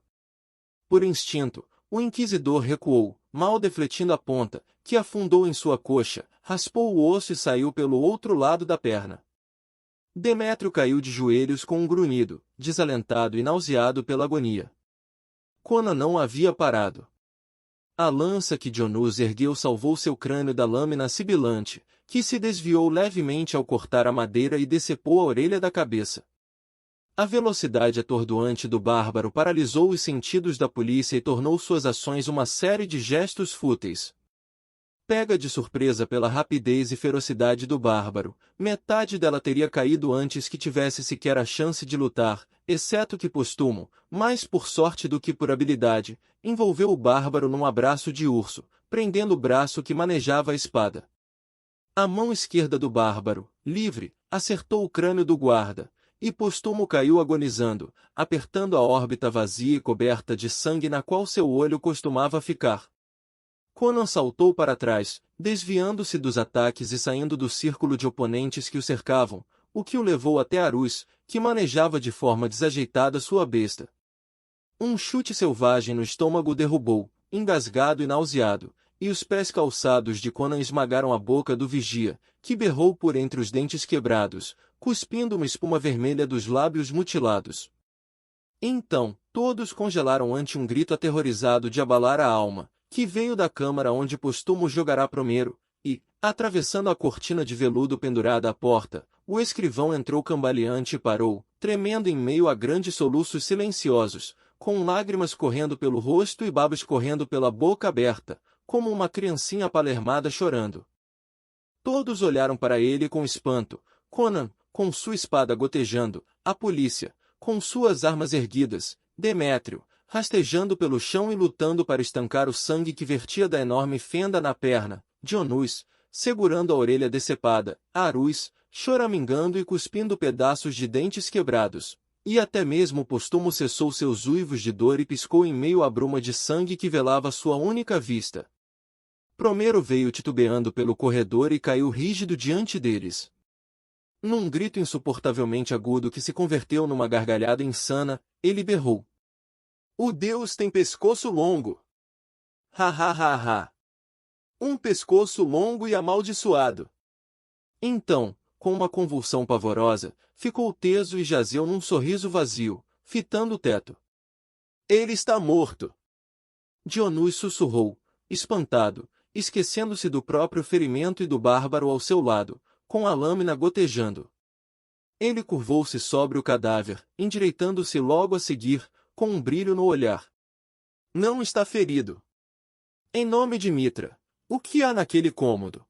Por instinto, o inquisidor recuou, mal defletindo a ponta, que afundou em sua coxa, raspou o osso e saiu pelo outro lado da perna. Demétrio caiu de joelhos com um grunhido, desalentado e nauseado pela agonia. Conan não havia parado. A lança que Dionus ergueu salvou seu crânio da lâmina sibilante, que se desviou levemente ao cortar a madeira e decepou a orelha da cabeça. A velocidade atordoante do bárbaro paralisou os sentidos da polícia e tornou suas ações uma série de gestos fúteis. Pega de surpresa pela rapidez e ferocidade do bárbaro, metade dela teria caído antes que tivesse sequer a chance de lutar, exceto que Póstumo, mais por sorte do que por habilidade, envolveu o bárbaro num abraço de urso, prendendo o braço que manejava a espada. A mão esquerda do bárbaro, livre, acertou o crânio do guarda, e Póstumo caiu agonizando, apertando a órbita vazia e coberta de sangue na qual seu olho costumava ficar. Conan saltou para trás, desviando-se dos ataques e saindo do círculo de oponentes que o cercavam, o que o levou até Arus, que manejava de forma desajeitada sua besta. Um chute selvagem no estômago o derrubou, engasgado e nauseado, e os pés calçados de Conan esmagaram a boca do vigia, que berrou por entre os dentes quebrados, cuspindo uma espuma vermelha dos lábios mutilados. Então, todos congelaram ante um grito aterrorizado de abalar a alma, que veio da câmara onde Postumo jogará primeiro, e, atravessando a cortina de veludo pendurada à porta, o escrivão entrou cambaleante e parou, tremendo em meio a grandes soluços silenciosos, com lágrimas correndo pelo rosto e babas correndo pela boca aberta, como uma criancinha palermada chorando. Todos olharam para ele com espanto, Conan, com sua espada gotejando, a polícia, com suas armas erguidas, Demétrio, rastejando pelo chão e lutando para estancar o sangue que vertia da enorme fenda na perna, Dionus, segurando a orelha decepada, Arus, choramingando e cuspindo pedaços de dentes quebrados. E até mesmo Postumo cessou seus uivos de dor e piscou em meio à bruma de sangue que velava sua única vista. Promero veio titubeando pelo corredor e caiu rígido diante deles. Num grito insuportavelmente agudo que se converteu numa gargalhada insana, ele berrou: "O Deus tem pescoço longo! Ha ha ha ha! Um pescoço longo e amaldiçoado!" Então, com uma convulsão pavorosa, ficou teso e jazeu num sorriso vazio, fitando o teto. "Ele está morto!" Dionus sussurrou, espantado, esquecendo-se do próprio ferimento e do bárbaro ao seu lado, com a lâmina gotejando. Ele curvou-se sobre o cadáver, endireitando-se logo a seguir, com um brilho no olhar. "Não está ferido. Em nome de Mitra, o que há naquele cômodo?"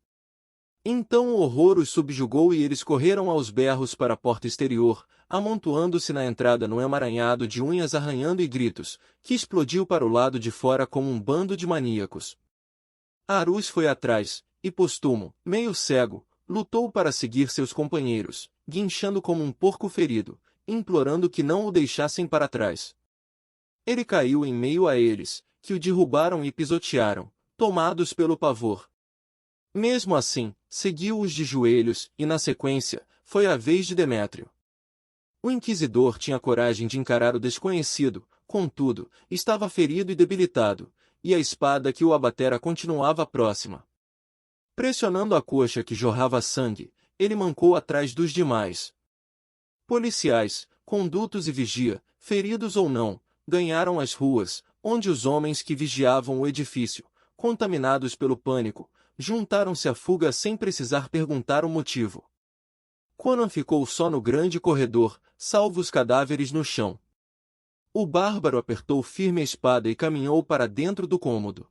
Então o horror os subjugou e eles correram aos berros para a porta exterior, amontoando-se na entrada num emaranhado de unhas arranhando e gritos, que explodiu para o lado de fora como um bando de maníacos. Arus foi atrás, e Postumo, meio cego, lutou para seguir seus companheiros, guinchando como um porco ferido, implorando que não o deixassem para trás. Ele caiu em meio a eles, que o derrubaram e pisotearam, tomados pelo pavor. Mesmo assim, seguiu-os de joelhos, e na sequência, foi a vez de Demétrio. O inquisidor tinha coragem de encarar o desconhecido, contudo, estava ferido e debilitado, e a espada que o abatera continuava próxima. Pressionando a coxa que jorrava sangue, ele mancou atrás dos demais. Policiais, condutos e vigia, feridos ou não, ganharam as ruas, onde os homens que vigiavam o edifício, contaminados pelo pânico, juntaram-se à fuga sem precisar perguntar o motivo. Conan ficou só no grande corredor, salvo os cadáveres no chão. O bárbaro apertou firme a espada e caminhou para dentro do cômodo.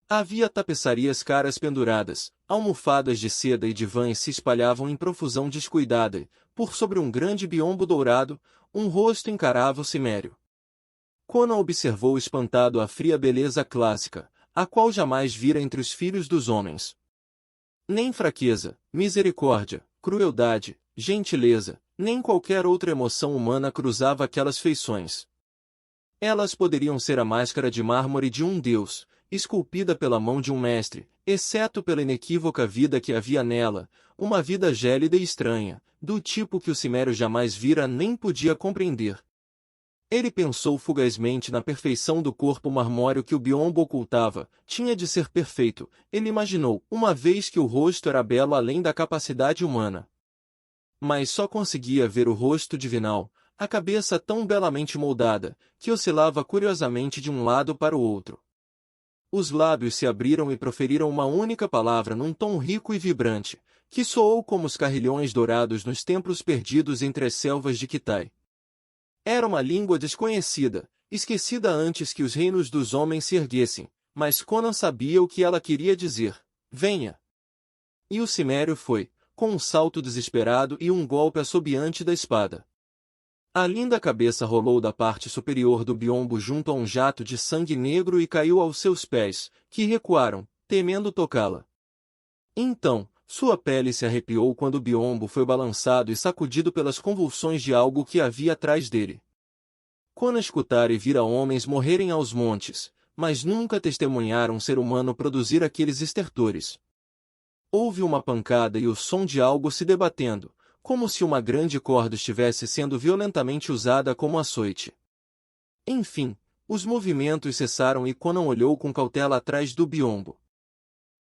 Havia tapeçarias caras penduradas, almofadas de seda e divãs se espalhavam em profusão descuidada e, por sobre um grande biombo dourado, um rosto encarava o cimério. Conan observou espantado a fria beleza clássica, a qual jamais vira entre os filhos dos homens. Nem fraqueza, misericórdia, crueldade, gentileza, nem qualquer outra emoção humana cruzava aquelas feições. Elas poderiam ser a máscara de mármore de um deus, esculpida pela mão de um mestre, exceto pela inequívoca vida que havia nela, uma vida gélida e estranha, do tipo que o cimério jamais vira nem podia compreender. Ele pensou fugazmente na perfeição do corpo marmóreo que o biombo ocultava, tinha de ser perfeito, ele imaginou, uma vez que o rosto era belo além da capacidade humana. Mas só conseguia ver o rosto divinal, a cabeça tão belamente moldada, que oscilava curiosamente de um lado para o outro. Os lábios se abriram e proferiram uma única palavra num tom rico e vibrante, que soou como os carrilhões dourados nos templos perdidos entre as selvas de Kitai. Era uma língua desconhecida, esquecida antes que os reinos dos homens se erguessem, mas Conan sabia o que ela queria dizer: "Venha!" E o cimério foi, com um salto desesperado e um golpe assobiante da espada. A linda cabeça rolou da parte superior do biombo junto a um jato de sangue negro e caiu aos seus pés, que recuaram, temendo tocá-la. Então, sua pele se arrepiou quando o biombo foi balançado e sacudido pelas convulsões de algo que havia atrás dele. Conan escutara e vira homens morrerem aos montes, mas nunca testemunharam um ser humano produzir aqueles estertores. Houve uma pancada e o som de algo se debatendo, como se uma grande corda estivesse sendo violentamente usada como açoite. Enfim, os movimentos cessaram e Conan olhou com cautela atrás do biombo.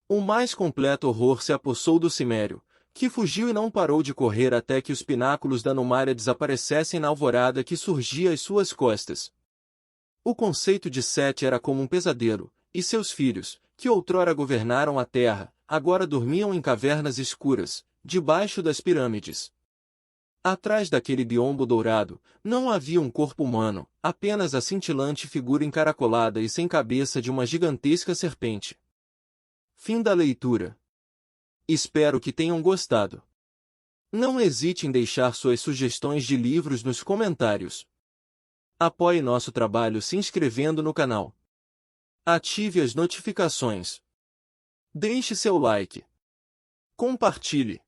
O mais completo horror se apossou do cimério, que fugiu e não parou de correr até que os pináculos da Numária desaparecessem na alvorada que surgia às suas costas. O conceito de Sete era como um pesadelo, e seus filhos, que outrora governaram a terra, agora dormiam em cavernas escuras, debaixo das pirâmides. Atrás daquele biombo dourado, não havia um corpo humano, apenas a cintilante figura encaracolada e sem cabeça de uma gigantesca serpente. Fim da leitura. Espero que tenham gostado. Não hesite em deixar suas sugestões de livros nos comentários. Apoie nosso trabalho se inscrevendo no canal. Ative as notificações. Deixe seu like. Compartilhe.